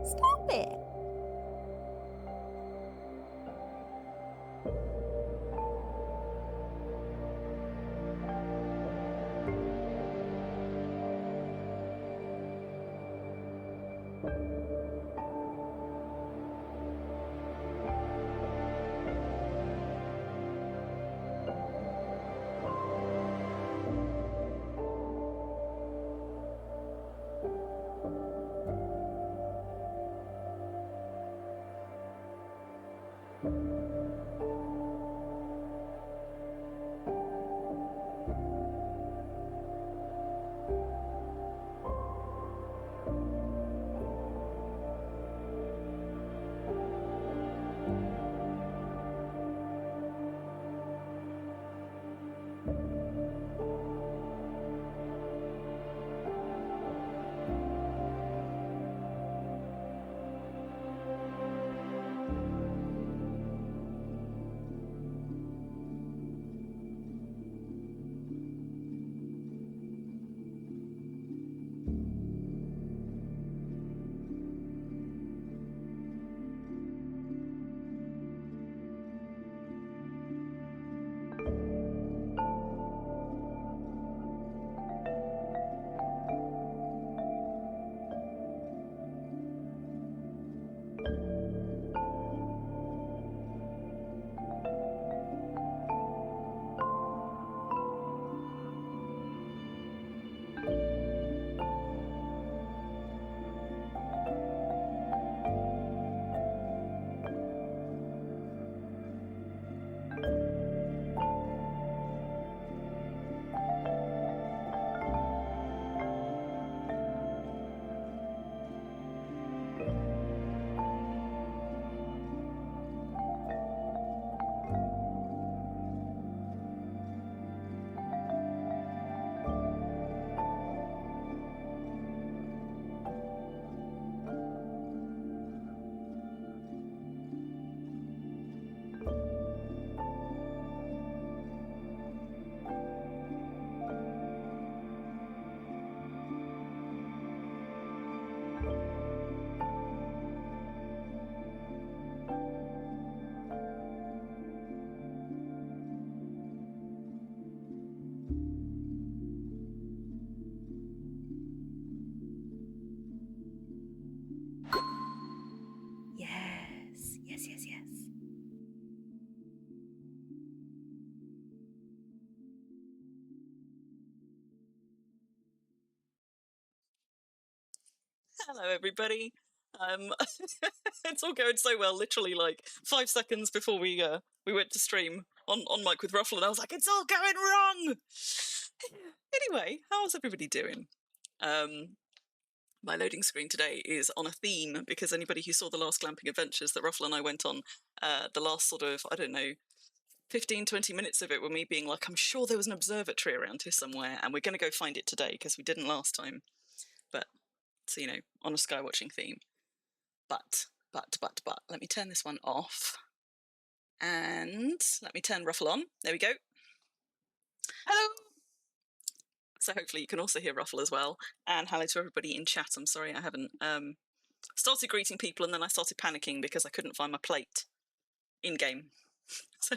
Stop it! Hello, everybody. It's all going so well. Literally, like 5 seconds before we went to stream on mic with Ruffle, and I was like, "It's all going wrong." Anyway, how's everybody doing? My loading screen today is on a theme because anybody who saw the last glamping adventures that Ruffle and I went on, the last sort of, I don't know, 15, 20 minutes of it were me being like, I'm sure there was an observatory around here somewhere, and we're going to go find it today because we didn't last time. But, so, you know, on a skywatching theme. But, let me turn this one off. And let me turn Ruffle on. There we go. Hello. So hopefully you can also hear Ruffle as well. And hello to everybody in chat. I'm sorry I haven't started greeting people and then I started panicking because I couldn't find my plate in-game. So,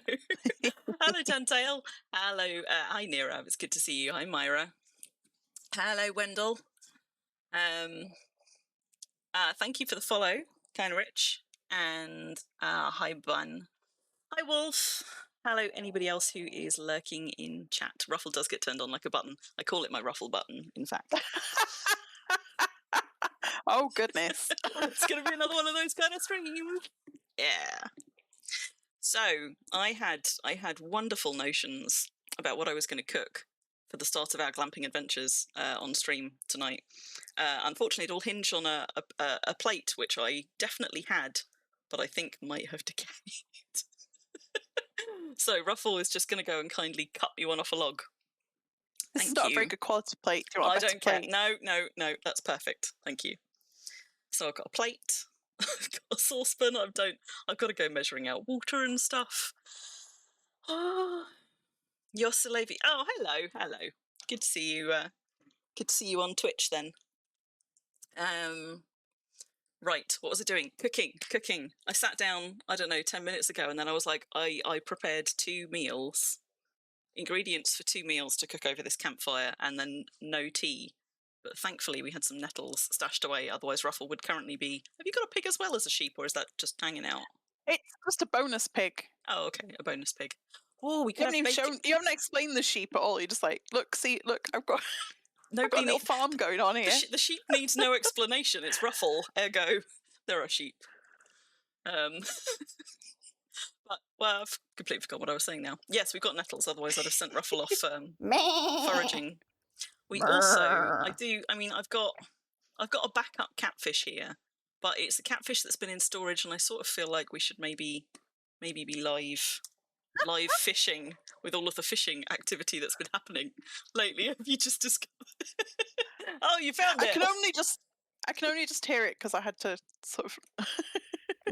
hello Tantail. Hello, hi Nira, it's good to see you. Hi Myra. Hello Wendell. Thank you for the follow, Kinda Rich. And hi Bun. Hi Wolf. Hello anybody else who is lurking in chat. Ruffle does get turned on like a button. I call it my Ruffle button, in fact. Oh goodness. It's going to be another one of those kind of streams. Yeah. So I had wonderful notions about what I was going to cook for the start of our glamping adventures on stream tonight. Unfortunately, it all hinged on a plate, which I definitely had, but I think might have decayed. So Ruffle is just going to go and kindly cut me one off a log. This is not a very good quality plate. Do you want a better care. plate? No, that's perfect. Thank you. So I've got a plate. I've got a saucepan. I've got to go measuring out water and stuff. Yoselevi. Oh, hello. Good to see you. Good to see you on Twitch then. Right, what was I doing? Cooking. I sat down, I don't know, 10 minutes ago, and then I was like, I prepared 2 meals, ingredients for 2 meals to cook over this campfire, and then no tea. But thankfully we had some nettles stashed away, otherwise Ruffle would currently be... Have you got a pig as well as a sheep, or is that just hanging out? It's just a bonus pig. Oh, okay, a bonus pig. Oh, we could have bacon. You haven't explained the sheep at all. You're just like, look, I've got... I've got a little farm going on here. The sheep needs no explanation. It's Ruffle, ergo, there are sheep. But, well, I've completely forgot what I was saying now. Yes, we've got nettles, otherwise I'd have sent Ruffle off foraging. We also, I've got a backup catfish here, but it's a catfish that's been in storage, and I sort of feel like we should maybe be live fishing with all of the fishing activity that's been happening lately. Have you just discovered? Oh, you found it! I can only just hear it because I had to sort of...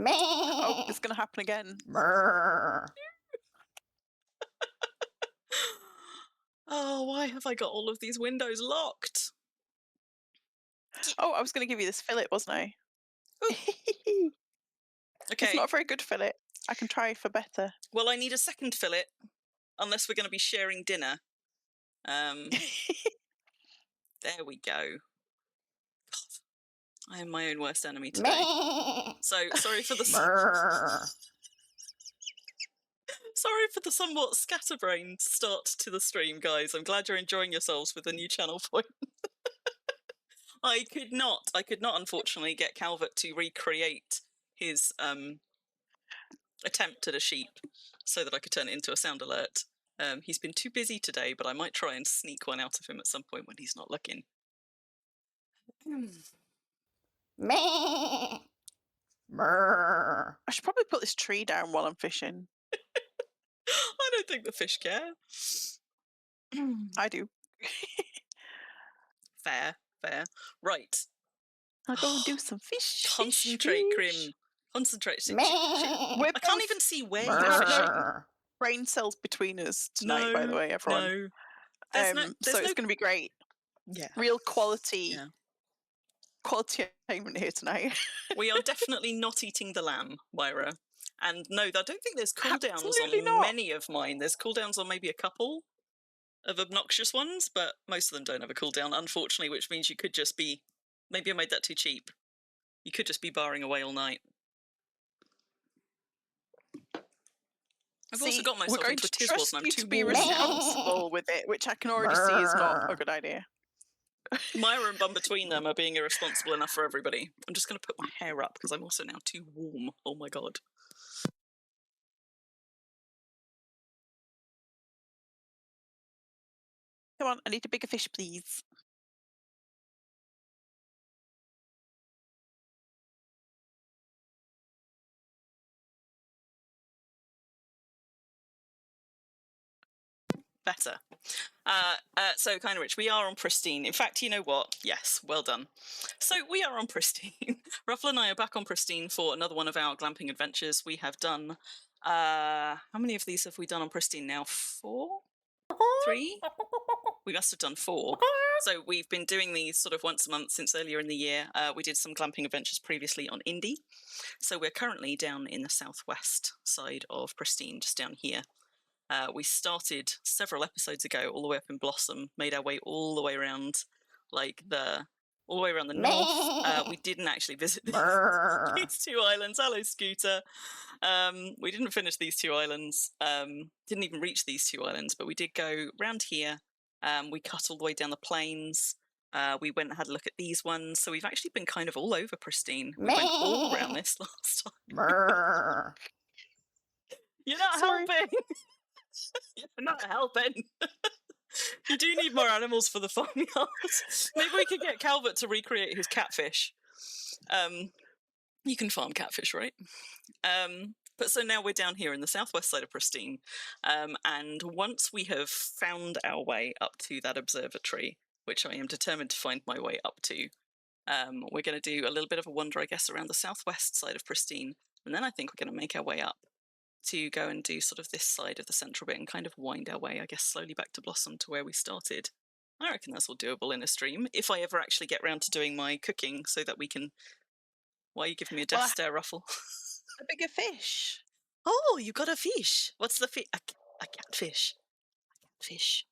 Oh, it's going to happen again. Oh, why have I got all of these windows locked? Oh, I was going to give you this fillet, wasn't I? Okay. It's not a very good fillet. I can try for better. Well, I need a second fillet, unless we're going to be sharing dinner. There we go. God, I am my own worst enemy today. So, sorry for the... Sorry for the somewhat scatterbrained start to the stream, guys. I'm glad you're enjoying yourselves with the new channel point. I could not, unfortunately, get Calvert to recreate his attempt at a sheep so that I could turn it into a sound alert. He's been too busy today, but I might try and sneak one out of him at some point when he's not looking. I should probably put this tree down while I'm fishing. I don't think the fish care. I do. Fair. Right. I'll go and do some fish. Concentrate, Crim. Concentrate. I can't even see where you're fishing. Brain cells between us tonight, by the way, everyone. No. So it's going to be great. Yeah. Real quality. Yeah. Quality entertainment here tonight. We are definitely not eating the lamb, Myra. And no, I don't think there's cooldowns on many of mine. There's cooldowns on maybe a couple of obnoxious ones, but most of them don't have a cooldown, unfortunately, which means you could just be... Maybe I made that too cheap. You could just be barring away all night. I've also got myself into a tiswas and I'm too be responsible with it, which I can already see is not a good idea. Myra and Bum between them are being irresponsible enough for everybody. I'm just going to put my hair up because I'm also now too warm. Oh my god. Come on, I need a bigger fish, please. Better. So, kind of rich. We are on Pristine. In fact, you know what? Yes, well done. So, we are on Pristine. Ruffle and I are back on Pristine for another one of our glamping adventures. We have done. How many of these have we done on Pristine now? 4? 3? We must have done 4. So, we've been doing these sort of once a month since earlier in the year. We did some glamping adventures previously on Indy. So, we're currently down in the southwest side of Pristine, just down here. We started several episodes ago, all the way up in Blossom, made our way all the way around, all the way around the north. We didn't actually visit these 2 islands. Hello, Scooter. We didn't finish these 2 islands. Didn't even reach these 2 islands, but we did go round here. We cut all the way down the plains. We went and had a look at these ones. So we've actually been kind of all over Pristine. We went all around this last time. You're not helping. You're not helping. You do need more animals for the farmyard. Maybe we could get Calvert to recreate his catfish. You can farm catfish, right? But so now we're down here in the southwest side of Pristine. And once we have found our way up to that observatory, which I am determined to find my way up to, we're going to do a little bit of a wander, I guess, around the southwest side of Pristine. And then I think we're going to make our way up to go and do sort of this side of the central bit and kind of wind our way, I guess, slowly back to Blossom to where we started. I reckon that's all doable in a stream, if I ever actually get round to doing my cooking so that we can... Why are you giving me a death stare, Ruffle? A bigger fish. Oh, you got a fish. What's the fish? A catfish. A catfish.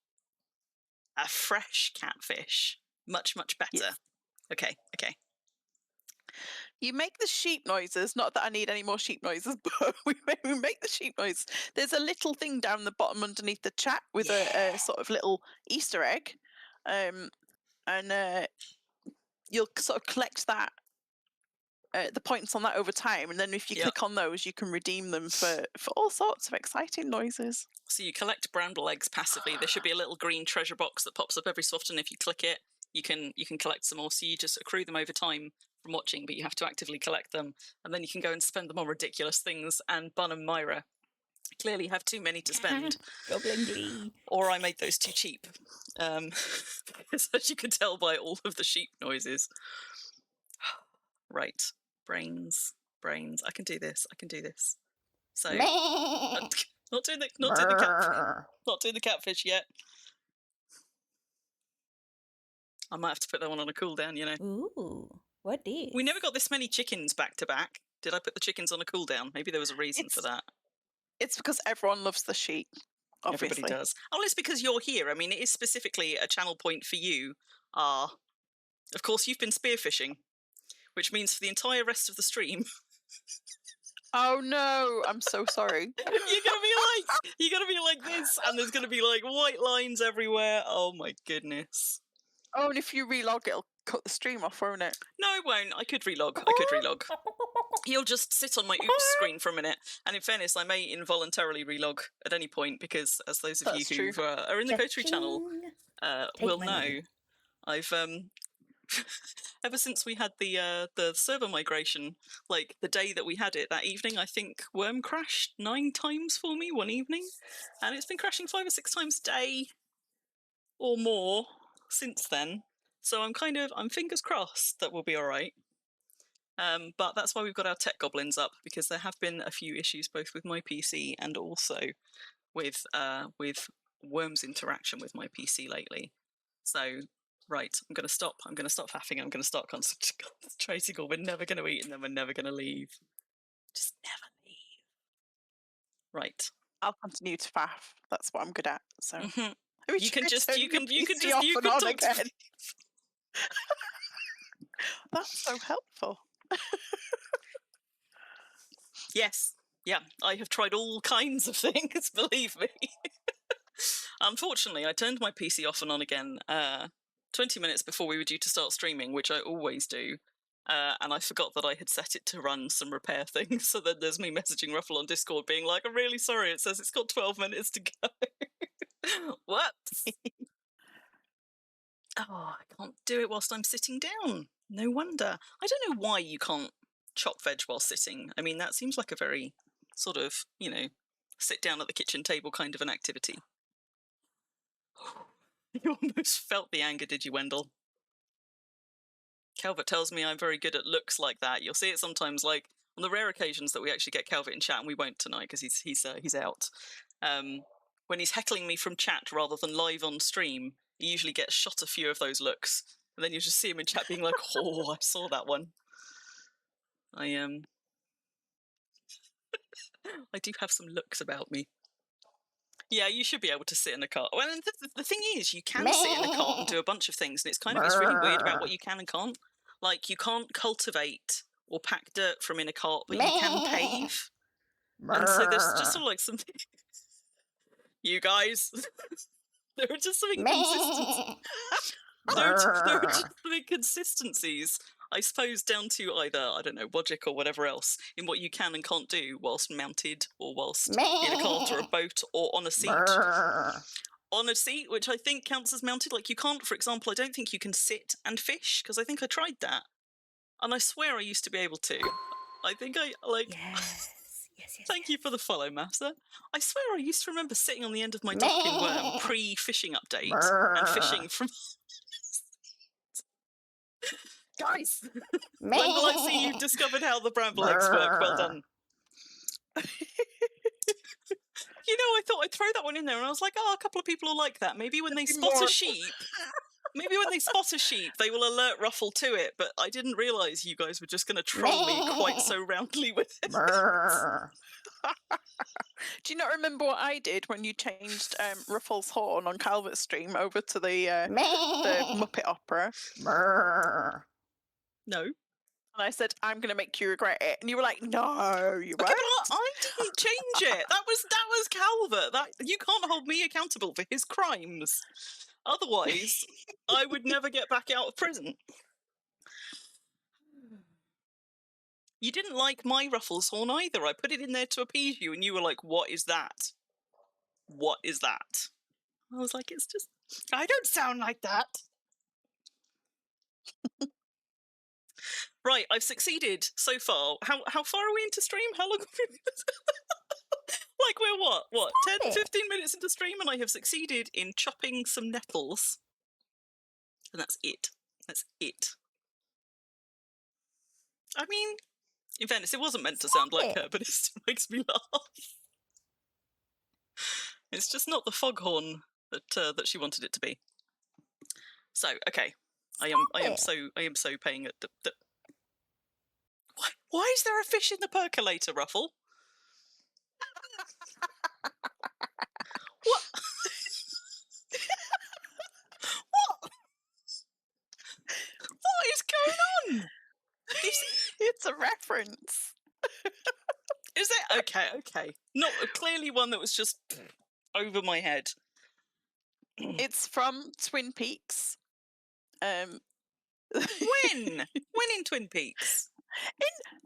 A fresh catfish. Much, much better. Yes. Okay. You make the sheep noises. Not that I need any more sheep noises, but we make the sheep noise. There's a little thing down the bottom underneath the chat with a sort of little Easter egg, and you'll sort of collect that, the points on that over time, and then if you click on those, you can redeem them for all sorts of exciting noises. So you collect bramble eggs passively. There should be a little green treasure box that pops up every so often. If you click it, you can collect some more. So you just accrue them over time from watching, but you have to actively collect them, and then you can go and spend them on ridiculous things. And Bun and Myra clearly have too many to spend. Goblin glee. Or I made those too cheap. Because as you can tell by all of the sheep noises. Right. Brains. I can do this. So not doing the catfish yet. I might have to put that one on a cooldown, you know. Ooh, what is? We never got this many chickens back to back. Did I put the chickens on a cooldown? Maybe there was a reason for that. It's because everyone loves the sheep. Obviously. Everybody does. Oh, it's because you're here. I mean, it is specifically a channel point for you. Of course, you've been spearfishing, which means for the entire rest of the stream. Oh no, I'm so sorry. You're gonna be like this, and there's gonna be like white lines everywhere. Oh my goodness. Oh, and if you relog, it'll cut the stream off, won't it? No, it won't. I could relog. He'll just sit on my oops screen for a minute. And in fairness, I may involuntarily relog at any point because, as those of you who are in the Coterie channel will know, I've ever since we had the server migration, like the day that we had it, that evening, I think Worm crashed 9 times for me one evening, and it's been crashing 5 or 6 times a day or more since then. So I'm fingers crossed that we'll be all right. But that's why we've got our tech goblins up, because there have been a few issues both with my PC and also with Worm's interaction with my PC lately. So, right, I'm going to stop faffing, I'm going to start concentrating, or we're never going to eat and then we're never going to leave. Just never leave. Right. I'll continue to faff. That's what I'm good at. So you can talk again. That's so helpful. Yes. Yeah, I have tried all kinds of things, believe me. Unfortunately, I turned my PC off and on again 20 minutes before we were due to start streaming, which I always do. And I forgot that I had set it to run some repair things. So then there's me messaging Ruffle on Discord being like, I'm really sorry. It says it's got 12 minutes to go. Whoops. Oh, I can't do it whilst I'm sitting down. No wonder. I don't know why you can't chop veg while sitting. I mean, that seems like a very sort of, sit down at the kitchen table kind of an activity. You almost felt the anger, did you, Wendell? Calvert tells me I'm very good at looks like that. You'll see it sometimes, like on the rare occasions that we actually get Calvert in chat, and we won't tonight because he's out. When he's heckling me from chat rather than live on stream, he usually gets shot a few of those looks, and then you just see him in chat being like, "Oh, I saw that one." I do have some looks about me. Yeah, you should be able to sit in a cart. Well, and the thing is, you can sit in a cart and do a bunch of things, and it's really weird about what you can and can't. Like, you can't cultivate or pack dirt from in a cart, but you can pave. And so there's just sort of like something. You guys, there are just some inconsistencies. There are just some inconsistencies, I suppose, down to either, I don't know, logic or whatever else, in what you can and can't do whilst mounted or whilst in a cart or a boat or on a seat. On a seat, which I think counts as mounted. Like, you can't, for example, I don't think you can sit and fish, because I think I tried that. And I swear I used to be able to. I think Yes. Thank you for the follow, Master. I swear I used to remember sitting on the end of my dock in Worm pre-fishing update and fishing from... Guys! Wendell, I see you've discovered how the bramble eggs work. Well done. I thought I'd throw that one in there, and I was like, a couple of people will like that. Maybe when they spot a sheep... Maybe when they spot a sheep, they will alert Ruffle to it, but I didn't realise you guys were just going to troll me quite so roundly with it. Do you not remember what I did when you changed Ruffle's horn on Calvert's stream over to the Muppet Opera? No. And I said, I'm going to make you regret it. And you were like, no, you won't. But I didn't change it. That was Calvert. You can't hold me accountable for his crimes. Otherwise, I would never get back out of prison. You didn't like my Ruffles horn either. I put it in there to appease you, and you were like, what is that? What is that? I was like, it's just... I don't sound like that. Right, I've succeeded so far. How far are we into stream? How long have we been... Like, we're what, 10, 15 minutes into stream, and I have succeeded in chopping some nettles. And that's it. That's it. I mean, in fairness, it wasn't meant to sound like her, but it still makes me laugh. It's just not the foghorn that she wanted it to be. So, okay. I am so paying it. Why is there a fish in the percolator, Ruffle? What? What is going on? It's a reference. Is it? Okay. Not clearly one that was just over my head. It's from Twin Peaks. When? When in Twin Peaks?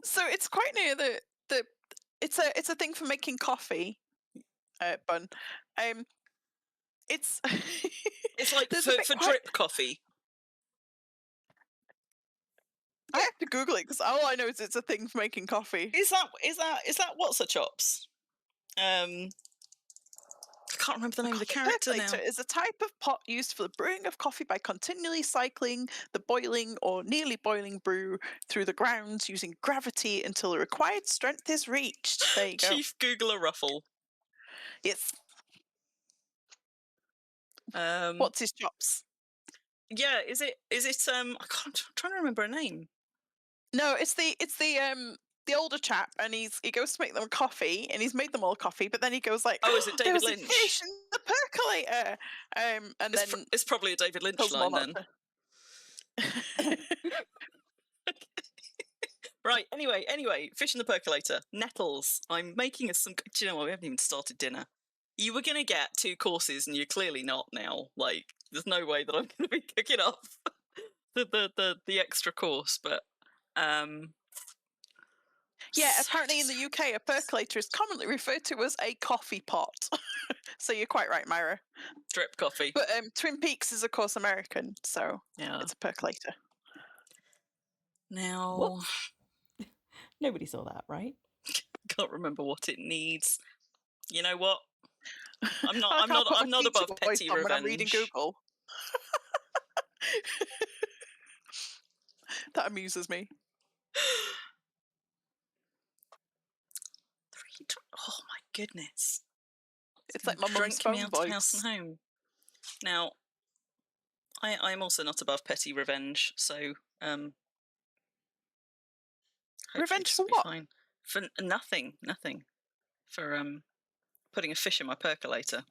So it's quite near the it's a thing for making coffee. Bun. It's It's like for drip coffee. I have to Google it because all I know is it's a thing for making coffee. Is that what's a chops? I can't remember the name of the character now. Is a type of pot used for the brewing of coffee by continually cycling the boiling or nearly boiling brew through the grounds using gravity until the required strength is reached. There you go. Chief Googler Ruffle. Yes. What's his chops? Yeah, is it I'm trying to remember a name. No, it's the older chap, and he goes to make them coffee, and he's made them all coffee, but then he goes like, "Oh, is it David Lynch? A fish in the percolator." And then it's probably a David Lynch line then. Right. Anyway, fish in the percolator, nettles. I'm making us some. Do you know what? We haven't even started dinner. You were going to get 2 courses, and you're clearly not now. Like, there's no way that I'm going to be cooking up the extra course, but Yeah, so apparently in the UK, a percolator is commonly referred to as a coffee pot. So you're quite right, Myra. drip coffee. But Twin Peaks is, of course, American, so Yeah. it's a percolator. Now, Whoops. Nobody saw that, right? can't remember what it needs. You know what? I'm I can't put not my teacher above voice petty on when I'm reading revenge. Google. That amuses me. Oh my goodness! It's like my mum's drunk me phone out of house and voice. home. Now, I'm also not above petty revenge, so Revenge this for will be what? fine. For nothing. For putting a fish in my percolator.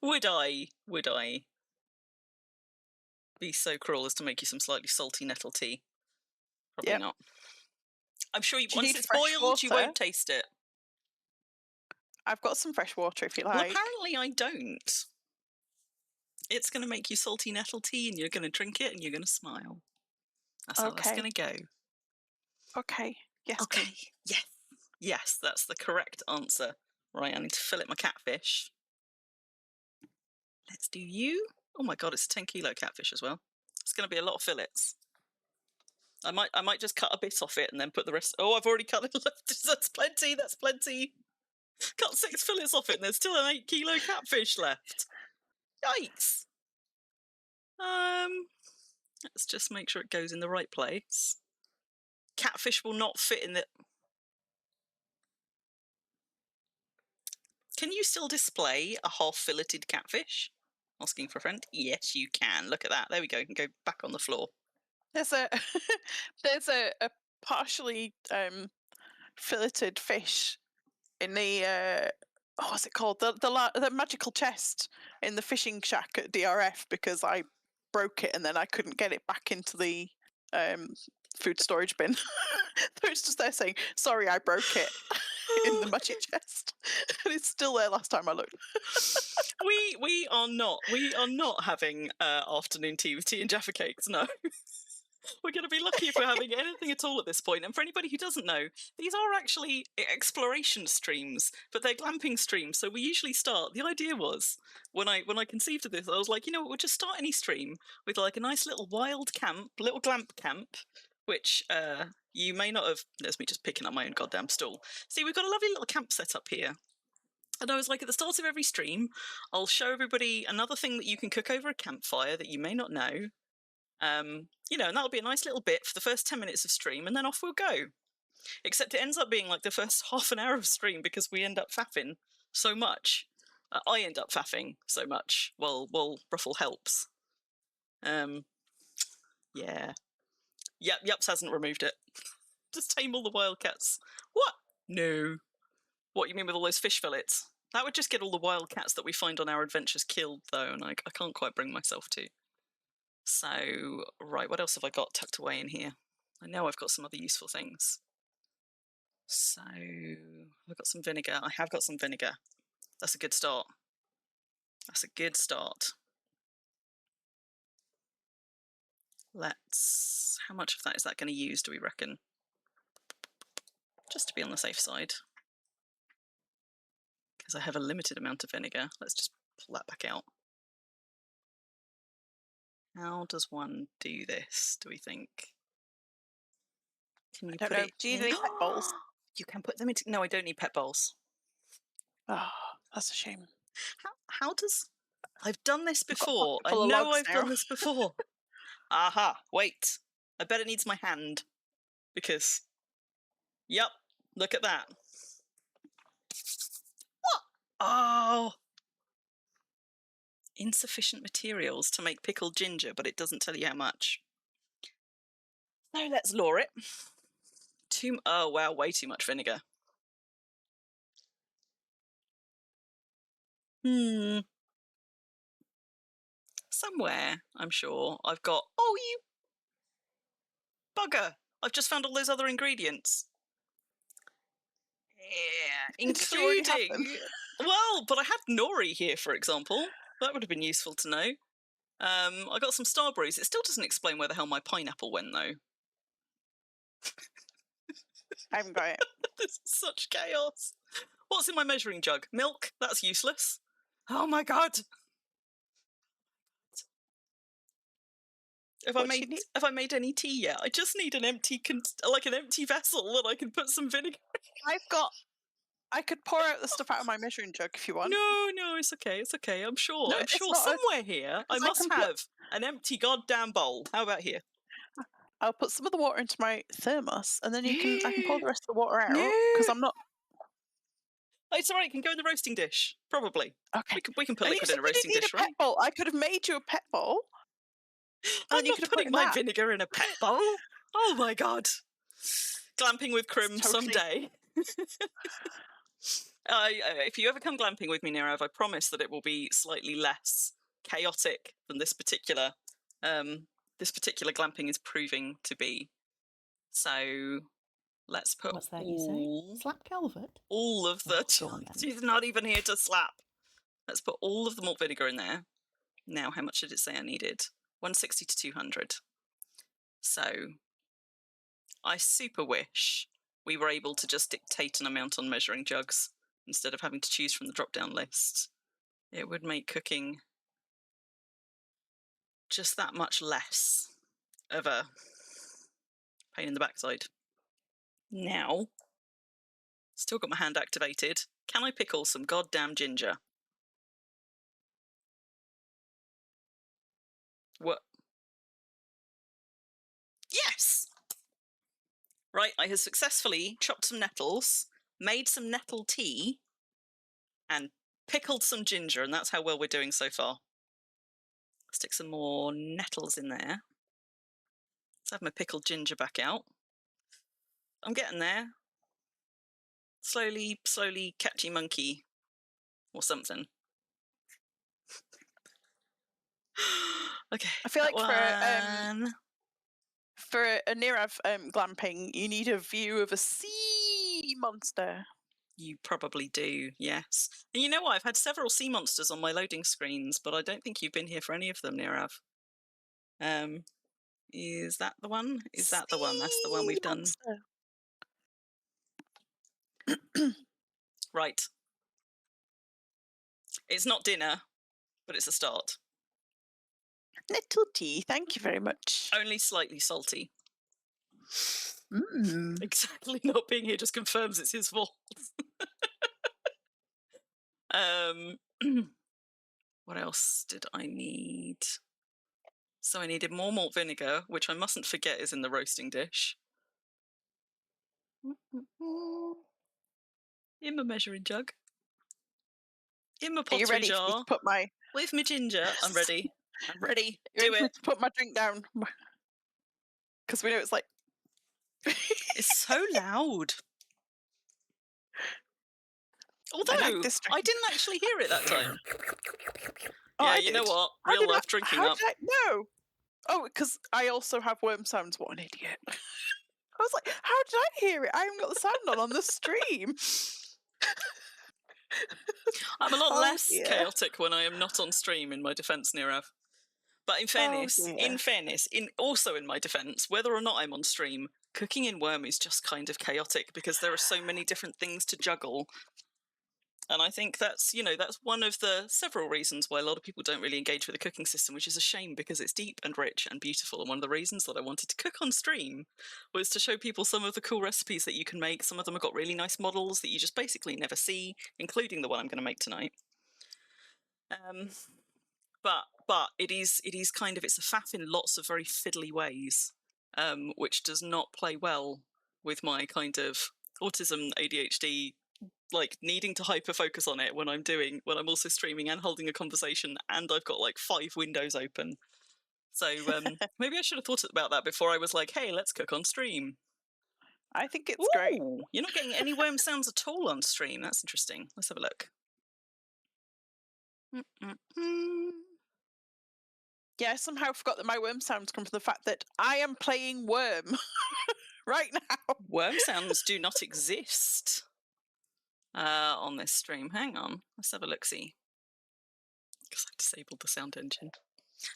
Would I be so cruel as to make you some slightly salty nettle tea? Probably Yep. not. I'm sure Do you once need it's fresh boiled, you water? won't taste it. I've got some fresh water if you Well, like. apparently I don't. It's going to make you salty nettle tea, and you're going to drink it, and you're going to smile. That's how that's going to go. Okay. Yes. Okay. Please. Yes, that's the correct answer. Right, I need to fillet my catfish. Let's do you. Oh my god, it's a 10-kilo catfish as well. It's going to be a lot of fillets. I might just cut a bit off it and then put the rest. Oh, I've already cut it left. That's plenty. That's plenty. Cut 6 fillets off it, and there's still an 8-kilo catfish left. Yikes. Let's just make sure it goes in the right place. Catfish will not fit in the. Can you still display a half filleted catfish? Asking for a friend. Yes, you can. Look at that. There we go. You can go back on the floor. There's a there's a partially filleted fish in the what's it called, the magical chest in the fishing shack at DRF, because I broke it and then I couldn't get it back into the food storage bin. So it's just there saying, sorry, I broke it in the magic chest. And it's still there last time I looked. we are not having afternoon tea with tea and Jaffa cakes. No. We're going to be lucky if we're having anything at all at this point. And for anybody who doesn't know, these are actually exploration streams, but they're glamping streams. So we usually start. The idea was when I conceived of this, I was like, you know what, we'll just start any stream with like a nice little wild camp, little glamp camp, which you may not have. There's me just picking up my own goddamn stool. See, we've got a lovely little camp set up here. And I was like, at the start of every stream, I'll show everybody another thing that you can cook over a campfire that you may not know. You know, and that'll be a nice little bit for the first 10 minutes of stream, and then off we'll go. Except it ends up being like the first half an hour of stream because we end up faffing so much. I end up faffing so much while Ruffle helps. Yeah. Yups hasn't removed it. Just tame all the wildcats. What? No. What, you mean with all those fish fillets? That would just get all the wildcats that we find on our adventures killed, though, and I can't quite bring myself to. So, right, what else have I got tucked away in here? I know I've got some other useful things. So, I've got some vinegar. I have got some vinegar. That's a good start. That's a good start. Let's... How much of that is that going to use, do we reckon? Just to be on the safe side. Because I have a limited amount of vinegar. Let's just pull that back out. How does one do this, do we think? Can you I don't put know. it Do you in? need any pet bowls? You can put them into... No, I don't need pet bowls. Oh, that's a shame. How does... I've done this I've got a before. pocket I full of know logs I've now. done this before. Aha, wait. I bet it needs my hand. Because... Yep, look at that. What? Oh... Insufficient materials to make pickled ginger, but it doesn't tell you how much. So let's lower it. Oh wow, way too much vinegar. Somewhere, I'm sure, I've got... Oh, you bugger! I've just found all those other ingredients. Did you already have them? including... Well, but I had nori here, for example. That would have been useful to know. I got some starberries. It still doesn't explain where the hell my pineapple went, though. I haven't got it. This is such chaos. What's in my measuring jug? Milk? That's useless. Oh my god. Have I made any tea yet? I just need an empty an empty vessel that I can put some vinegar. I could pour out the stuff out of my measuring jug if you want. No, it's okay. It's okay. I'm sure. No, I'm it's sure not somewhere here I must have an empty goddamn bowl. How about here? I'll put some of the water into my thermos, and then I can pour the rest of the water out No. because I'm not. Oh, it's all right. It can go in the roasting dish, probably. Okay. We can put And liquid you in a said you roasting didn't need dish, a right? pet bowl. I could have made you a pet bowl. I'm you not could have put putting in my that. vinegar in a pet bowl. Oh my god. Glamping with Crim totally- someday. If you ever come glamping with me, Nirav, I promise that it will be slightly less chaotic than this particular glamping is proving to be. So let's put What's that you say? Slap Calvert? all of the... Go on then. She's not even here to slap. Let's put all of the malt vinegar in there. Now, how much did it say I needed? 160 to 200. So I super wish we were able to just dictate an amount on measuring jugs instead of having to choose from the drop-down list. It would make cooking just that much less of a pain in the backside. Now, still got my hand activated. Can I pickle some goddamn ginger? What? Yes! Right, I have successfully chopped some nettles, made some nettle tea, and pickled some ginger, and that's how well we're doing so far. Stick some more nettles in there. Let's have my pickled ginger back out. I'm getting there. Slowly, catchy monkey or something. Okay. I feel like for a Nirav glamping, you need a view of a sea monster. You probably do, yes. And you know what? I've had several sea monsters on my loading screens, but I don't think you've been here for any of them, Nirav. Is that the one? Is that the one? That's the one we've done. Right. It's not dinner, but it's a start. Nettle tea, thank you very much. Only slightly salty. Mm. Exactly, not being here just confirms it's his fault. What else did I need? So I needed more malt vinegar, which I mustn't forget is in the roasting dish. In my measuring jug. In my Are you pottery ready for me jar. to put my... With my ginger. I'm ready. I'm ready. You Do ready for me it. to put my drink down? Because we know it's like... It's so loud. Although, I like this I drink. didn't actually hear it that time. Oh, Yeah, I you know did. what? How Real did life drinking how up. did I know? Oh, because I also have worm sounds. What an idiot. I was like, how did I hear it? I haven't got the sound on the stream. I'm a lot Oh, less dear. chaotic when I am not on stream, in my defence, Nirav. But in fairness, also in my defence, whether or not I'm on stream, cooking in Worm is just kind of chaotic because there are so many different things to juggle. And I think that's, that's one of the several reasons why a lot of people don't really engage with the cooking system, which is a shame because it's deep and rich and beautiful. And one of the reasons that I wanted to cook on stream was to show people some of the cool recipes that you can make. Some of them have got really nice models that you just basically never see, including the one I'm going to make tonight. But it is kind of, it's a faff in lots of very fiddly ways, which does not play well with my kind of autism, ADHD, like needing to hyper focus on it when I'm also streaming and holding a conversation and I've got like 5 windows open. So maybe I should have thought about that before I was like, hey, let's cook on stream. I think it's great. You're not getting any worm sounds at all on stream. That's interesting. Let's have a look. Yeah, I somehow forgot that my worm sounds come from the fact that I am playing Worm right now. Worm sounds do not exist. on this stream. Hang on, let's have a look-see. Because I've disabled the sound engine.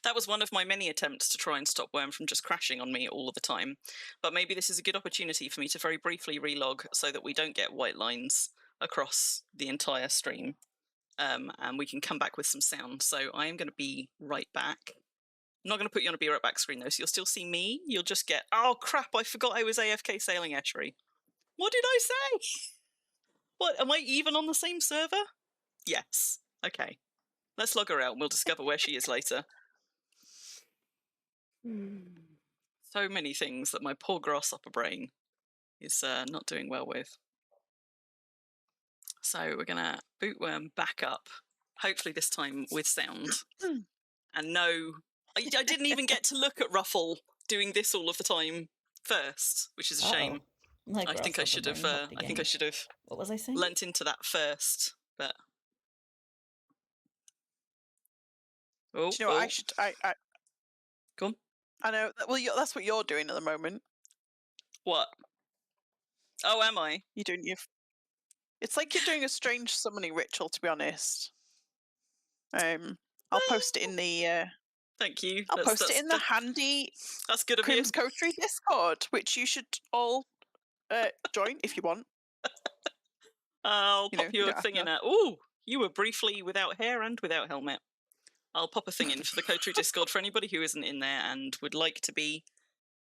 That was one of my many attempts to try and stop Worm from just crashing on me all of the time. But maybe this is a good opportunity for me to very briefly relog so that we don't get white lines across the entire stream. And we can come back with some sound. So I am going to be right back. I'm not going to put you on a be right back screen though, so you'll still see me. You'll just get, oh crap, I forgot I was AFK sailing Estuary. What did I say? What, am I even on the same server? Yes. Okay. Let's log her out and we'll discover where she is later. So many things that my poor grasshopper brain is not doing well with. So we're going to boot Worm back up, hopefully this time with sound. And no, I didn't even get to look at Ruffle doing this all of the time first, which is a shame. I think I should have. What was I saying? Lent into that first, but. Oh, Do you know what I should? Go on. I know. Well, that's what you're doing at the moment. What? Oh, am I? You're doing your. It's like you're doing a strange summoning ritual, to be honest. I'll post it in the. Thank you. I'll post it in the handy. That's good of you. Crim's Coterie Discord, which you should all join if you want. I'll pop you a thing in there. Ooh, you were briefly without hair and without helmet. I'll pop a thing in for the Coterie Discord for anybody who isn't in there and would like to be.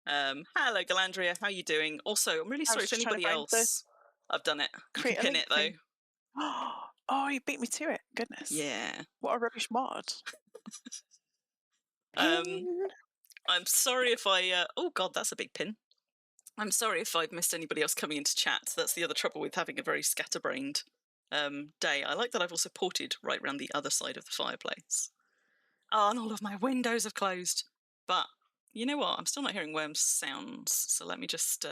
Hello, Galandria. How you doing? Also, I'm really sorry if anybody else. I've done it. You can pin it though. Oh, you beat me to it. Goodness. Yeah. What a rubbish mod. I'm sorry if I. Oh God, that's a big pin. I'm sorry if I've missed anybody else coming into chat. That's the other trouble with having a very scatterbrained day. I like that I've also ported right round the other side of the fireplace. Oh, and all of my windows have closed. But you know what? I'm still not hearing Worm's sounds. So let me just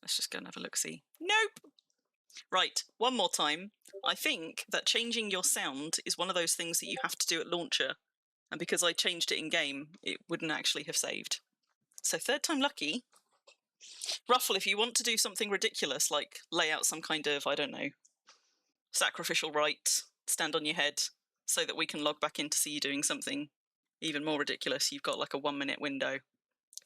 let's just go and have a look-see. Nope. Right, one more time. I think that changing your sound is one of those things that you have to do at launcher. And because I changed it in game, it wouldn't actually have saved. So third time lucky. Ruffle, if you want to do something ridiculous, like lay out some kind of, I don't know, sacrificial rite, stand on your head, so that we can log back in to see you doing something even more ridiculous, you've got like a 1 minute window.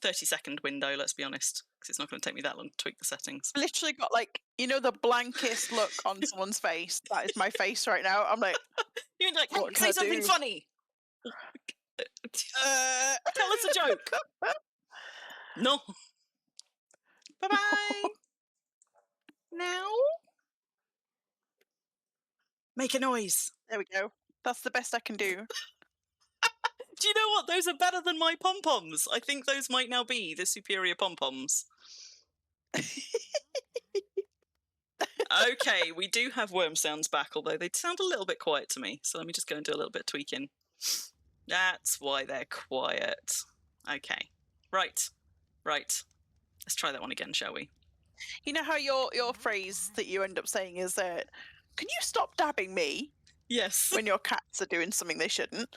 30-second window, let's be honest, because it's not going to take me that long to tweak the settings. Literally got like, you know, the blankest look on someone's face. That is my face right now. I'm like, you're like, hey, say something funny. Tell us a joke. No. Bye-bye. Now. Make a noise. There we go. That's the best I can do. Do you know what? Those are better than my pom-poms. I think those might now be the superior pom-poms. Okay, we do have Worm sounds back, although they sound a little bit quiet to me. So let me just go and do a little bit of tweaking. That's why they're quiet. Okay. Right. Let's try that one again, shall we? You know how your phrase that you end up saying is that, can you stop dabbing me? Yes. When your cats are doing something they shouldn't.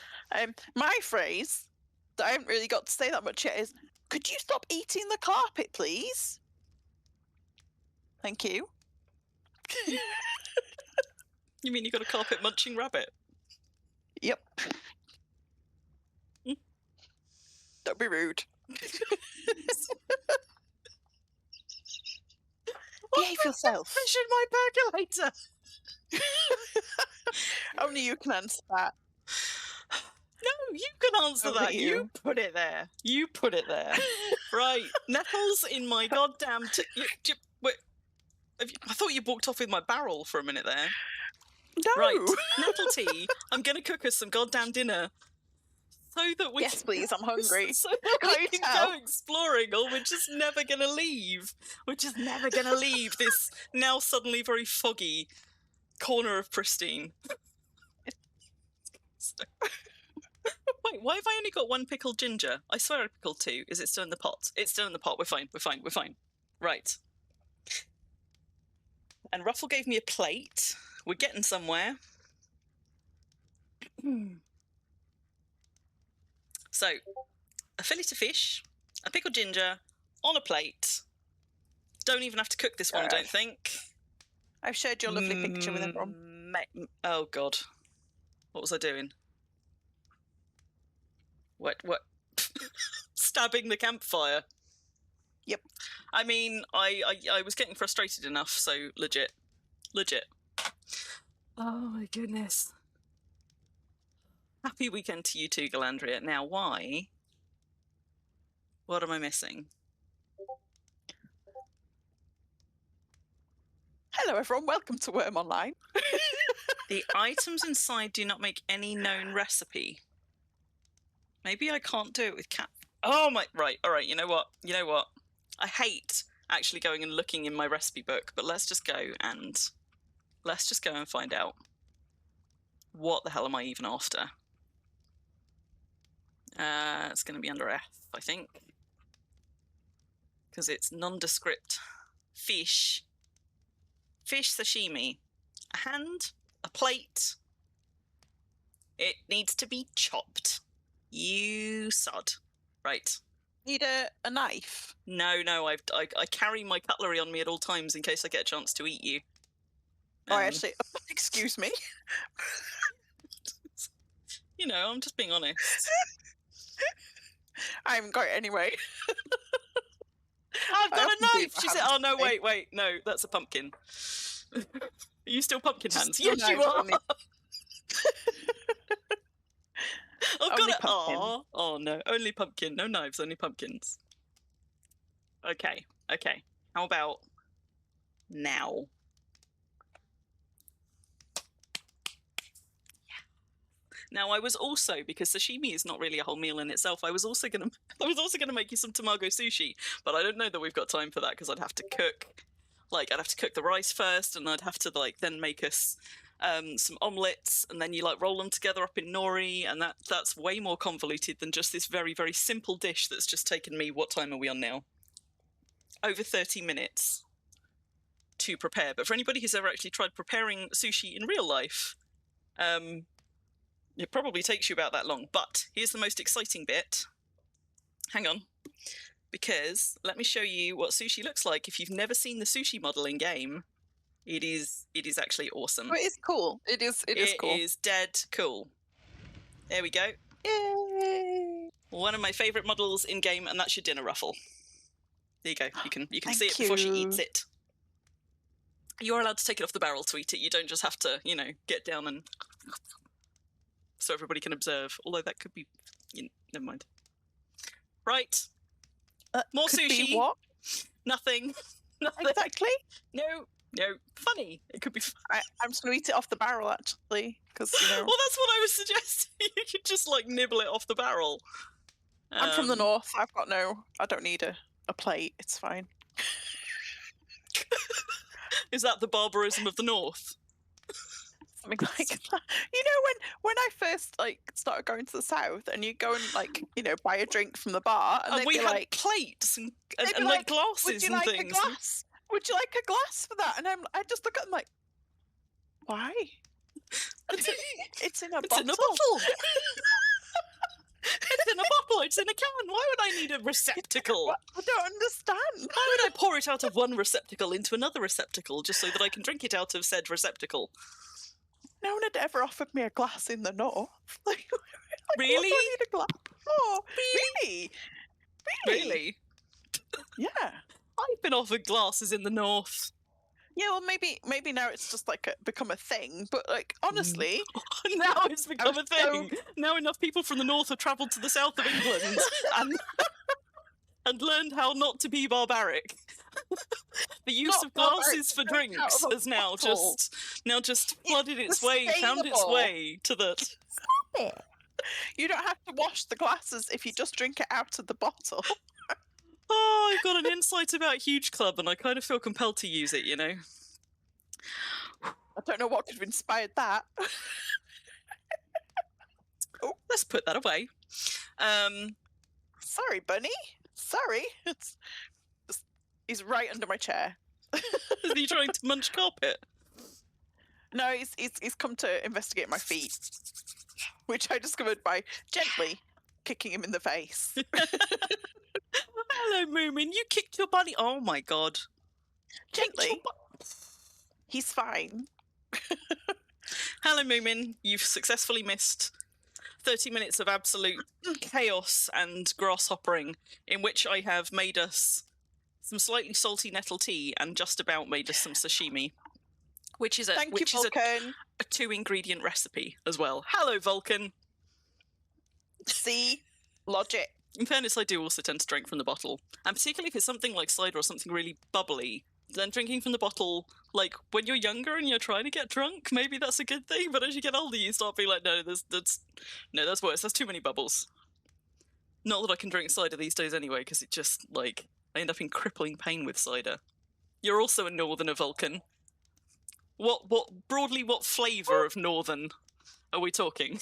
My phrase that I haven't really got to say that much yet is, could you stop eating the carpet, please? Thank you. You mean you got a carpet munching rabbit? Yep. Don't be rude. Behave yourself. Fish in my percolator. Only you can answer that. No, you can answer that. You put it there. Right. Nettles in my goddamn... Wait, I thought you walked off with my barrel for a minute there. No. Right. Nettle tea. I'm going to cook us some goddamn dinner. So that we yes, please. I'm hungry. So that we can go exploring, or we're just never going to leave. We're just never going to leave this now suddenly very foggy corner of Pristine. Wait, why have I only got one pickled ginger? I swear I pickled two. Is it still in the pot? It's still in the pot. We're fine. Right. And Ruffle gave me a plate. We're getting somewhere. So, a fillet of fish, a pickled ginger, on a plate. Don't even have to cook this one, I don't think. I've shared your lovely picture with everyone. Oh God, what was I doing? What? Stabbing the campfire. Yep. I mean, I was getting frustrated enough, so legit. Oh my goodness. Happy weekend to you too, Galandria. Now, why? What am I missing? Hello, everyone. Welcome to Worm Online. The items inside do not make any known recipe. Maybe I can't do it with cat. Oh my! Right. All right. You know what? I hate actually going and looking in my recipe book, but let's just go and find out. What the hell am I even after? It's going to be under F, I think, because it's nondescript. Fish sashimi. A hand, a plate. It needs to be chopped. You sod. Right. Need a knife? No, I carry my cutlery on me at all times in case I get a chance to eat you. Oh, actually, excuse me. I'm just being honest. I haven't got it anyway. I've got a knife! She said, oh, no, wait, no, that's a pumpkin. Are you still pumpkin hands? Yes, you are! Oh, only God. pumpkin. Oh, no, only pumpkin. No knives, only pumpkins. Okay. How about now? Now, I was also, because sashimi is not really a whole meal in itself, I was also gonna make you some tamago sushi, but I don't know that we've got time for that because I'd have to cook the rice first, and I'd have to then make us some omelets, and then you roll them together up in nori, and that's way more convoluted than just this very, very simple dish that's just taken me, what time are we on now? Over 30 minutes to prepare. But for anybody who's ever actually tried preparing sushi in real life, it probably takes you about that long. But here's the most exciting bit. Hang on. Because let me show you what sushi looks like. If you've never seen the sushi model in game, it is actually awesome. Oh, it is cool. It is cool. It is dead cool. There we go. Yay! One of my favourite models in game, and that's your dinner ruffle. There you go. You can see it Thank before she you. eats it. You're allowed to take it off the barrel to eat it. You don't just have to, get down and so everybody can observe. Although that could be, never mind. Right. More Could sushi. be what? Nothing. Exactly. No. Funny. It could be. I'm just gonna eat it off the barrel actually, because Well, that's what I was suggesting. You could just nibble it off the barrel. I'm from the north. I don't need a plate. It's fine. Is that the barbarism of the north? Something like that. When I first started going to the south, and you go and buy a drink from the bar, and we they'd be had plates and glasses would you and like things. A glass? Would you like a glass for that? And I just look at them like, why? It's in a bottle. In a bottle. It's in a bottle. It's in a can. Why would I need a receptacle? I don't understand. Why would I pour it out of one receptacle into another receptacle just so that I can drink it out of said receptacle? No one had ever offered me a glass in the north. Really? What do I need a glass? Oh, really? Really? Yeah. I've been offered glasses in the north. Yeah, well, maybe now it's just become a thing. But honestly, now it's become a thing. Now enough people from the north have travelled to the south of England and learned how not to be barbaric. The use of glasses for drinks has now just flooded its way, found its way to the. Stop it. You don't have to wash the glasses if you just drink it out of the bottle. Oh, I've got an insight about Huge Club, and I kind of feel compelled to use it. I don't know what could have inspired that. Oh, let's put that away. Sorry, Bunny. Sorry. He's right under my chair. Is he trying to munch carpet? No, he's come to investigate my feet, which I discovered by gently kicking him in the face. Hello, Moomin. You kicked your bunny. Oh my god. Gently. He's fine. Hello, Moomin. You've successfully missed 30 minutes of absolute chaos and grasshoppering, in which I have made us some slightly salty nettle tea and just about made us some sashimi, which is a Thank you, Vulcan. a 2-ingredient recipe as well. Hello, Vulcan. See? Logic. In fairness, I do also tend to drink from the bottle, and particularly if it's something like cider or something really bubbly, then drinking from the bottle, like when you're younger and you're trying to get drunk, maybe that's a good thing, but as you get older you start being like, no, that's worse, there's too many bubbles. Not that I can drink cider these days anyway, because it just, like, I end up in crippling pain with cider. You're also a northerner, Vulcan. What flavour of northern are we talking?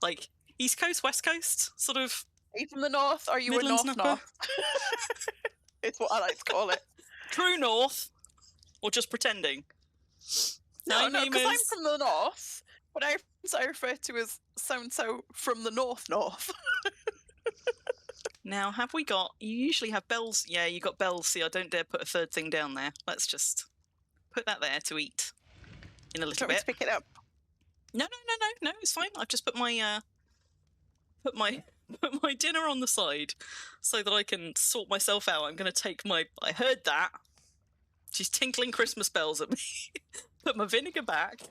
Like, East Coast, West Coast, sort of? Are you from the north, or are you Midlands a north napper? north? It's what I like to call it. True north? Or just pretending? No, My because name I'm is- from the north, but I refer to as so-and-so from the north. Now, have we got... You usually have bells. Yeah, you got bells. See, I don't dare put a third thing down there. Let's just put that there to eat in a little Do you want me bit. to pick it up? No, it's fine. I've just put my put my dinner on the side so that I can sort myself out. I'm going to take my... I heard that. She's tinkling Christmas bells at me. Put my vinegar back.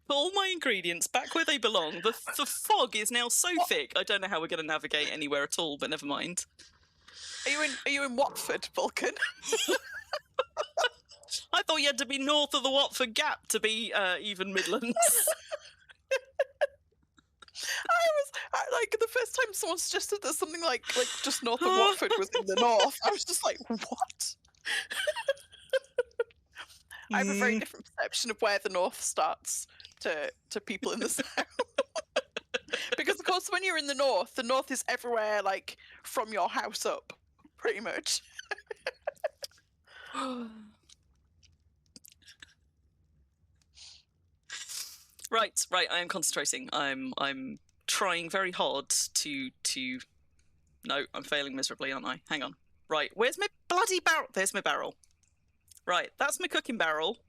Put all my ingredients back where they belong. The fog is now so thick, I don't know how we're going to navigate anywhere at all, but never mind. Are you in Watford, Vulcan? I thought you had to be north of the Watford Gap to be even Midlands. Like the first time someone suggested that something like just north of Watford was in the north, I was just like, what? I have a very different perception of where the north starts to people in the south. Because of course when you're in the north is everywhere, like from your house up, pretty much. Right, I am concentrating. I'm trying very hard to No, I'm failing miserably, aren't I? Hang on. Right, where's my bloody barrel? There's my barrel. Right, that's my cooking barrel.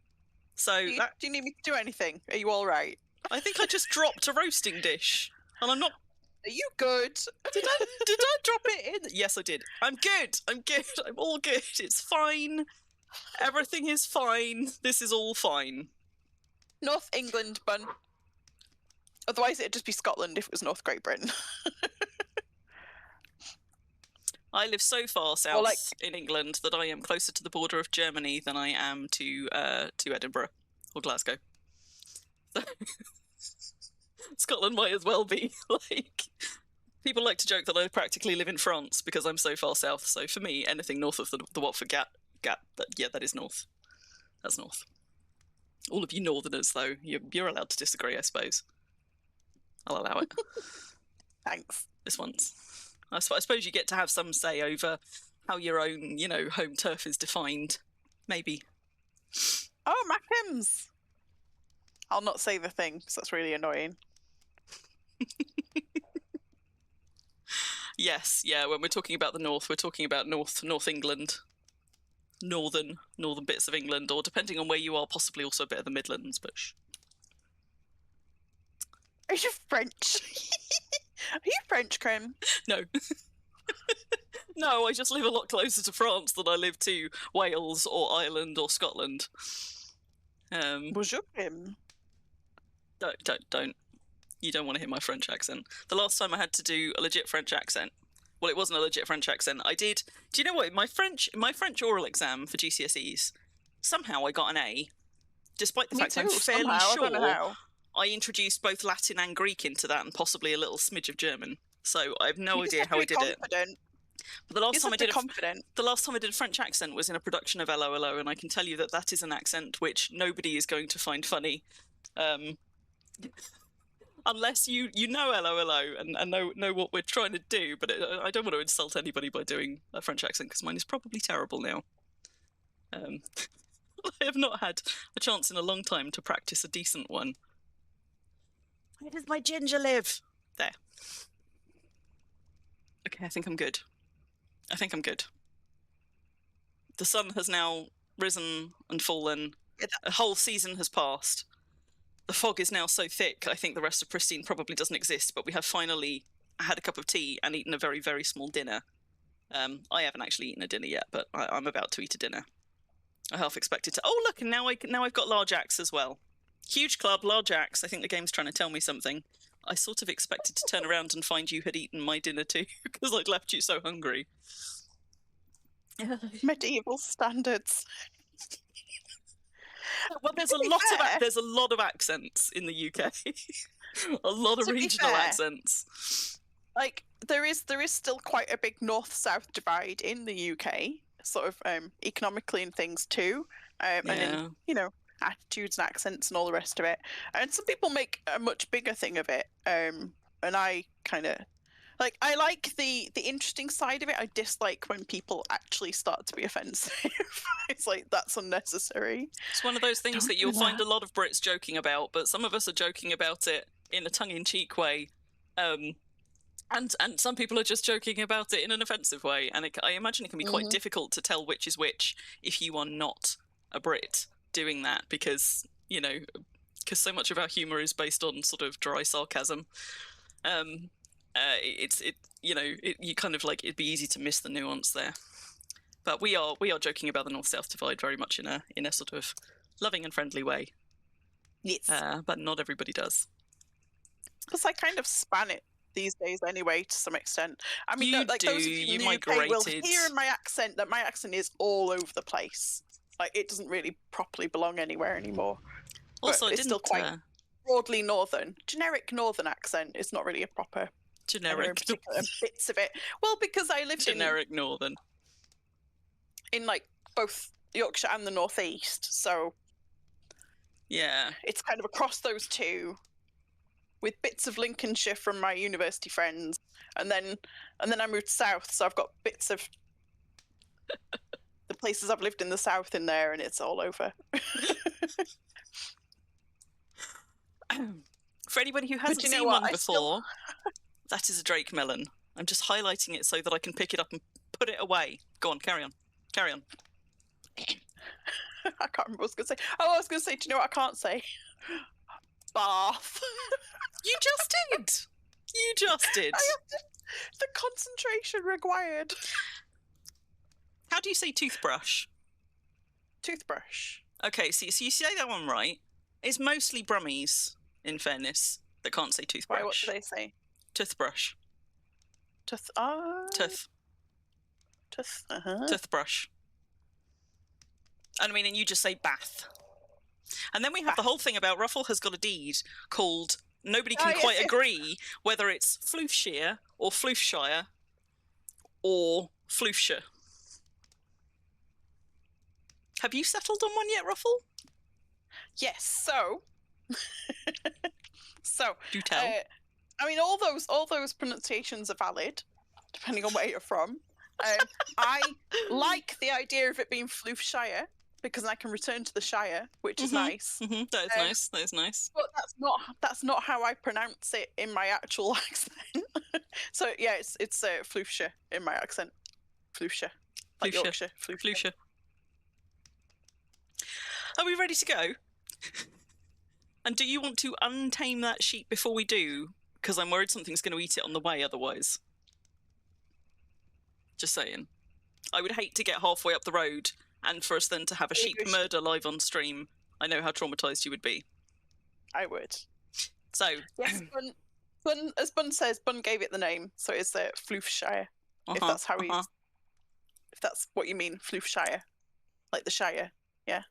So Do you need me to do anything? Are you all right? I think I just dropped a roasting dish. And I'm not... Are you good? Did I drop it in? Yes, I did. I'm good. I'm all good. It's fine. Everything is fine. This is all fine. North England bun. Otherwise it'd just be Scotland if it was North Great Britain. I live so far south like- in England that I am closer to the border of Germany than I am to Edinburgh or Glasgow. So Scotland might as well be. Like, people like to joke that I practically live in France because I'm so far south. So for me, anything north of the Watford Gap, that is north. That's north. All of you northerners, though, you're allowed to disagree, I suppose. I'll allow it. Thanks. This once. I suppose you get to have some say over how your own, home turf is defined. Maybe. Oh, Mackems! I'll not say the thing because that's really annoying. Yes, yeah, when we're talking about the north, we're talking about North England. Northern bits of England, or depending on where you are, possibly also a bit of the Midlands, but Are you French? Are you French, Crim? no. No, I just live a lot closer to France than I live to Wales or Ireland or Scotland. Bonjour, Crim. Don't. You don't want to hear my French accent. The last time I had to do a legit French accent, well, it wasn't a legit French accent. I did. Do you know what? My French oral exam for GCSEs, somehow I got an A, despite the fact I'm fairly I sure don't know how. I introduced both Latin and Greek into that, and possibly a little smidge of German. So I have no idea how I did it. But the last time I did a French accent was in a production of LOLO, and I can tell you that is an accent which nobody is going to find funny, unless you know LOLO and know what we're trying to do. But I don't want to insult anybody by doing a French accent because mine is probably terrible now. I have not had a chance in a long time to practice a decent one. Where does my ginger live? There. Okay, I think I'm good. The sun has now risen and fallen, A whole season has passed. The fog is now so thick, I think the rest of Pristine probably doesn't exist, but we have finally had a cup of tea and eaten a very, very small dinner. I haven't actually eaten a dinner yet, but I'm about to eat a dinner. I half expected to. Oh, look, and now I've got large axe as well. Huge club, large axe. I think the game's trying to tell me something. I sort of expected to turn around and find you had eaten my dinner too, because I'd left you so hungry. Medieval standards. Well, there's To be fair- there's a lot of accents in the UK. A lot of To be regional fair, accents. Like there is still quite a big north-south divide in the UK, sort of economically and things too, and in, you know, attitudes and accents and all the rest of it. And some people make a much bigger thing of it. And I kind of I like the interesting side of it. I dislike when people actually start to be offensive. It's like, that's unnecessary. It's one of those things that you'll find a lot of Brits joking about, but some of us are joking about it in a tongue-in-cheek way. And some people are just joking about it in an offensive way. And I imagine it can be quite difficult to tell which is which if you are not a Brit doing that, because, you know, because so much of our humour is based on sort of dry sarcasm. You kind of like, it'd be easy to miss the nuance there. But we are joking about the north-south divide very much in a sort of loving and friendly way. Yes. But not everybody does. Because I kind of span it these days anyway, to some extent. I mean, you like do. those of you in the UK will hear in my accent that my accent is all over the place. Like, it doesn't really properly belong anywhere anymore. Also, it's still quite broadly northern. Generic northern accent is not really a proper generic particular bits of it. Well, because I lived generic northern in like both Yorkshire and the northeast, so yeah, it's kind of across those two, with bits of Lincolnshire from my university friends, and then I moved south, so I've got bits of the places I've lived in the south in there, and it's all over. For anybody who hasn't seen one before, that is a Drake melon. I'm just highlighting it so that I can pick it up and put it away. Go on, carry on. Carry on. I can't remember what I was going to say. Oh, I was going to say, do you know what I can't say? Bath. You just did. You just did. The concentration required. How do you say toothbrush? Toothbrush. Okay, so you say that one right. It's mostly Brummies, in fairness, that can't say toothbrush. Why, what do they say? Toothbrush. Tooth. Toothbrush. And I mean, and you just say bath. And then we have the whole thing about Ruffle has got a deed called nobody can quite agree whether it's Floofshire or Floofshire or Floofshire. Have you settled on one yet, Ruffle? Yes. So do tell. I mean, all those pronunciations are valid, depending on where you're from. I like the idea of it being Floofshire, because I can return to the Shire, which is nice. That is nice. That is nice. But that's not how I pronounce it in my actual accent. So yeah, it's Floofshire in my accent. Floofshire. Like Yorkshire. Floofshire. Are we ready to go? And do you want to untame that sheep before we do? Because I'm worried something's going to eat it on the way otherwise. Just saying. I would hate to get halfway up the road and for us then to have a sheep murder live on stream. I know how traumatised you would be. I would. So... Yes, Bun, as Bun says, Bun gave it the name, so it's Floofshire. If that's how if that's what you mean, Floofshire. Like the Shire, yeah.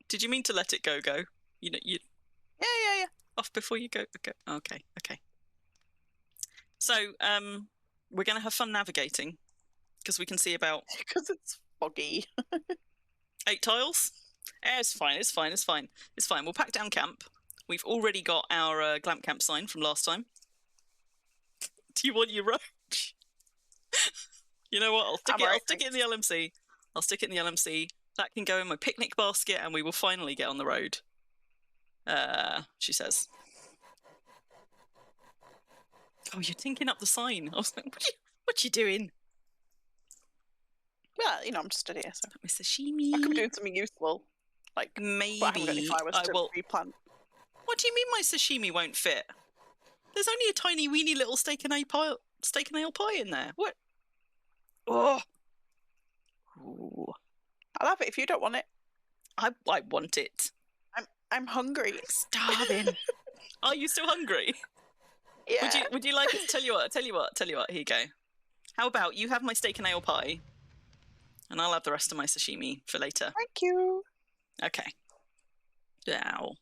Did you mean to let it go? You know, you... Yeah. Off before you go? Okay. So, we're going to have fun navigating, because we can see about... Because it's foggy. 8 tiles? It's fine. We'll pack down camp. We've already got our Glamp camp sign from last time. Do you want your roach? You know what? I'll stick it in the LMC. That can go in my picnic basket, and we will finally get on the road. She says. Oh, you're tinking up the sign. I was like, what you doing? Well, you know, I'm just here, so. Mr. Shimi. I could be doing something useful. Like, Maybe but I haven't got any flowers to will. replant. What do you mean my sashimi won't fit? There's only a tiny weeny little steak and ale pie in there. What? Oh. Ooh. I'll have it if you don't want it. I want it. I'm hungry. Starving. Are you still hungry? Yeah. Would you like it? Tell you what. Here you go. How about you have my steak and ale pie, and I'll have the rest of my sashimi for later. Thank you. Okay. Now.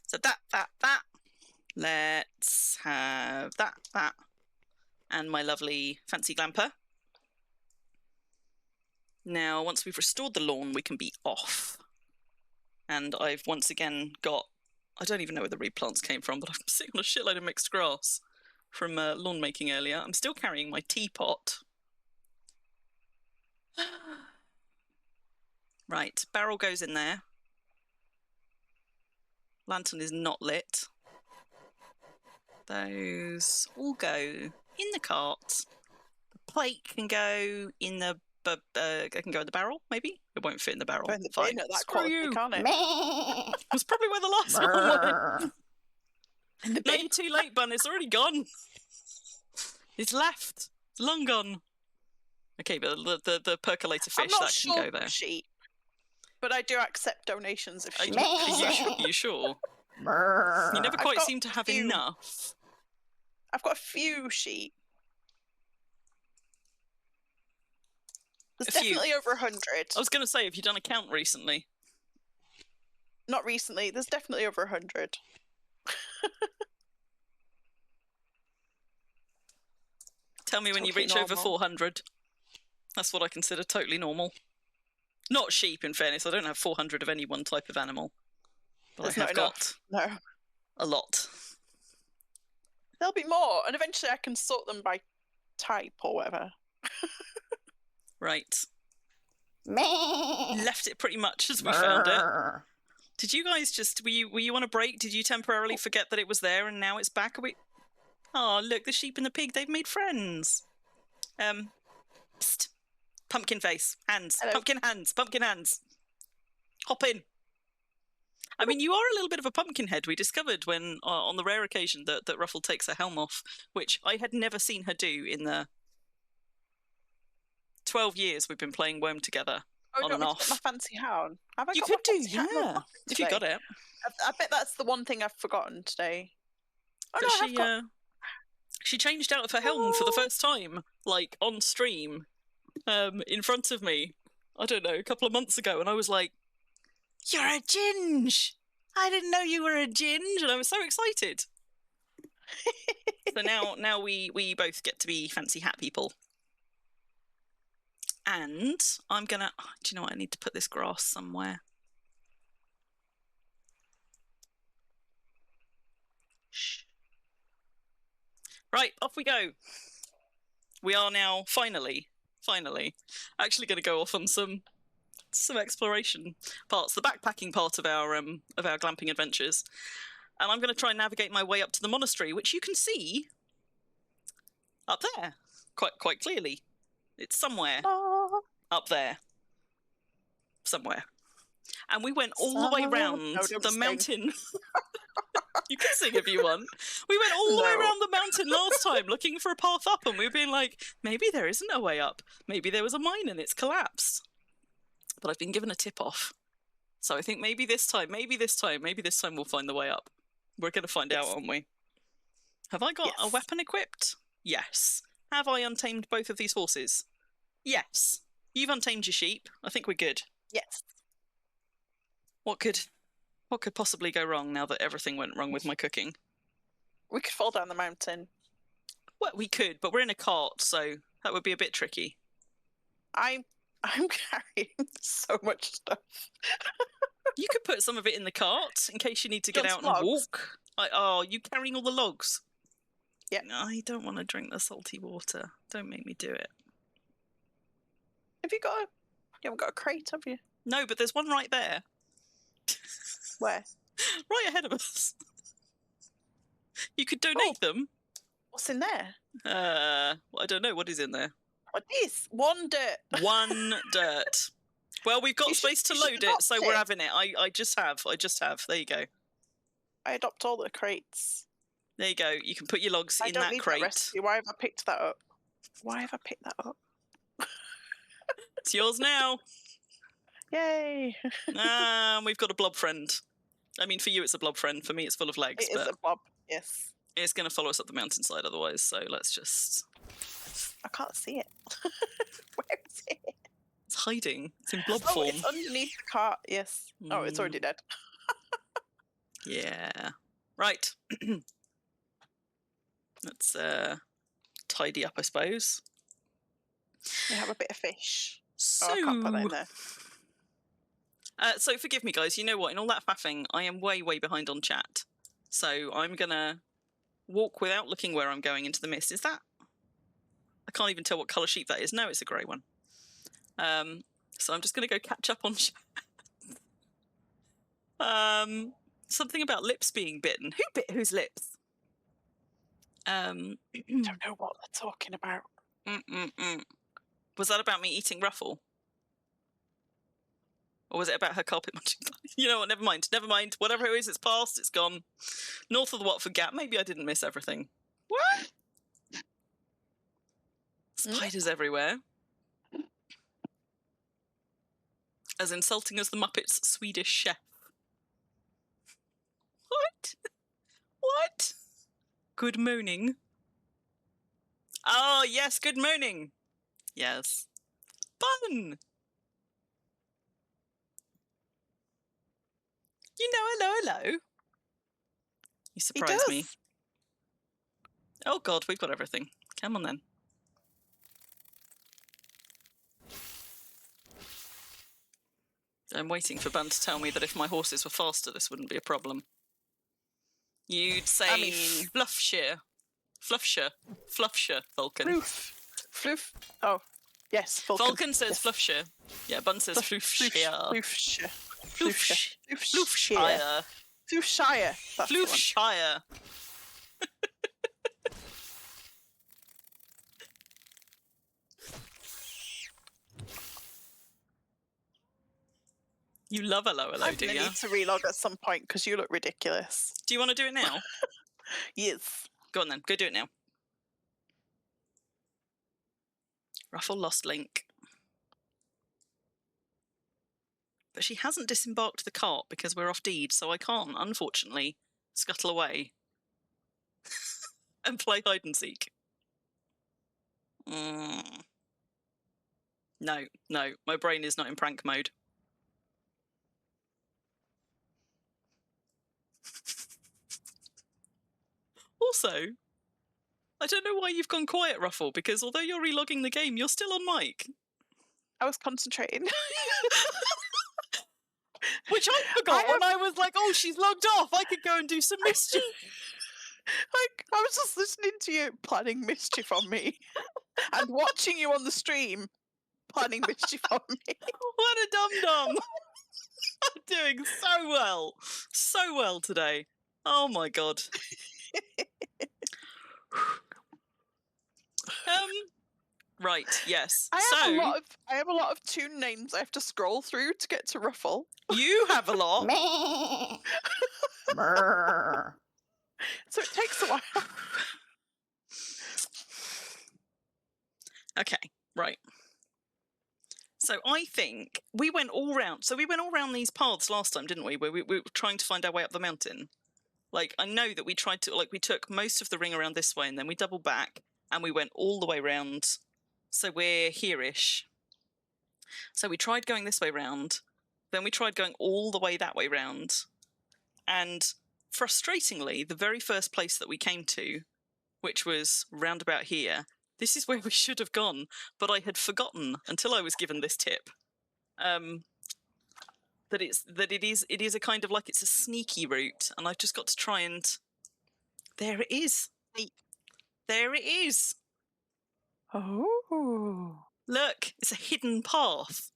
So that. Let's have that, and my lovely fancy glamper. Now, once we've restored the lawn, we can be off. And I've once again got, I don't even know where the replants came from, but I'm sitting on a shitload of mixed grass from lawn making earlier. I'm still carrying my teapot. Right, barrel goes in there. Lantern is not lit. Those all go in the cart. The plate can go in the it can go in the barrel, maybe? It won't fit in the barrel. Go in the Fine. bin at that Screw quality, you. can't it? It was probably where the last one went. In the No, bin. you're too late, Bun. It's already gone. It's left. It's long gone. Okay, but the percolator I'm fish, not that sure can go there. sheep, but I do accept donations of Are sheep. you sure? You never I've quite got seem to have few. enough. I've got a few sheep. There's A few. definitely over 100. I was going to say, have you done a count recently? Not recently. There's definitely over 100. Tell me when you Totally reach over normal. 400. That's what I consider totally normal. Not sheep, in fairness. I don't have 400 of any one type of animal. But There's I have not got enough. No. a lot. There'll be more, and eventually I can sort them by type or whatever. Right. Left it pretty much as we found it. Did you guys just were you on a break? Did you temporarily forget that it was there and now it's back? Are we? Oh, look, the sheep and the pig, they've made friends. Psst. Pumpkin face. Hands. Hello. Pumpkin hands. Hop in. I mean, you are a little bit of a pumpkin head. We discovered when, on the rare occasion that Ruffle takes her helm off, which I had never seen her do in the 12 years we've been playing Worm together. Oh, On do you and want me to off. get my fancy hat on? Have I You got could my do, fancy hat in my yeah. pocket If you today? got it. I bet that's the one thing I've forgotten today. Oh, But no, I have got... she changed out of her helm for the first time, like on stream, in front of me. I don't know, a couple of months ago, and I was like, "You're a ginge! I didn't know you were a ginge," and I was so excited. So now we both get to be fancy hat people. And I'm gonna. Oh, do you know what? I need to put this grass somewhere. Shh. Right, off we go. We are now finally, actually going to go off on some exploration parts, the backpacking part of our glamping adventures, and I'm going to try and navigate my way up to the monastery, which you can see up there quite clearly. It's somewhere up there, somewhere. And we went all the way round the mountain. You can sing if you want. We went all the way around the mountain last time looking for a path up, and we were being like, maybe there isn't a way up. Maybe there was a mine and it's collapsed. But I've been given a tip off. So I think maybe this time we'll find the way up. We're going to find out, aren't we? Have I got a weapon equipped? Yes. Have I untamed both of these horses? Yes. You've untamed your sheep. I think we're good. Yes. What could possibly go wrong now that everything went wrong with my cooking? We could fall down the mountain. Well, we could, but we're in a cart, so that would be a bit tricky. I'm carrying so much stuff. You could put some of it in the cart in case you need to get out and logs. walk. Oh, you carrying all the logs? Yeah. No, I don't want to drink the salty water. Don't make me do it. Have you got you haven't got a crate, have you? No, but there's one right there. Where? Right ahead of us. You could donate them. What's in there? Well, I don't know what is in there. What is? One dirt. One dirt. Well, we've got You should- space to you should load it, adopt so we're it. having it. I just have. There you go. I adopt all the crates. There you go. You can put your logs I in don't that need crate. that recipe. Why have I picked that up? Why have I picked that up? It's yours now. Yay! We've got a blob friend. I mean, for you it's a blob friend. For me it's full of legs, It is but a blob. Yes. it's going to follow us up the mountainside otherwise, so let's just... I can't see it. Where is it? It's hiding. It's in blob Oh, form. it's underneath the cart. Yes. Oh, it's already dead. Yeah. Right. Let's tidy up, I suppose. We have a bit of fish. So... Oh, I can't put that in there. So forgive me, guys. You know what? In all that faffing, I am way, way behind on chat. So I'm going to walk without looking where I'm going into the mist. Is that... I can't even tell what colour sheep that is. No, it's a grey one. So I'm just going to go catch up on chat. Something about lips being bitten. Who bit whose lips? Don't know what they're talking about. Was that about me eating Ruffle? Or was it about her carpet munching? You know what, never mind. Never mind. Whatever it is, it's past, it's gone. North of the Watford Gap. Maybe I didn't miss everything. What? Spiders everywhere. As insulting as the Muppets' Swedish chef. What? What? Good morning. Oh, yes, good morning. Yes. Fun. You know, hello. You surprised me. Oh, God, we've got everything. Come on, then. I'm waiting for Bun to tell me that if my horses were faster, this wouldn't be a problem. You'd say I mean... Fluffshire, Vulcan. Floof. Oh, yes, Vulcan. Vulcan says Fluffshire. Yeah, Bun says Floofshire. Floofshire. Floofshire. Floofshire. You love hello, do you? I need to relog at some point because you look ridiculous. Do you want to do it now? Yes. Go on then, go do it now. Ruffle lost link. But she hasn't disembarked the cart because we're off deed, so I can't, unfortunately, scuttle away and play hide and seek. No, my brain is not in prank mode. Also, I don't know why you've gone quiet, Ruffle, because although you're relogging the game, you're still on mic. I was concentrating. Which I forgot when I was like, oh, she's logged off. I could go and do some mischief. I was just listening to you planning mischief on me and watching you on the stream planning mischief on me. What a dum-dum. I'm doing so well today. Oh my God. Right, yes. I have a lot of tune names I have to scroll through to get to Ruffle. You have a lot. So it takes a while. Okay, right. So I think we went all round. So we went all round these paths last time, didn't we? Where we were trying to find our way up the mountain. Like, I know that we tried to, like, we took most of the ring around this way and then we doubled back and we went all the way round. So we're here-ish. So we tried going this way round. Then we tried going all the way that way round. And frustratingly, the very first place that we came to, which was round about here, this is where we should have gone, but I had forgotten until I was given this tip. That it is a kind of like it's a sneaky route, and I've just got to try and... There it is. There it is. Oh. Look, it's a hidden path.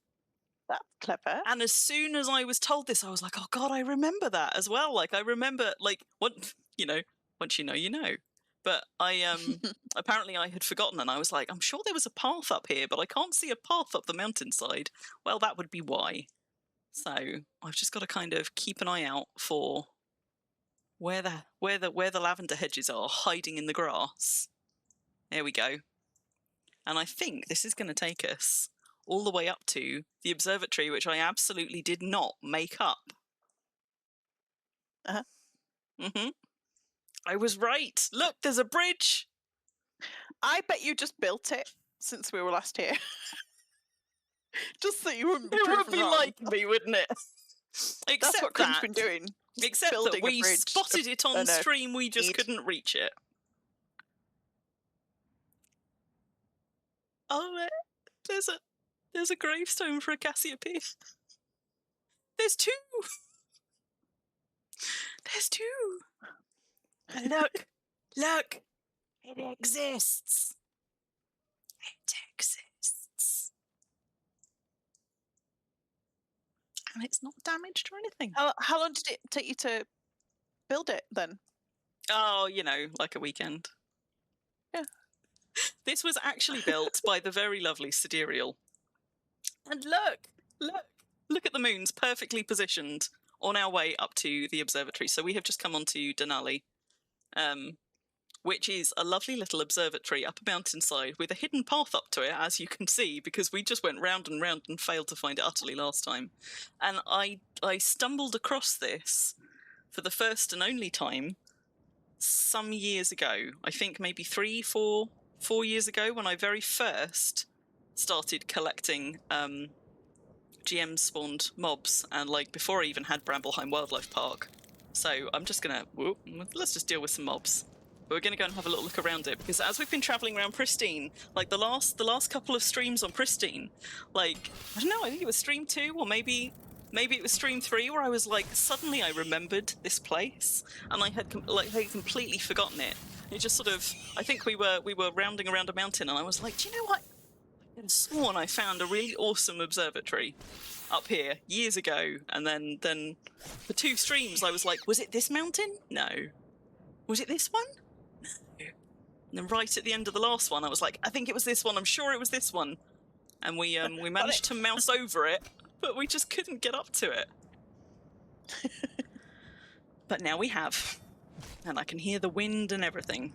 That's clever. And as soon as I was told this, I was like, oh God, I remember that as well. Like, I remember, like, what, you know, once you know, you know. But I apparently I had forgotten, and I was like, I'm sure there was a path up here, but I can't see a path up the mountainside. Well, that would be why. So I've just got to kind of keep an eye out for where the lavender hedges are hiding in the grass. There we go. And I think this is going to take us all the way up to the observatory, which I absolutely did not make up. Uh-huh. Mm-hmm. I was right. Look, there's a bridge. I bet you just built it since we were last here. Just so you wouldn't be It would proven be wrong. like me, wouldn't it? That's what Crim's been doing. Except that building a we bridge spotted it on and a stream, we just feed. couldn't reach it. Oh, there's a gravestone for a Cassiopeia. There's two. There's two. And look, it exists. It exists. And it's not damaged or anything. How long did it take you to build it then? Oh, like a weekend. Yeah. This was actually built by the very lovely Sidereal. And look at the moons perfectly positioned on our way up to the observatory. So we have just come onto Denali, which is a lovely little observatory up a mountainside with a hidden path up to it, as you can see, because we just went round and round and failed to find it utterly last time. And I stumbled across this for the first and only time some years ago. I think maybe 4 years ago, when I very first started collecting GM spawned mobs, and before I even had Brambleheim Wildlife Park. So I'm just gonna let's just deal with some mobs. But we're gonna go and have a little look around it, because as we've been traveling around Pristine, the last couple of streams on Pristine, I don't know, I think it was stream 2 or maybe it was stream 3, where I was suddenly I remembered this place, and I had completely forgotten it. It just sort of, I think we were rounding around a mountain, and I was like, do you know what? I could have sworn I found a really awesome observatory up here years ago, and then for 2 streams I was like, was it this mountain? No. Was it this one? No. And then right at the end of the last one, I was like, I think it was this one. I'm sure it was this one. And we managed to mouse over it, but we just couldn't get up to it. But now we have, and I can hear the wind and everything.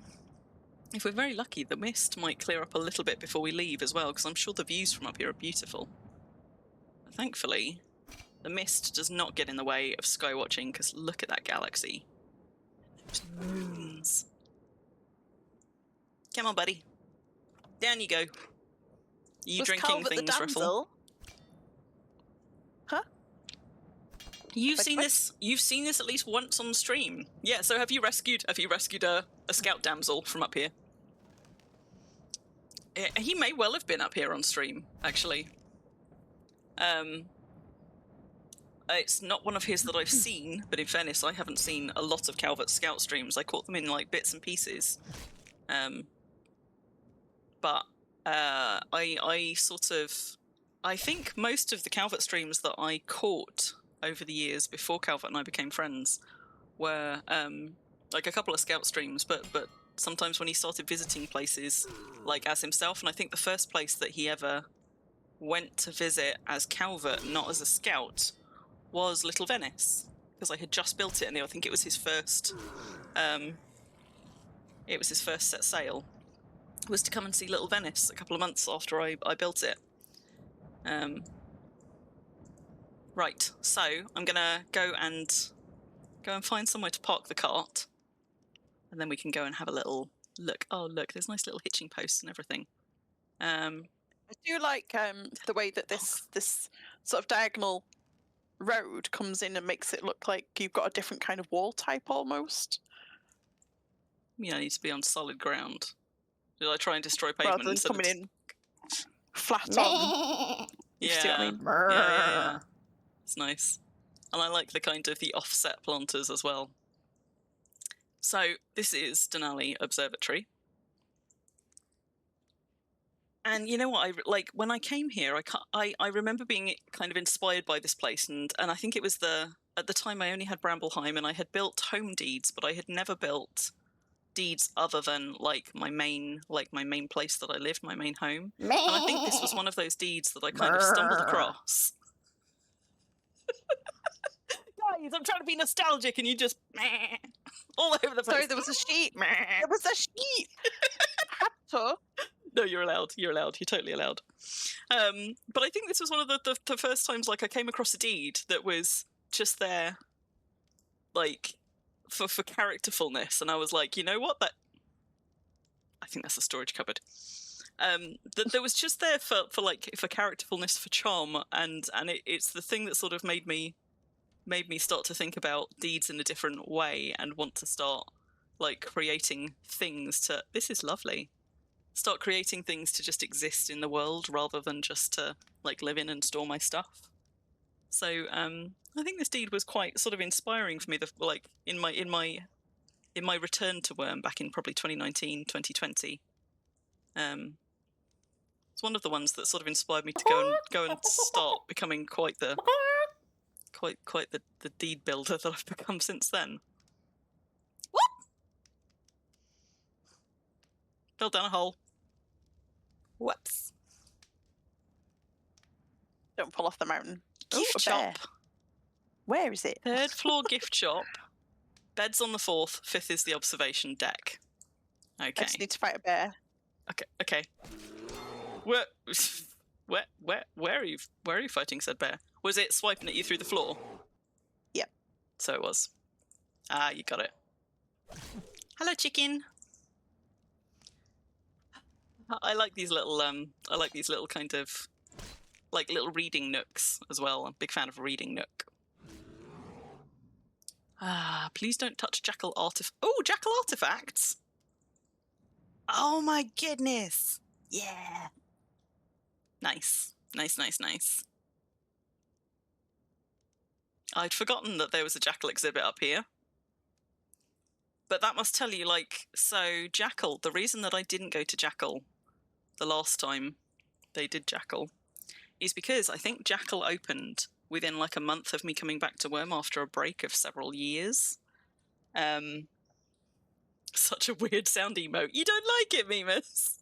If we're very lucky, the mist might clear up a little bit before we leave as well, because I'm sure the views from up here are beautiful. But thankfully, the mist does not get in the way of sky watching, because look at that galaxy. Those moons. Come on, buddy. Down you go. You Was drinking Calvert things, the Ruffle? damsel? Huh? You've seen this at least once on stream. Yeah, so have you rescued a scout damsel from up here? He may well have been up here on stream, actually. It's not one of his that I've seen, but in fairness, I haven't seen a lot of Calvert's scout streams. I caught them in bits and pieces. But I think most of the Calvert streams that I caught over the years before Calvert and I became friends were a couple of scout streams, but sometimes when he started visiting places as himself, and I think the first place that he ever went to visit as Calvert, not as a scout, was Little Venice, because I had just built it, and I think it was his first set sail was to come and see Little Venice a couple of months after I built it. Right, so I'm gonna go and find somewhere to park the cart, and then we can go and have a little look. Oh, look, there's nice little hitching posts and everything. I do like the way that this sort of diagonal road comes in and makes it look like you've got a different kind of wall type almost. I need to be on solid ground. Did I try and destroy pavement rather than instead coming of... in flat on? You see what I mean? Yeah. It's nice. And I like the offset planters as well. So this is Denali Observatory. And you know what? When I came here, I remember being kind of inspired by this place, and I think it was at the time I only had Brambleheim, and I had built home deeds, but I had never built deeds other than like my main place that I lived, my main home. And I think this was one of those deeds that I kind of stumbled across. Guys, I'm trying to be nostalgic and you just all over the place. Sorry, there was a sheep. There was a sheep. Had to. No, you're allowed. You're totally allowed. But I think this was one of the first times like I came across a deed that was just there, like for characterfulness, and I was like, you know what? That I think that's a storage cupboard. That was just there for characterfulness, for charm, and it's the thing that sort of made me start to think about deeds in a different way and want to start like creating things to. This is lovely. Start creating things to just exist in the world rather than just to like live in and store my stuff. So I think this deed was quite sort of inspiring for me. In my return to Worm back in probably 2019, 2020. It's one of the ones that sort of inspired me to go and start becoming quite the deed builder that I've become since then. What? Fell down a hole. Whoops. Don't fall off the mountain. Gift a shop. bear. Where is it? 3rd floor gift shop. Beds on the 4th. 5th is the observation deck. Okay. I just need to fight a bear. Okay. Where are you fighting said bear? Was it swiping at you through the floor? Yep. So it was. Ah, you got it. Hello, chicken. I like these little kind of like little reading nooks as well. I'm a big fan of a reading nook. Ah, please don't touch jackal artifacts. Oh my goodness. Yeah. Nice. I'd forgotten that there was a jackal exhibit up here. But that must tell you, like, so Jackal, the reason that I didn't go to Jackal the last time they did Jackal is because I think Jackal opened within like a month of me coming back to Worm after a break of several years. Such a weird sound emote. You don't like it, Mimus?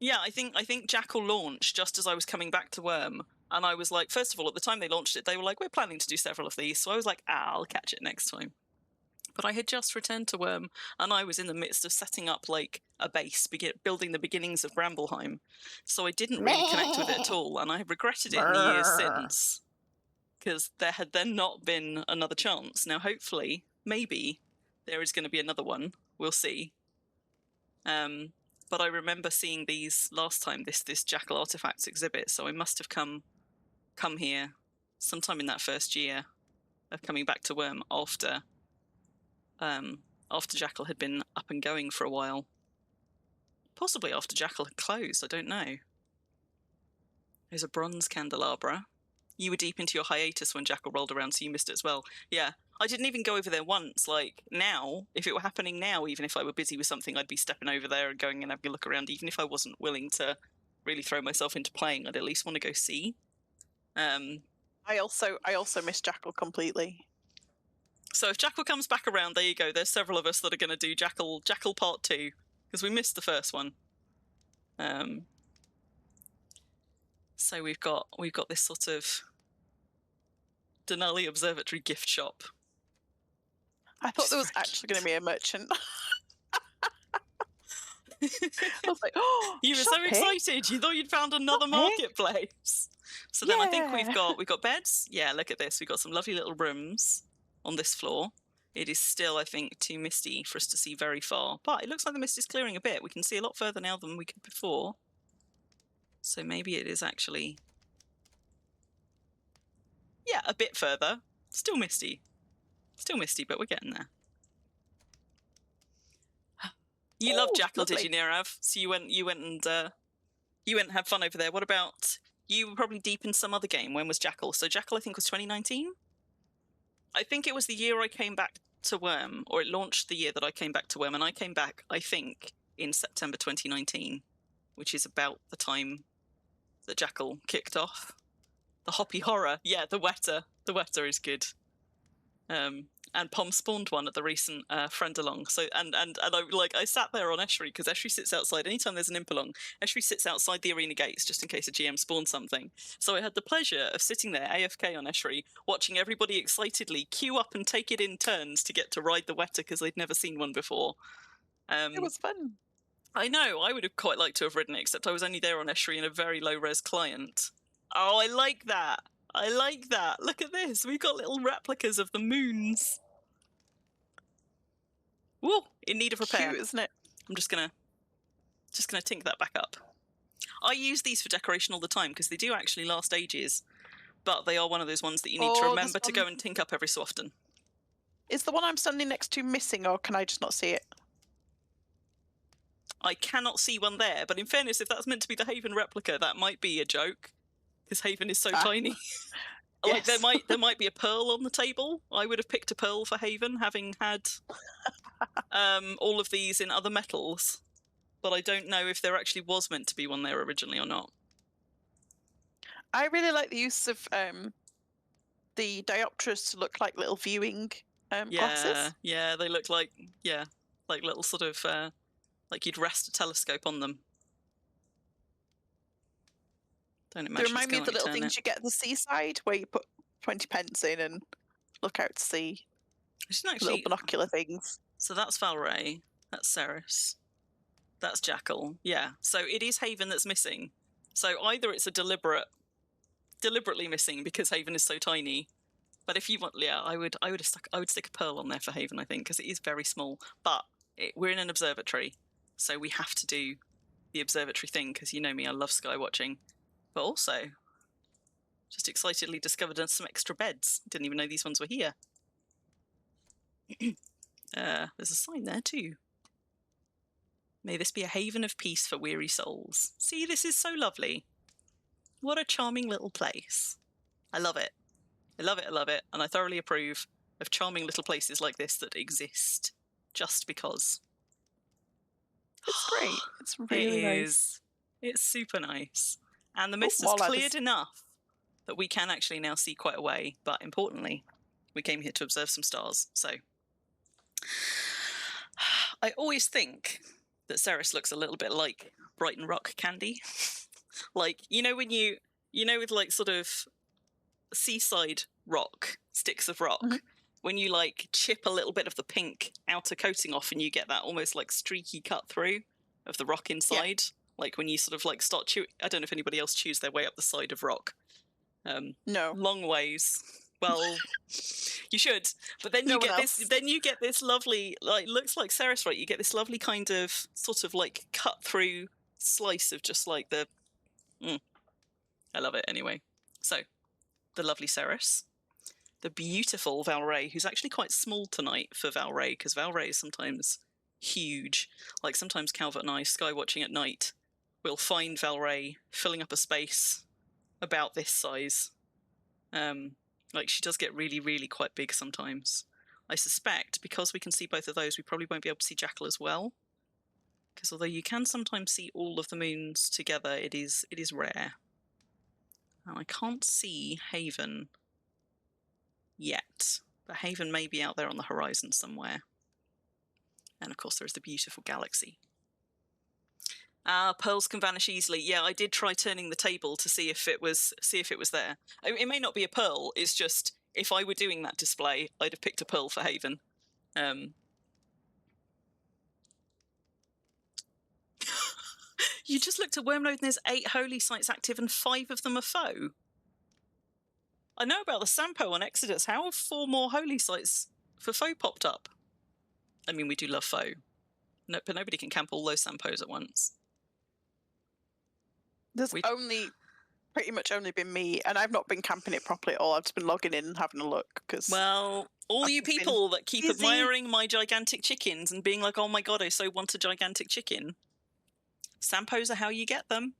Yeah, I think Jackal launched just as I was coming back to Worm. And I was like, first of all, at the time they launched it, they were like, we're planning to do several of these. So I was like, I'll catch it next time. But I had just returned to Worm, and I was in the midst of setting up like a base, building the beginnings of Brambleheim. So I didn't really connect with it at all, and I have regretted it in the years since. Because there had then not been another chance. Now, hopefully, maybe, there is going to be another one. We'll see. But I remember seeing these last time, this Jackal Artifacts exhibit, so I must have come here sometime in that first year of coming back to Worm after Jackal had been up and going for a while. Possibly after Jackal had closed, I don't know. There's a bronze candelabra. You were deep into your hiatus when Jackal rolled around, so you missed it as well. Yeah, I didn't even go over there once. Like, now, if it were happening now, even if I were busy with something, I'd be stepping over there and going and having a look around. Even if I wasn't willing to really throw myself into playing, I'd at least want to go see. I also missed Jackal completely. So if Jackal comes back around, there you go. There's several of us that are going to do Jackal Part 2, because we missed the first one. So we've got this sort of Denali Observatory gift shop. I thought there was actually going to be a merchant. I was like, oh, you were so excited. You thought you'd found another marketplace. So then I think we've got beds. Yeah, look at this. We've got some lovely little rooms on this floor. It is still, I think, too misty for us to see very far. But it looks like the mist is clearing a bit. We can see a lot further now than we could before. So maybe it is actually... yeah, a bit further. Still misty. Still misty, but we're getting there. You loved Jackal, lovely. did you, Nirav? So you went and had fun over there. What about... you were probably deep in some other game. When was Jackal? So Jackal, I think, was 2019? I think it was the year I came back to Worm, or it launched the year that I came back to Worm, and I came back, I think, in September 2019, which is about the time that Jackal kicked off. The hoppy horror. Yeah, the wetter. The wetter is good. And Pom spawned one at the recent friend along. So and I sat there on Eschery because Eschery sits outside. Anytime there's an imp along, Eschery sits outside the arena gates just in case a GM spawns something. So I had the pleasure of sitting there AFK on Eschery, watching everybody excitedly queue up and take it in turns to get to ride the Weta because they'd never seen one before. It was fun. I know. I would have quite liked to have ridden it, except I was only there on Eschery in a very low res client. Oh, I like that. I like that. Look at this. We've got little replicas of the moons. Woo! In need of repair. Cute, isn't it? I'm just gonna tink that back up. I use these for decoration all the time because they do actually last ages, but they are one of those ones that you need to remember to go and tink up every so often. Is the one I'm standing next to missing, or can I just not see it? I cannot see one there, but in fairness, if that's meant to be the Haven replica, that might be a joke because Haven is so tiny. Like Yes. there might be a pearl on the table. I would have picked a pearl for Haven, having had all of these in other metals, but I don't know if there actually was meant to be one there originally or not. I really like the use of the diopters to look like little viewing glasses. Yeah, they look like little sort of like you'd rest a telescope on them. Don't imagine. They remind me of the little things you get at the seaside where you put 20 pence in and look out to sea. Little binocular things. So that's Valray, that's Ceres, that's Jackal. Yeah, so it is Haven that's missing. So either it's a deliberately missing because Haven is so tiny. But if you want, I would stick a pearl on there for Haven, I think, because it is very small. But we're in an observatory, so we have to do the observatory thing because you know me, I love sky watching. But also, just excitedly discovered some extra beds. Didn't even know these ones were here. There's a sign there too. May this be a haven of peace for weary souls. See, this is so lovely. What a charming little place. I love it. I love it, I love it. And I thoroughly approve of charming little places like this that exist just because. It's great. It's really nice. It's super nice. And the mist has cleared enough that we can actually now see quite a way. But importantly, we came here to observe some stars. So I always think that Ceres looks a little bit like Brighton Rock candy. Like, when with like sort of seaside rock, sticks of rock, when you like chip a little bit of the pink outer coating off and you get that almost like streaky cut through of the rock inside. Yeah. Like when you sort of like start chewing, I don't know if anybody else chews their way up the side of rock. No. Long ways. Well, you should. But then you get this. Then you get this lovely, like looks like Ceres, right? You get this lovely kind of sort of like cut through slice of just like the. I love it anyway. So, the lovely Ceres, the beautiful Valray, who's actually quite small tonight for Valray because Valray is sometimes huge. Like sometimes Calvert and I, sky watching at night, will find Valray filling up a space about this size. Like she does get really, really quite big sometimes. I suspect because we can see both of those, we probably won't be able to see Jackal as well. Because although you can sometimes see all of the moons together, it is rare. And I can't see Haven yet, but Haven may be out there on the horizon somewhere. And of course, there's the beautiful galaxy. Pearls can vanish easily. Yeah, I did try turning the table to see if it was there. It may not be a pearl. It's just if I were doing that display, I'd have picked a pearl for Haven. You just looked at Wormnode and there's 8 holy sites active and 5 of them are foe. I know about the Sampo on Exodus. How have 4 more holy sites for foe popped up? I mean, we do love foe. No, but nobody can camp all those Sampos at once. There's pretty much only been me, and I've not been camping it properly at all. I've just been logging in and having a look. Well, all you people that keep admiring my gigantic chickens and being like, oh my god, I so want a gigantic chicken. Sampos are how you get them.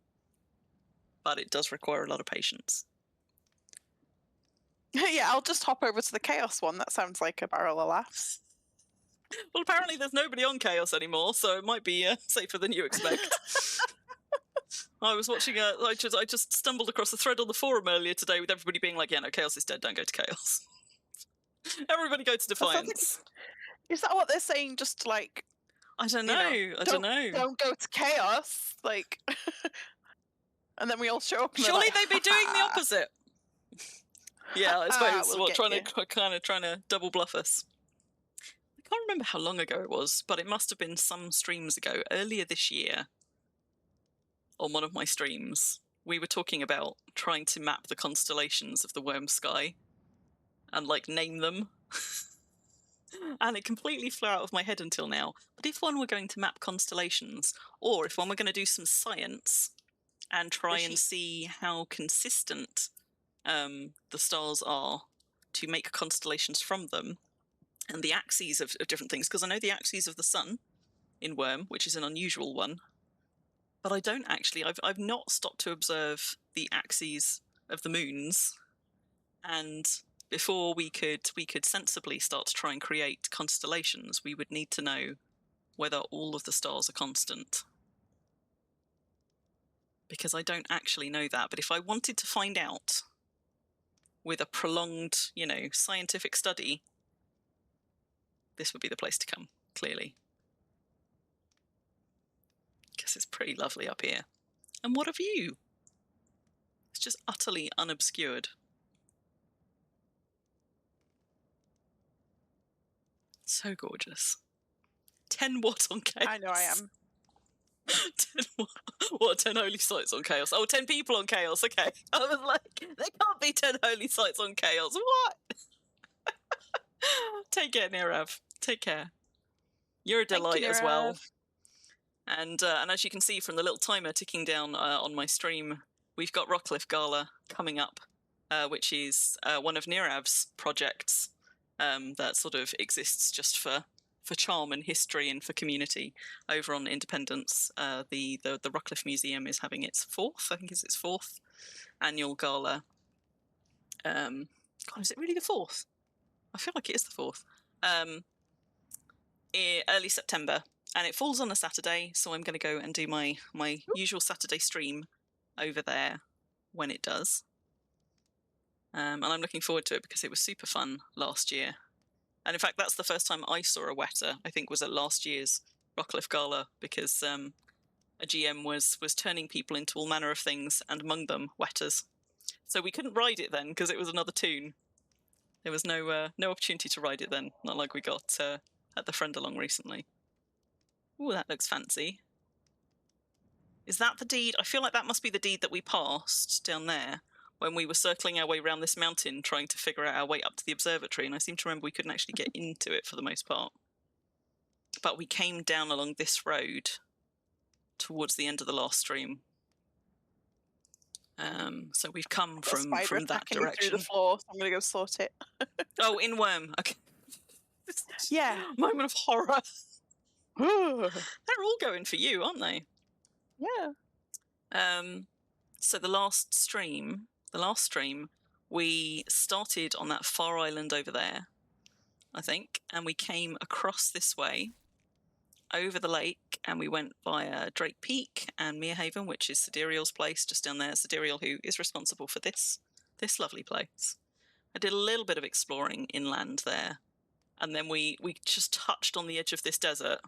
But it does require a lot of patience. Yeah, I'll just hop over to the Chaos one. That sounds like a barrel of laughs. Well, apparently there's nobody on Chaos anymore, so it might be safer than you expect. I was watching I just stumbled across a thread on the forum earlier today with everybody being like, yeah, no, Chaos is dead, don't go to Chaos. Everybody go to I thought Defiance. Is that what they're saying? Just to, like, I don't you know. know, I don't know. don't go to chaos, like, and then we all show up. And Surely they're like, they'd be doing the opposite. Yeah, I suppose. we'll What, get trying to double bluff us. I can't remember how long ago it was, but it must have been some streams ago, earlier this year. On one of my streams, we were talking about trying to map the constellations of the worm sky and like name them. And it completely flew out of my head until now. But if one were going to map constellations, or if one were going to do some science and try and see how consistent the stars are to make constellations from them, and the axes of different things, because I know the axes of the sun in Worm, which is an unusual one, but I don't actually, I've not stopped to observe the axes of the moons, and before we could sensibly start to try and create constellations, we would need to know whether all of the stars are constant. Because I don't actually know that, but if I wanted to find out with a prolonged, you know, scientific study, this would be the place to come, clearly. Because it's pretty lovely up here. And what a view! It's just utterly unobscured. So gorgeous. 10 what on Chaos? I know I am. 10 what? What, 10 holy sites on Chaos? Oh, 10 people on Chaos, okay. I was like, there can't be 10 holy sites on Chaos. What? Take care, Nirav. Take care. You're a delight as well. And as you can see from the little timer ticking down on my stream, we've got Rockcliffe Gala coming up, which is one of Nirav's projects that sort of exists just for charm and history and for community. Over on Independence, the Rockcliffe Museum is having its fourth annual gala. God, is it really the fourth? I feel like it is the fourth. Early September. And it falls on a Saturday, so I'm going to go and do my usual Saturday stream over there when it does. And I'm looking forward to it because it was super fun last year. And in fact, that's the first time I saw a wetter, I think was at last year's Rockcliffe Gala, because a GM was turning people into all manner of things, and among them, wetters. So we couldn't ride it then because it was another tune. There was no opportunity to ride it then, not like we got at the Friend Along recently. Ooh, that looks fancy. Is that the deed? I feel like that must be the deed that we passed down there when we were circling our way around this mountain trying to figure out our way up to the observatory, and I seem to remember we couldn't actually get into it for the most part. But we came down along this road towards the end of the last stream. So we've come from that direction. Through the floor, so I'm going to go sort it. Oh, in Worm. Okay. Yeah. Moment of horror. They're all going for you, aren't they? Yeah. So the last stream, we started on that far island over there, I think, and we came across this way over the lake, and we went via Drake Peak and Merehaven, which is Siderial's place just down there. Siderial, who is responsible for this lovely place. I did a little bit of exploring inland there, and then we just touched on the edge of this desert.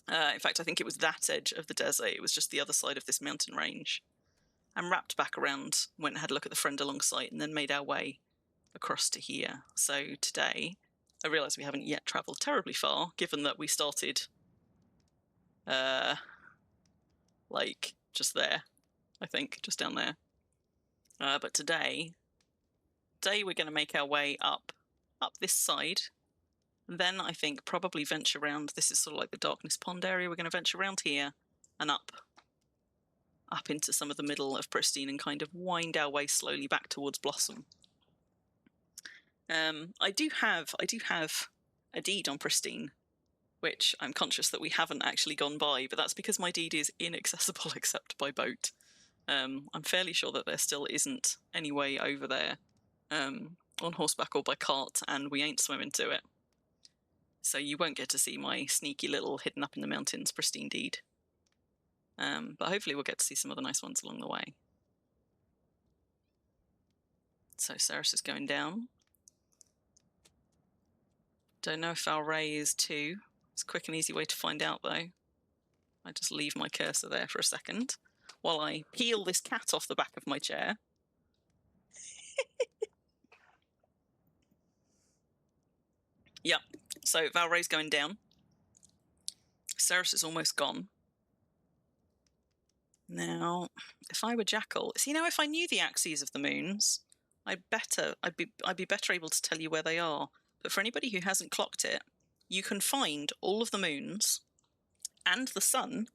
In fact, I think it was that edge of the desert. It was just the other side of this mountain range. And wrapped back around, went and had a look at the Friend Along site, and then made our way across to here. So today, I realise we haven't yet travelled terribly far, given that we started, like, just there, I think, just down there. But today we're going to make our way up this side. And then I think probably venture around, this is sort of like the Darkness Pond area, we're going to venture around here and up into some of the middle of Pristine and kind of wind our way slowly back towards Blossom. I do have a deed on Pristine, which I'm conscious that we haven't actually gone by, but that's because my deed is inaccessible except by boat. I'm fairly sure that there still isn't any way over there on horseback or by cart, and we ain't swimming to it. So you won't get to see my sneaky little hidden up in the mountains Pristine deed. But hopefully we'll get to see some of the nice ones along the way. So Ceres is going down. Don't know if Valray is too. It's a quick and easy way to find out, though. I just leave my cursor there for a second while I peel this cat off the back of my chair. Yep. So Valray's going down. Ceres is almost gone. Now, if I were Jackal, see now if I knew the axes of the moons, I'd be better able to tell you where they are. But for anybody who hasn't clocked it, you can find all of the moons and the sun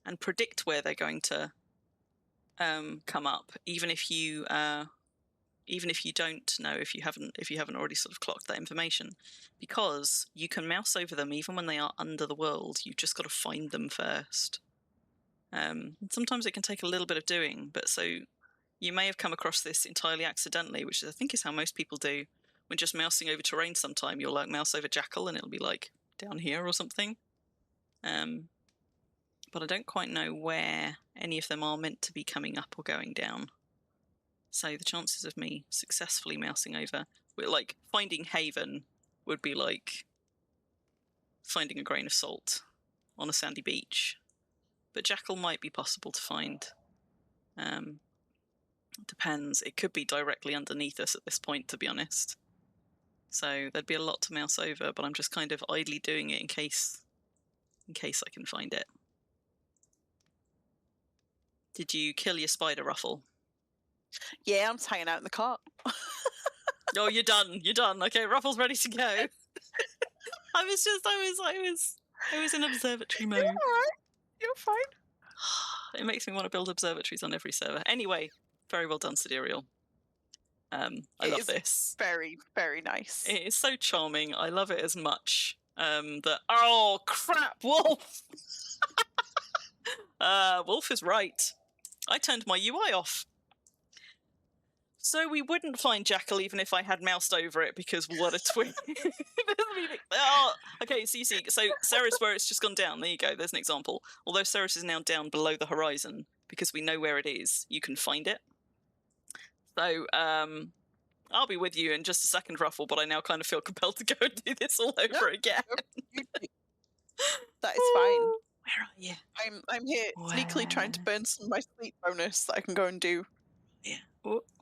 and predict where they're going to come up, even if you don't know, if you haven't already sort of clocked that information, because you can mouse over them even when they are under the world. You've just got to find them first. Sometimes it can take a little bit of doing, but so you may have come across this entirely accidentally, which I think is how most people do. When just mousing over terrain sometime, you'll like mouse over Jackal and it'll be like down here or something. But I don't quite know where any of them are meant to be coming up or going down. So the chances of me successfully mousing over, like finding Haven would be like finding a grain of salt on a sandy beach. But Jackal might be possible to find. Depends. It could be directly underneath us at this point, to be honest. So there'd be a lot to mouse over, but I'm just kind of idly doing it in case I can find it. Did you kill your spider, Ruffle? Yeah, I'm just hanging out in the cart. Oh, you're done. You're done. Okay, Ruffle's ready to go. I was in observatory mode. You're all right. You're fine. It makes me want to build observatories on every server. Anyway, very well done, Sidereal. I love this. Very, very nice. It is so charming. I love it as much. Oh crap, Wolf! Wolf is right. I turned my UI off. So we wouldn't find Jackal even if I had moused over it, because what a twin. Oh, okay, so you see, so Ceres, where it's just gone down, there you go, there's an example. Although Ceres is now down below the horizon, because we know where it is, you can find it. So, I'll be with you in just a second, Ruffle, but I now kind of feel compelled to go and do this all over again. That is fine. Where are you? I'm here sneakily trying to burn some of my sleep bonus that I can go and do. Yeah.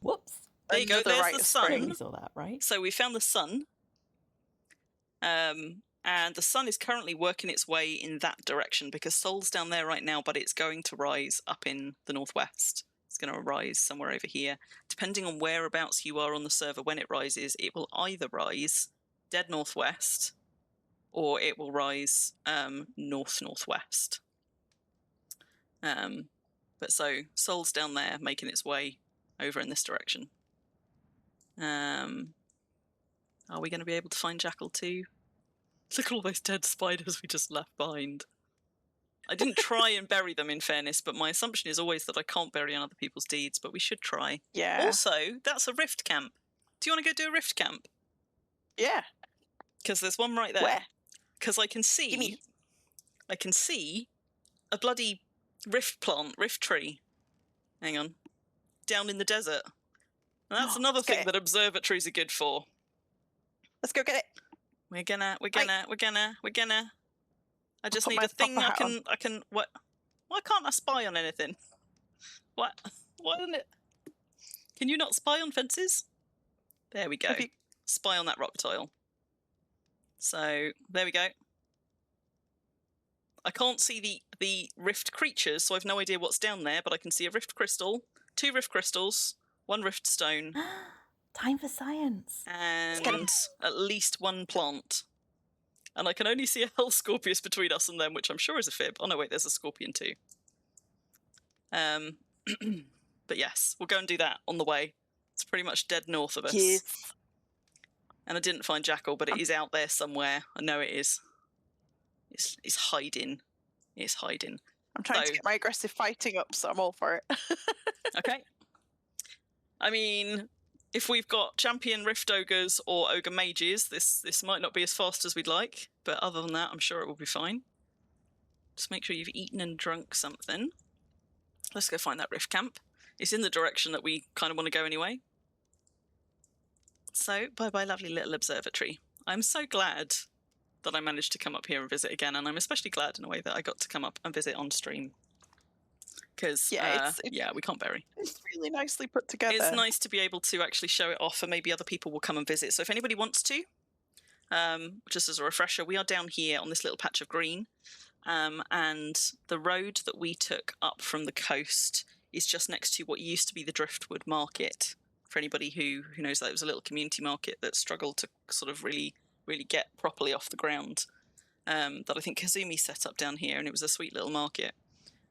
Whoops. There you go, Another there's rite the of sun. spring. You saw that, right? So we found the sun. And the sun is currently working its way in that direction, because Sol's down there right now, but it's going to rise up in the northwest. It's going to rise somewhere over here. Depending on whereabouts you are on the server when it rises, it will either rise dead northwest, or it will rise north-northwest. But so Sol's down there making its way over in this direction. Are we going to be able to find Jackal too? Look at all those dead spiders we just left behind. I didn't try and bury them, in fairness, but my assumption is always that I can't bury on other people's deeds, but we should try. Yeah. Also, that's a rift camp. Do you want to go do a rift camp? Yeah. Because there's one right there. Where? Because I can see... Gimme. I can see a bloody rift plant, rift tree. Hang on. Down in the desert. And that's another thing that observatories are good for. Let's go get it. We're gonna. I just put need my a thing proper hat I can. What? Why can't I spy on anything? What? Why isn't it? Can you not spy on fences? There we go. Spy on that rock tile. So there we go. I can't see the rift creatures, so I've no idea what's down there. But I can see a rift crystal, 2 rift crystals, 1 rift stone. Time for science. And at least 1 plant. And I can only see a hell scorpius between us and them, which I'm sure is a fib. Oh no, wait, there's a scorpion too. But yes, we'll go and do that on the way. It's pretty much dead north of us. Yes. And I didn't find Jackal, but it is out there somewhere. I know it is. It's hiding. It's hiding. I'm trying to get my aggressive fighting up, so I'm all for it. Okay. I mean, if we've got champion rift ogres or ogre mages, this might not be as fast as we'd like, but other than that, I'm sure it will be fine. Just make sure you've eaten and drunk something. Let's go find that rift camp. It's in the direction that we kind of want to go anyway. So, bye-bye, lovely little observatory. I'm so glad that I managed to come up here and visit again, and I'm especially glad in a way that I got to come up and visit on stream. Because, Yeah, yeah, we can't bury. it's really nicely put together. It's nice to be able to actually show it off, and maybe other people will come and visit. So if anybody wants to, just as a refresher, we are down here on this little patch of green, and the road that we took up from the coast is just next to what used to be the Driftwood Market. For anybody who knows that, it was a little community market that struggled to sort of really get properly off the ground, that I think Kazumi set up down here, and it was a sweet little market.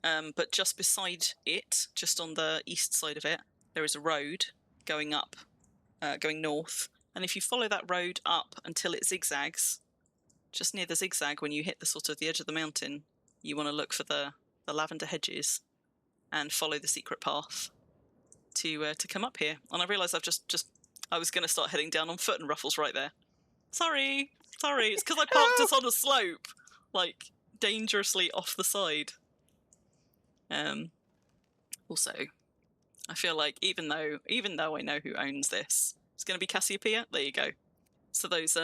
But just beside it, just on the east side of it, there is a road going up, going north. And if you follow that road up until it zigzags, just near the zigzag, when you hit the sort of the edge of the mountain, you want to look for the lavender hedges and follow the secret path to come up here. And I realised I was going to start heading down on foot, and Ruffle's right there. Sorry, it's because I parked us on a slope, like dangerously off the side. Also, I feel like even though I know who owns this, it's going to be Cassiopeia. There you go. So those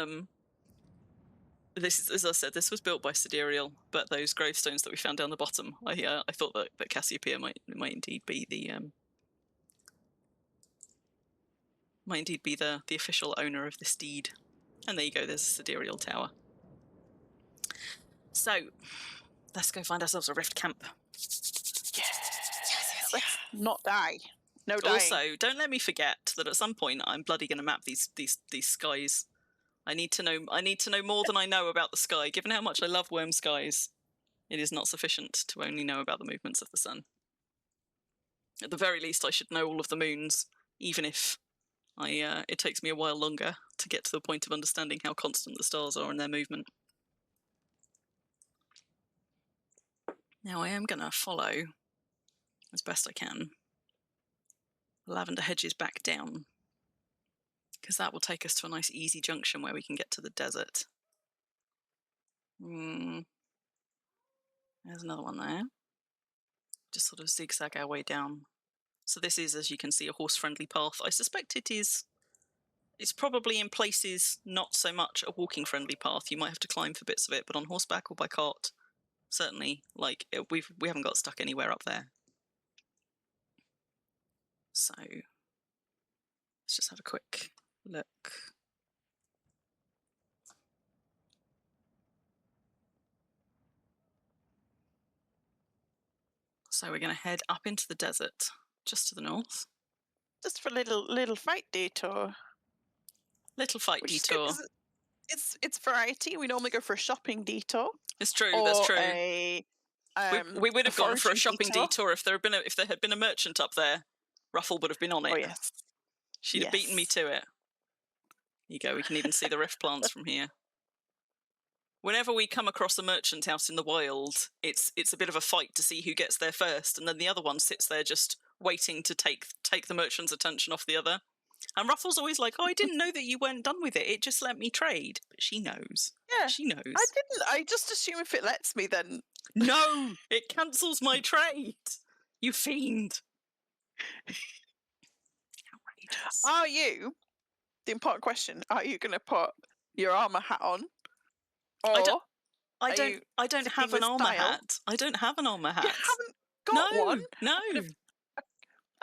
this is, as I said, this was built by Sidereal, but those gravestones that we found down the bottom, I thought that Cassiopeia might indeed be the official owner of this deed. And there you go. There's a Sidereal tower. So let's go find ourselves a rift camp. Let's not die. No dying. Also, don't let me forget that at some point I'm bloody going to map these skies. I need to know more than I know about the sky. Given how much I love worm skies, it is not sufficient to only know about the movements of the sun. At the very least, I should know all of the moons, even if it takes me a while longer to get to the point of understanding how constant the stars are in their movement. Now I am going to follow, as best I can, the lavender hedges back down, because that will take us to a nice easy junction where we can get to the desert. There's another one there. Just sort of zigzag our way down. So this is, as you can see, a horse-friendly path. I suspect it's probably in places not so much a walking-friendly path. You might have to climb for bits of it, but on horseback or by cart, certainly, like, we haven't got stuck anywhere up there. So let's just have a quick look. So we're going to head up into the desert, just to the north. Just for a little fight detour. Little fight Which detour. is good, it's variety. We normally go for a shopping detour. It's true. Or that's true. We would have gone for a shopping detour if there had been a merchant up there. Ruffle would have been on it. Oh yes. She'd have beaten me to it. There you go. We can even see the rift plants from here. Whenever we come across a merchant out in the wild, it's a bit of a fight to see who gets there first, and then the other one sits there just waiting to take the merchant's attention off the other. And Ruffle's always like, "Oh, I didn't know that you weren't done with it. It just let me trade." But she knows. Yeah, she knows. I didn't. I just assume if it lets me, then no, it cancels my trade. You fiend. Outrageous. Are you? The important question: are you going to put your armor hat on? Or I don't have an armor hat. I don't have an armor hat. You haven't got one? No.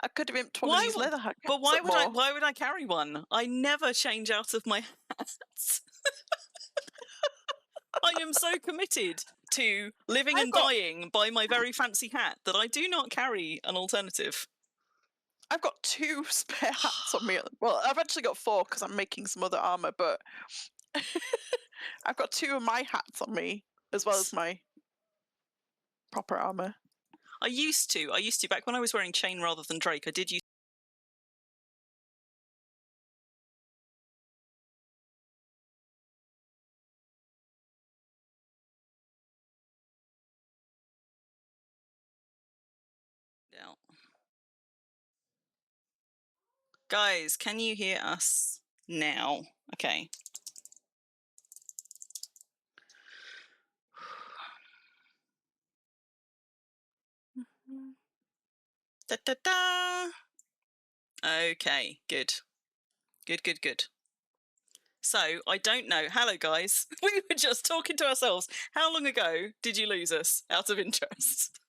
I could have been one of these leather hats. But why would I carry one? I never change out of my hats. I am so committed to living and dying by my very fancy hat that I do not carry an alternative. I've got 2 spare hats on me. Well, I've actually got 4 because I'm making some other armor, but I've got 2 of my hats on me as well as my proper armor. I used to back when I was wearing chain rather than Drake. I did use out. Guys, can you hear us now? Okay. Da, da, da. Okay, good. Good. So I don't know. Hello, guys. We were just talking to ourselves. How long ago did you lose us, out of interest?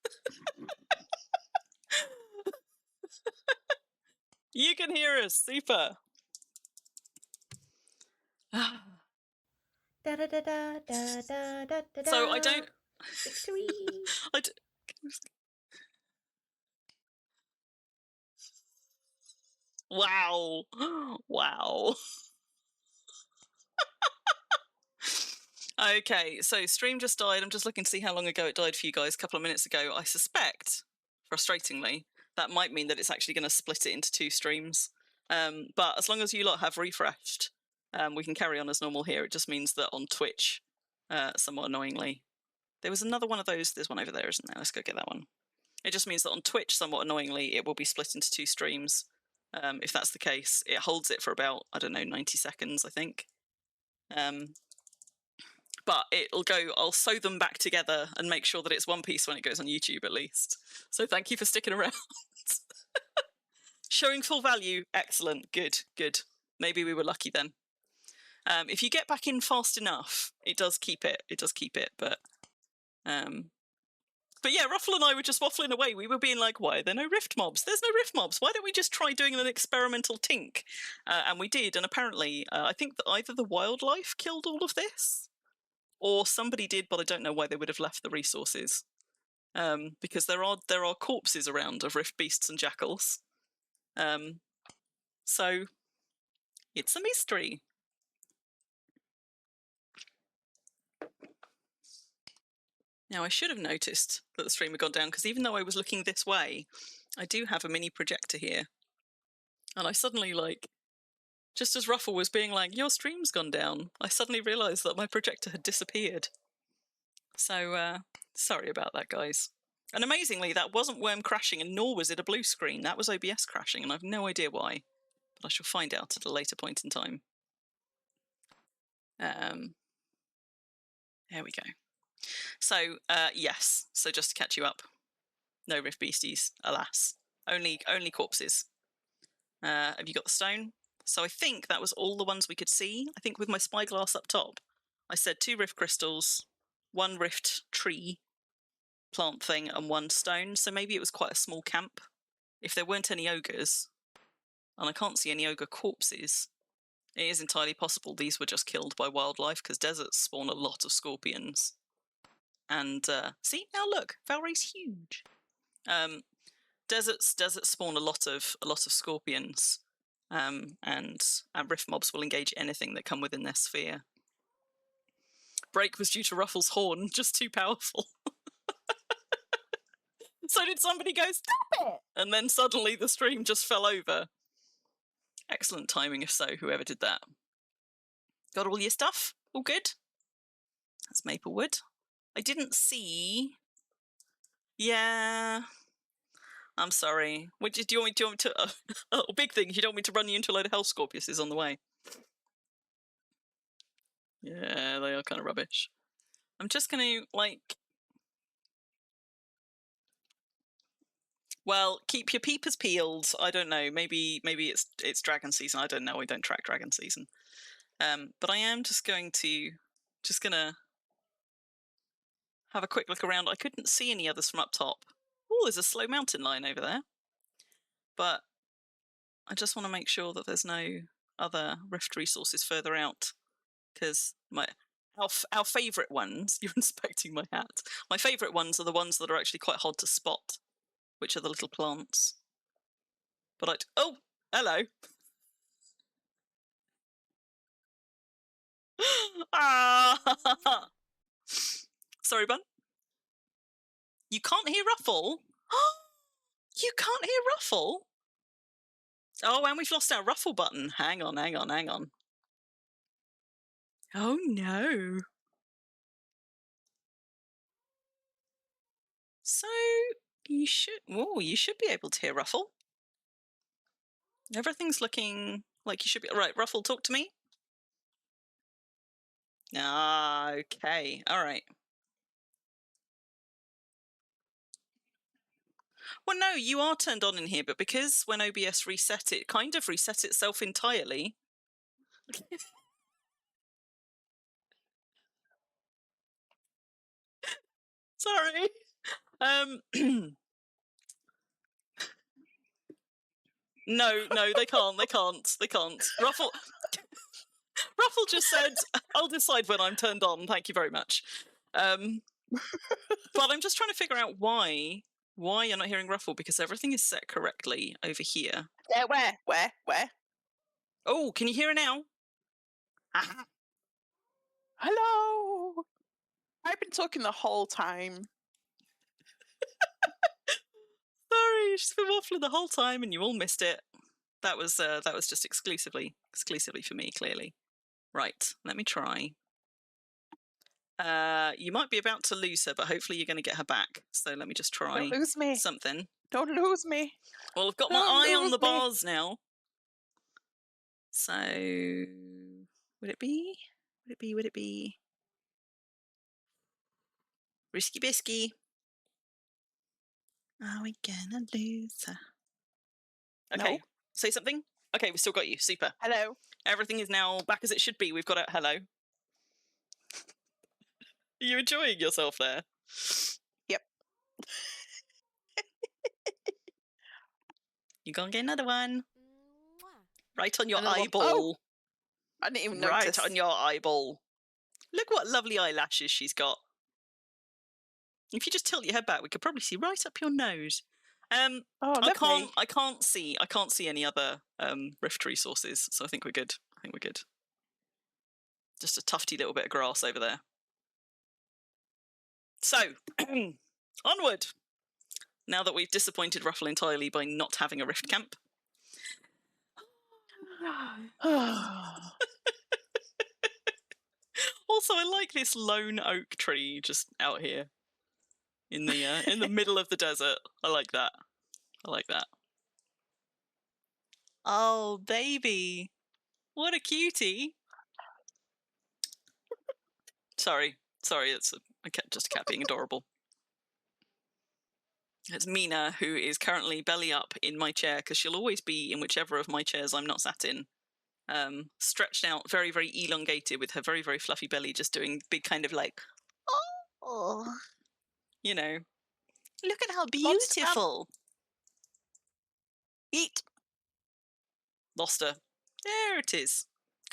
You can hear us. Super. Da da da da da da da da. So I don't. Victory. I d- Wow. Wow. Okay, so stream just died. I'm just looking to see how long ago it died for you guys. A couple of minutes ago. I suspect, frustratingly, that might mean that it's actually going to split it into 2 streams. But as long as you lot have refreshed, we can carry on as normal here. It just means that on Twitch, somewhat annoyingly, there was another one of those. There's one over there, isn't there? Let's go get that one. It just means that on Twitch, somewhat annoyingly, it will be split into 2 streams. If that's the case, it holds it for about, I don't know, 90 seconds, I think. But it'll go, I'll sew them back together and make sure that it's one piece when it goes on YouTube at least. So thank you for sticking around. Showing full value, excellent, good, good. Maybe we were lucky then. If you get back in fast enough, it does keep it, but yeah, Ruffle and I were just waffling away. We were being like, why are there no rift mobs? There's no rift mobs. Why don't we just try doing an experimental tink? And we did, and apparently, I think that either the wildlife killed all of this, or somebody did, but I don't know why they would have left the resources. Because there are corpses around of rift beasts and jackals. So it's a mystery. Now I should have noticed that the stream had gone down, because even though I was looking this way, I do have a mini projector here. And I suddenly, like, just as Ruffle was being like, your stream's gone down, I suddenly realised that my projector had disappeared. So, sorry about that, guys. And amazingly, that wasn't Worm crashing, and nor was it a blue screen. That was OBS crashing, and I've no idea why. But I shall find out at a later point in time. There we go. So, yes. So just to catch you up, no rift beasties, alas. Only corpses. Have you got the stone? So I think that was all the ones we could see. I think with my spyglass up top, I said 2 rift crystals, 1 rift tree plant thing, and 1 stone. So maybe it was quite a small camp. If there weren't any ogres, and I can't see any ogre corpses, it is entirely possible these were just killed by wildlife, because deserts spawn a lot of scorpions. And see, now look, Valray's huge. Deserts spawn a lot of scorpions, and rift mobs will engage anything that come within their sphere. Break was due to Ruffle's horn, just too powerful. So did somebody go, stop it! And then suddenly the stream just fell over. Excellent timing, if so, whoever did that. Got all your stuff? All good? That's maple wood. I didn't see... Yeah... I'm sorry. Do you want me to... big thing, you don't want me to run you into a load of hell scorpiuses on the way? Yeah, they are kind of rubbish. I'm just going to, like... Well, keep your peepers peeled. I don't know. Maybe it's dragon season. I don't know. I don't track dragon season. But I am just gonna have a quick look around. I couldn't see any others from up top. Oh, there's a slow mountain lion over there. But I just want to make sure that there's no other rift resources further out, because our favourite ones. You're inspecting my hat. My favourite ones are the ones that are actually quite hard to spot, which are the little plants. But oh, hello. Ah, sorry, bun. You can't hear Ruffle. You can't hear Ruffle. Oh, and we've lost our Ruffle button. Hang on. Oh no. So you should be able to hear Ruffle. Everything's looking like you should be. Right, Ruffle, talk to me. Ah, okay. All right. Well, no, you are turned on in here, but because when OBS reset it kind of reset itself entirely. Sorry. No, they can't. Ruffle just said, I'll decide when I'm turned on, thank you very much. But I'm just trying to figure out why you're not hearing Ruffle, because everything is set correctly over here. Yeah, where? Oh, can you hear it now? Aha. Hello. I've been talking the whole time. Sorry, she's been waffling the whole time and you all missed it. That was just exclusively for me, clearly. Right, let me try. You might be about to lose her, but hopefully you're going to get her back. So let me just try Don't lose me. something. Don't lose me. Well, I've got my eye on the bars now. So, would it be? Risky bisky. Are we gonna lose her? Okay, No. say something. Okay, we still got you. Super. Hello. Everything is now back as it should be. We've got a hello. Are you enjoying yourself there? Yep. You gonna get another one. Right on your Another one. eyeball. Oh, I didn't even notice. Right on your eyeball. Look what lovely eyelashes she's got. If you just tilt your head back, we could probably see right up your nose. Oh, I can't see any other rift resources, so I think we're good. Just a tufty little bit of grass over there. So, onward. Now that we've disappointed Ruffle entirely by not having a rift camp. Also, I like this lone oak tree just out here in the middle of the desert. I like that. Oh, baby. What a cutie. Sorry, it's just a cat being adorable. It's Mina, who is currently belly up in my chair, because she'll always be in whichever of my chairs I'm not sat in. Stretched out, very, very elongated, with her very, very fluffy belly just doing big kind of like, oh, you know, look at how beautiful. Eat. Lost her. There it is.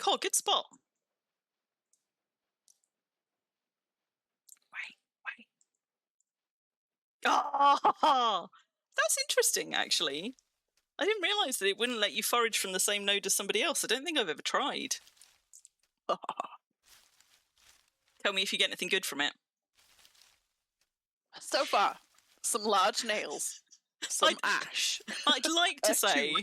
Oh, good spot. Wait. Oh, that's interesting, actually. I didn't realise that it wouldn't let you forage from the same node as somebody else. I don't think I've ever tried. Tell me if you get anything good from it. So far, some large nails, some ash. I'd like to say,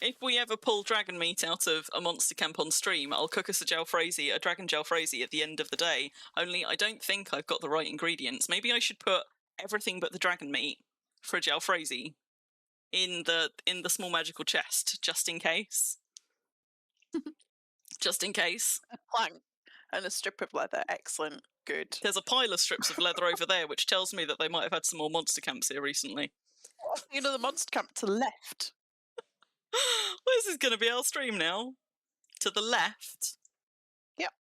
if we ever pull dragon meat out of a monster camp on stream, I'll cook us a dragon jalfrezi at the end of the day. Only I don't think I've got the right ingredients. Maybe I should put everything but the dragon meat for a jalfrezi in the small magical chest, just in case. Just in case. A plank and a strip of leather. Excellent. Good. There's a pile of strips of leather over there, which tells me that they might have had some more monster camps here recently. You know, the monster camp to the left. Well, this is going to be our stream now. To the left. Yep.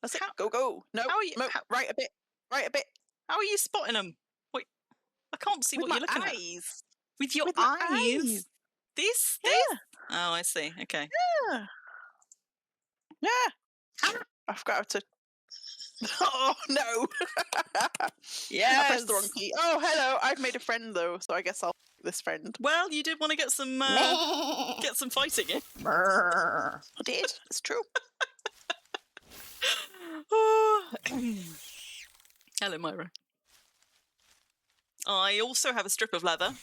That's it. Go. No. How are you? Right a bit. How are you spotting them? Wait, I can't see what you're looking at. With your eyes. This? Oh, I see. Okay. Yeah. I forgot how to. Oh no! Yeah. I pressed the wrong key. Oh, hello. I've made a friend though, so I guess I'll make this friend. Well, you did want to get some fighting in. I did. It's true. Hello, Myra. I also have a strip of leather.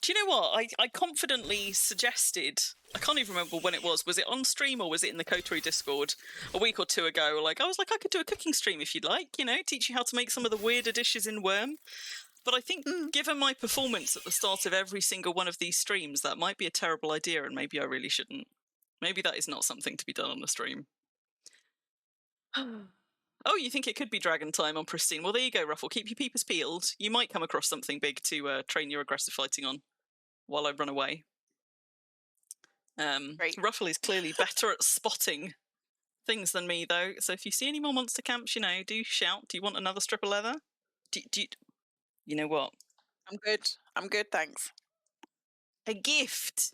Do you know what? I confidently suggested, I can't even remember when it was it on stream or was it in the Coterie Discord a week or two ago? I was like, I could do a cooking stream if you'd like, teach you how to make some of the weirder dishes in Worm. But I think given my performance at the start of every single one of these streams, that might be a terrible idea and maybe I really shouldn't. Maybe that is not something to be done on the stream. Oh, you think it could be dragon time on Pristine? Well, there you go, Ruffle. Keep your peepers peeled. You might come across something big to train your aggressive fighting on while I run away. Great. Ruffle is clearly better at spotting things than me, though. So if you see any more monster camps, you know, do shout. Do you want another strip of leather? You know what? I'm good. I'm good, thanks. A gift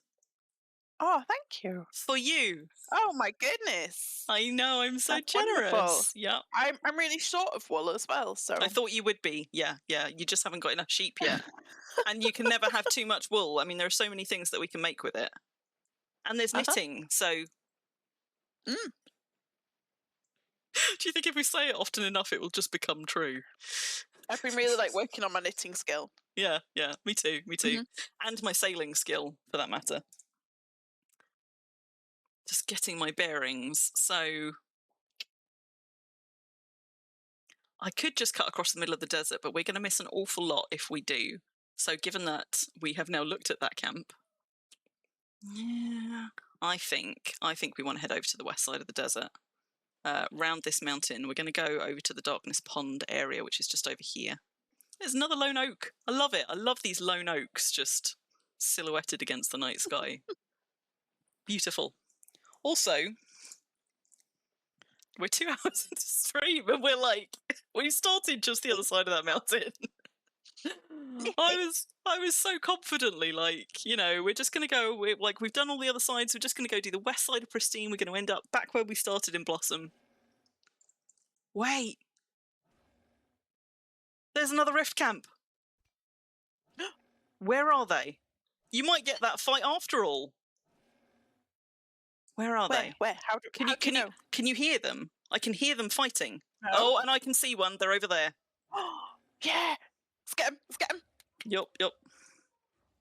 Oh, thank you. for you. Oh my goodness. I know, I'm so That's generous. wonderful. Yep. I'm really short of wool as well, so I thought you would be. Yeah. You just haven't got enough sheep yet. And you can never have too much wool. I mean, there are so many things that we can make with it. And there's knitting, so... Mm. Do you think if we say it often enough, it will just become true? I've been really like working on my knitting skill. Yeah, me too. And my sailing skill, for that matter. Just getting my bearings. So I could just cut across the middle of the desert, but we're going to miss an awful lot if we do. So given that we have now looked at that camp, yeah, I think we want to head over to the west side of the desert. Round this mountain, we're going to go over to the Darkness Pond area, which is just over here. There's another lone oak. I love it. I love these lone oaks just silhouetted against the night sky. Beautiful. Also, we're 2 hours into stream and we started just the other side of that mountain. I was so confidently we're just going to go, we've done all the other sides, we're just going to go do the west side of Pristine, we're going to end up back where we started in Blossom. Wait. There's another rift camp. Where are they? You might get that fight after all. Where are they? Where? How do you know? Can you hear them? I can hear them fighting. No. Oh, and I can see one. They're over there. Yeah. Let's get him. Yup.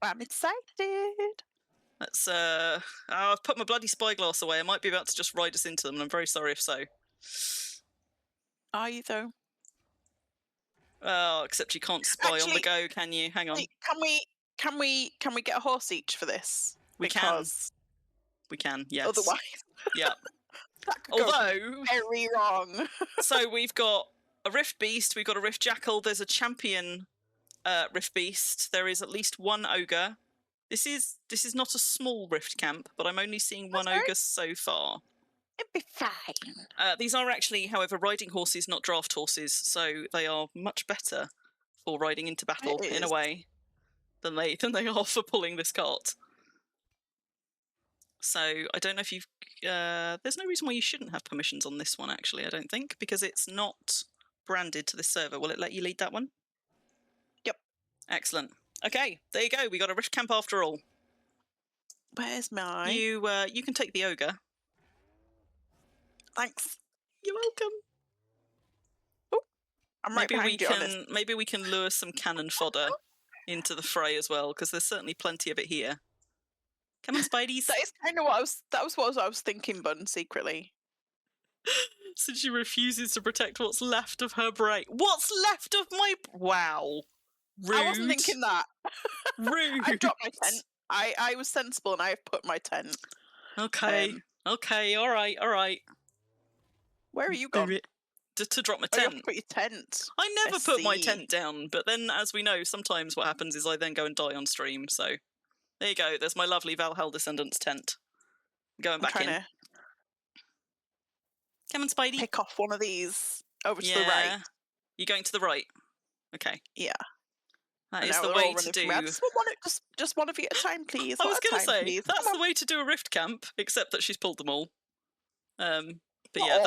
I'm excited. Let's I've put my bloody spyglass away. I might be about to just ride us into them, and I'm very sorry if so. Are you though? Oh, except you can't spy on the go, can you? Hang on. Can we get a horse each for this? We can, yes. Otherwise, yeah. That could Although go very wrong. So we've got a rift beast, we've got a rift jackal. There's a champion rift beast. There is at least one ogre. This is not a small rift camp, but I'm only seeing one ogre so far. It'd be fine. These are actually, however, riding horses, not draft horses, so they are much better for riding into battle in a way than they are for pulling this cart. So I don't know if you've... there's no reason why you shouldn't have permissions on this one, actually, I don't think, because it's not branded to this server. Will it let you lead that one? Yep. Excellent. Okay, there you go. We got a rift camp after all. Where's mine? You can take the ogre. Thanks. You're welcome. Oh, I'm right behind you on this. Maybe we can lure some cannon fodder into the fray as well, because there's certainly plenty of it here. Come on, Spideys. That is kind of what I was thinking, Bun, secretly. So she refuses to protect what's left of her brain. What's left of my... Wow. Rude. I wasn't thinking that. Rude. I dropped my tent. I was sensible and I have put my tent. Okay. Okay, all right. Where are you going? To drop my Oh, you tent. have to put your tent. I never put my tent down, but then, as we know, sometimes what happens is I then go and die on stream, so... There you go, there's my lovely Valhalla Descendants tent. Going back in. Come on, Spidey. Pick off one of these over to the right. You're going to the right? Okay. Yeah. That is the way to do... Just one of you at a time, please. I was going to say, that's the way to do a rift camp, except that she's pulled them all. But yeah,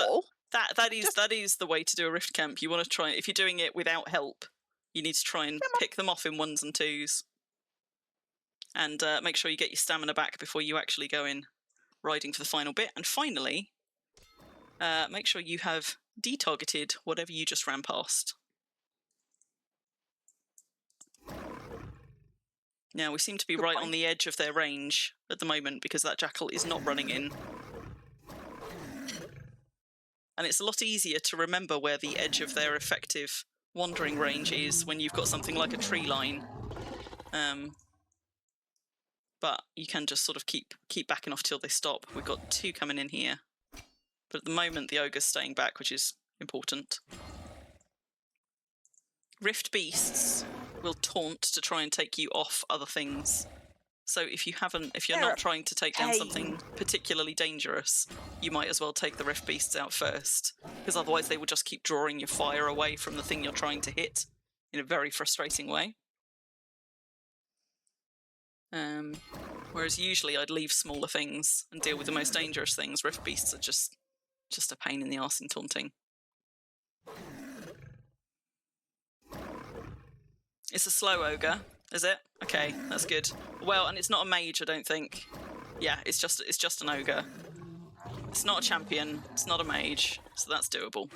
that is the way to do a rift camp. You want to try... If you're doing it without help, you need to try and pick them off in ones and twos. And make sure you get your stamina back before you actually go in riding for the final bit. And finally, make sure you have detargeted whatever you just ran past. Now, we seem to be right on the edge of their range at the moment because that jackal is not running in. And it's a lot easier to remember where the edge of their effective wandering range is when you've got something like a tree line. But you can just sort of keep backing off till they stop. We've got two coming in here. But at the moment, the ogre's staying back, which is important. Rift beasts will taunt to try and take you off other things. So if you're Fair. not trying to take down Hey. something particularly dangerous, you might as well take the rift beasts out first, because otherwise they will just keep drawing your fire away from the thing you're trying to hit in a very frustrating way. Whereas usually I'd leave smaller things and deal with the most dangerous things. Rift beasts are just a pain in the arse in taunting. It's a slow ogre, is it? Okay, that's good. Well, and it's not a mage, I don't think. Yeah, it's just an ogre. It's not a champion. It's not a mage, so that's doable.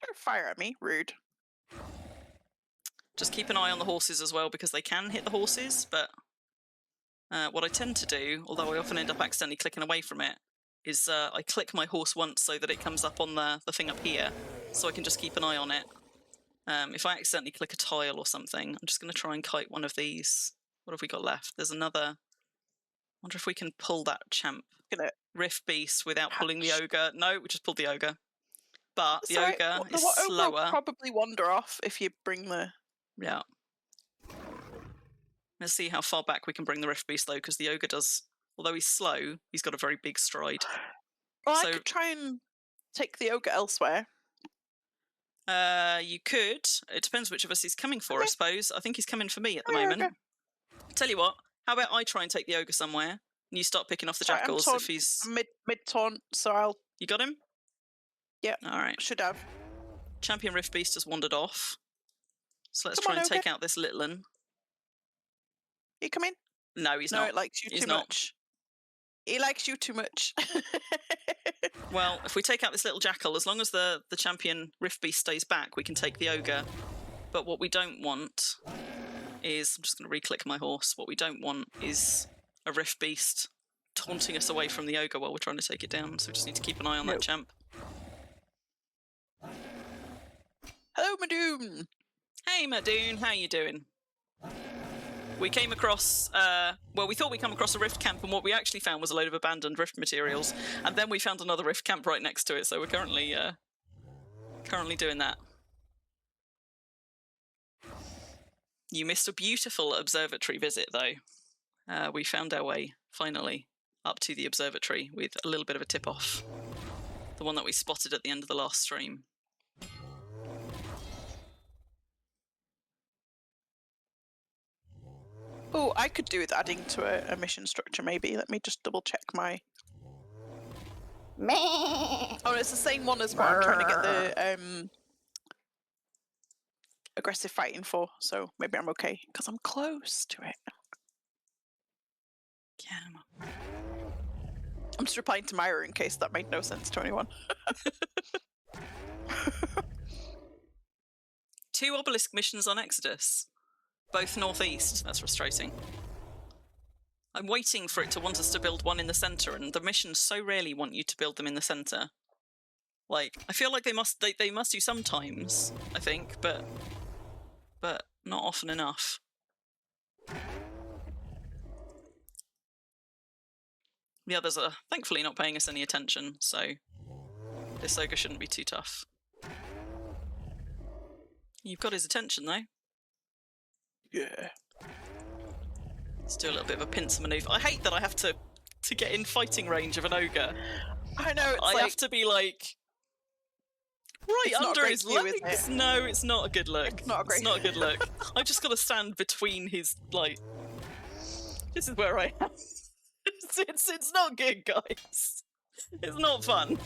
Don't fire at me, rude. Just keep an eye on the horses as well, because they can hit the horses, but what I tend to do, although I often end up accidentally clicking away from it, is I click my horse once so that it comes up on the thing up here, so I can just keep an eye on it. If I accidentally click a tile or something, I'm just going to try and kite one of these. What have we got left? There's another. I wonder if we can pull that champ rift beast without pulling the ogre. No, we just pulled the ogre. But the ogre is slower. Ogre will probably wander off if you bring the... Yeah. Let's see how far back we can bring the rift beast, though, because the ogre does... Although he's slow, he's got a very big stride. Well, I could try and take the ogre elsewhere. You could. It depends which of us he's coming for, I suppose. I think he's coming for me at the moment. Okay. Tell you what, how about I try and take the ogre somewhere, and you start picking off the jackals if he's... I'm mid-taunt, so I'll... You got him? Yeah. All right. Should have. Champion Rift Beast has wandered off. So let's try and take out this little one. You come in? No, he's not. No, it likes you too much. He likes you too much. Well, if we take out this little jackal, as long as the champion Rift Beast stays back, we can take the ogre. But what we don't want is... I'm just going to re-click my horse. What we don't want is a Rift Beast taunting us away from the ogre while we're trying to take it down. So we just need to keep an eye on that champ. Hello, Madoon. Hey, Madoon. How you doing? We came across, well, we thought we'd come across a rift camp, and what we actually found was a load of abandoned rift materials, and then we found another rift camp right next to it, so we're currently doing that. You missed a beautiful observatory visit, though. We found our way, finally, up to the observatory with a little bit of a tip-off. The one that we spotted at the end of the last stream. Oh, I could do with adding to a mission structure, maybe. Let me just double-check my... Oh, it's the same one as what I'm trying to get the aggressive fighting for, so maybe I'm okay, because I'm close to it. Yeah. I'm just replying to Myra in case that made no sense to anyone. 2 obelisk missions on Exodus. Both northeast. That's frustrating. I'm waiting for it to want us to build one in the centre, and the missions so rarely want you to build them in the centre. Like, I feel like they must do sometimes, I think, but not often enough. The others are thankfully not paying us any attention, so this ogre shouldn't be too tough. You've got his attention, though. Yeah. Let's do a little bit of a pincer manoeuvre. I hate that I have to get in fighting range of an ogre. I know, it's I have to be like right under his legs. No, it's not a good look. It's not a good look. I've just got to stand between his, like... This is where I am. It's not good, guys. It's not fun.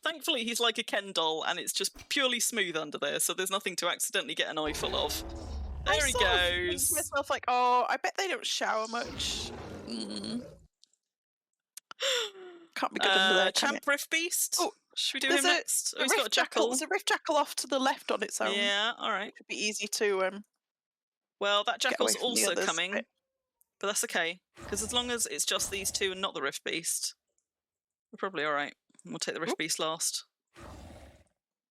Thankfully, he's like a Ken doll, and it's just purely smooth under there, so there's nothing to accidentally get an eyeful of. There he goes. I myself like, oh, I bet they don't shower much. Can't be good under there. Champ Rift Beast. Oh, should we do him next? Oh, he's got a jackal. There's a rift jackal off to the left on its own. Yeah, all right. It'd be easy to Well, that jackal's also others, coming, but that's okay because as long as it's just these 2 and not the Rift Beast, we're probably all right. We'll take the Rift Beast last.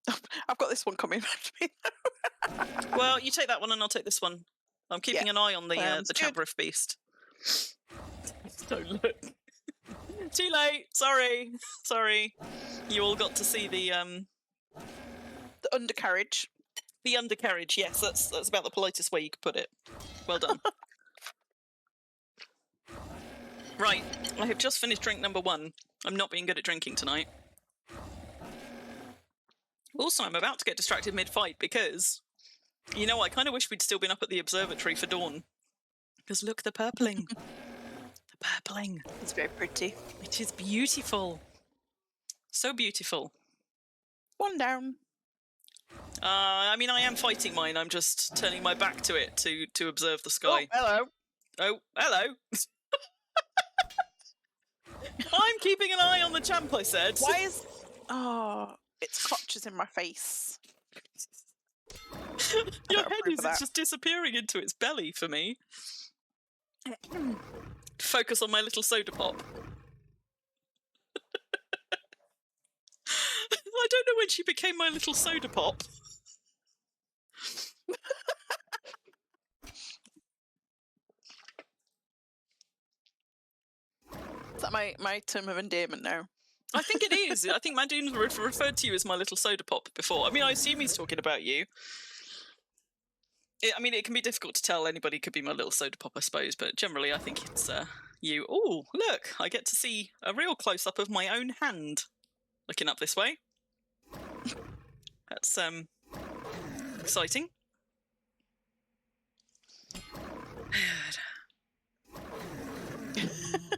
I've got this one coming back to me. Well, you take that one and I'll take this one. I'm keeping an eye on the Champ Rift Beast. Don't look. Too late. Sorry. You all got to see the undercarriage. The undercarriage. Yes, that's about the politest way you could put it. Well done. Right, I have just finished drink number 1. I'm not being good at drinking tonight. Also, I'm about to get distracted mid-fight because, you know, I kind of wish we'd still been up at the observatory for dawn. Because look, the purpling. The purpling. It's very pretty. It is beautiful. So beautiful. 1 down. I mean, I am fighting mine. I'm just turning my back to it to observe the sky. Oh, hello. Oh, hello. I'm keeping an eye on the champ, I said. Why is... Oh, its clutches in my face. Your head is it's just disappearing into its belly for me. Focus on my little soda pop. I don't know when she became my little soda pop. Is that my term of endearment now? I think it is. I think Mandoon's referred to you as my little soda pop before. I mean, I assume he's talking about you. I mean, it can be difficult to tell. Anybody could be my little soda pop, I suppose, but generally I think it's you. Oh, look, I get to see a real close-up of my own hand looking up this way. That's exciting.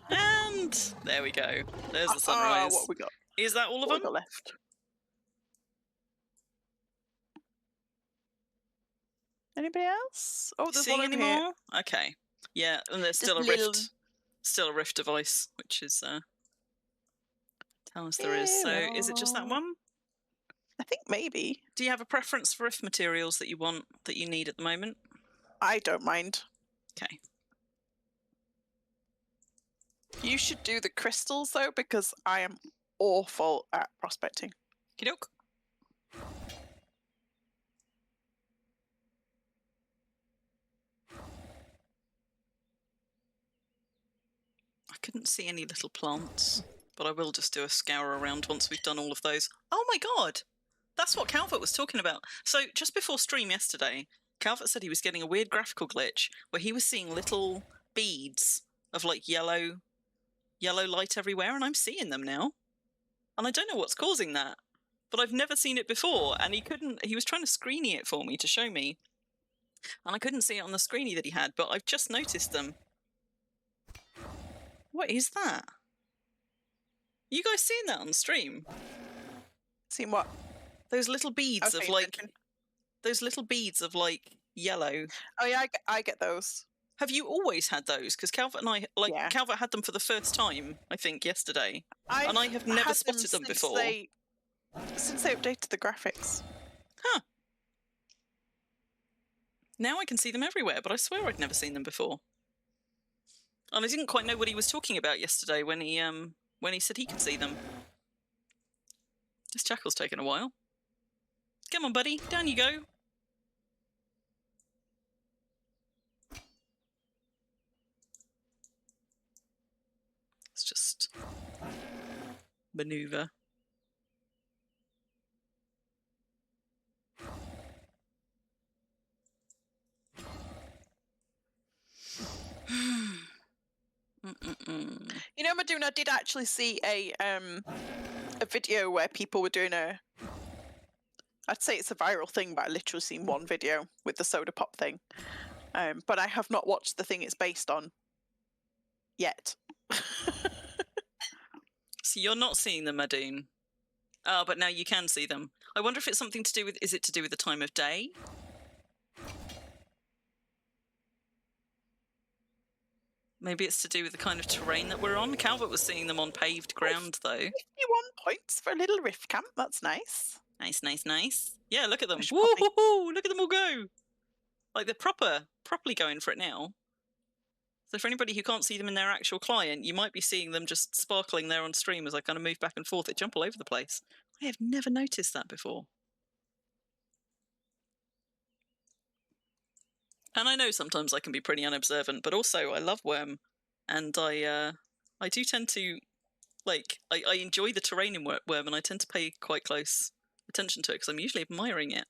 And there we go. There's the sunrise. What have we got? Is that all of What them? have we got left? Anybody else? Oh, there's Seeing one any over here. more? Okay. Yeah, and there's still a rift. Still a rift device, which is tell us there is. So is it just that one? I think maybe. Do you have a preference for rift materials that you want, that you need at the moment? I don't mind. Okay. You should do the crystals though, because I am awful at prospecting. Okey-doke. I couldn't see any little plants, but I will just do a scour around once we've done all of those. Oh my god! That's what Calvert was talking about. So just before stream yesterday, Calvert said he was getting a weird graphical glitch where he was seeing little beads of like yellow light everywhere, and I'm seeing them now. And I don't know what's causing that, but I've never seen it before, and he was trying to screeny it for me to show me. And I couldn't see it on the screeny that he had, but I've just noticed them. What is that? You guys seeing that on stream? Seen what? Those little beads of Okay, like... attention. Those little beads of like yellow. Oh yeah, I get those. Have you always had those? Because Calvert and I, Yeah. Calvert had them for the first time, I think, yesterday. I have never spotted them before. Since they updated the graphics. Huh. Now I can see them everywhere, but I swear I'd never seen them before. And I didn't quite know what he was talking about yesterday when he said he could see them. This jackal's taken a while. Come on, buddy. Down you go. Let's just maneuver. You know, Madoon, I did actually see a video where people were doing I'd say it's a viral thing, but I literally seen one video with the soda pop thing. But I have not watched the thing it's based on yet. So you're not seeing them, Madoon. Oh, but now you can see them. I wonder if it's something to do with... Is it to do with the time of day? Maybe it's to do with the kind of terrain that we're on. Calvert was seeing them on paved ground, though. 51 points for a little rift camp. That's nice. Nice, nice, nice. Yeah, look at them. I should Woo-hoo-hoo! Look at them all go. Like, they're properly going for it now. So for anybody who can't see them in their actual client, you might be seeing them just sparkling there on stream as I kind of move back and forth. They jump all over the place. I have never noticed that before. And I know sometimes I can be pretty unobservant, but also I love Worm, and I do tend to, like, I enjoy the terrain in Worm, and I tend to pay quite close attention to it because I'm usually admiring it.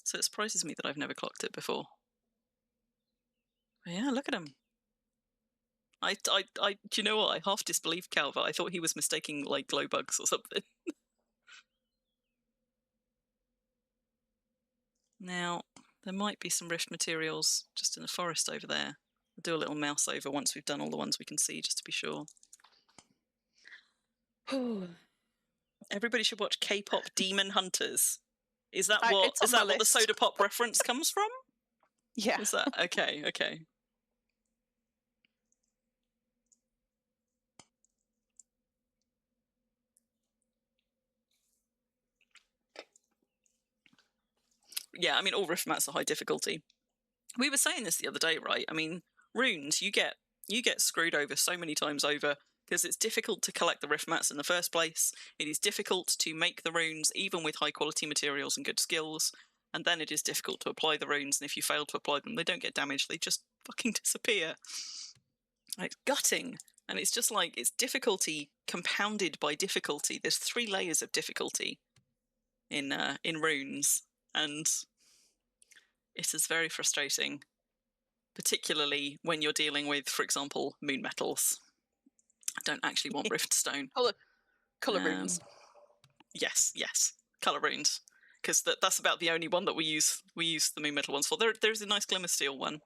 So it surprises me that I've never clocked it before. But yeah, look at them. Do you know what? I half disbelieved Calvert. I thought he was mistaking like glow bugs or something. Now, there might be some rift materials just in the forest over there. I'll do a little mouse over once we've done all the ones we can see, just to be sure. Everybody should watch K-pop Demon Hunters. Is that what the soda pop reference comes from? Yeah. Is that okay? Okay. Yeah, I mean, all rift mats are high difficulty. We were saying this the other day, right? I mean, runes, you get screwed over so many times over because it's difficult to collect the rift mats in the first place. It is difficult to make the runes, even with high quality materials and good skills. And then it is difficult to apply the runes. And if you fail to apply them, they don't get damaged. They just fucking disappear. It's gutting. And it's just like, it's difficulty compounded by difficulty. There's 3 layers of difficulty in runes. And it is very frustrating, particularly when you're dealing with, for example, moon metals. I don't actually want rift stone. Colour runes. Yes, colour runes. Because that's about the only one that we use the moon metal ones for. There's a nice glimmer steel one.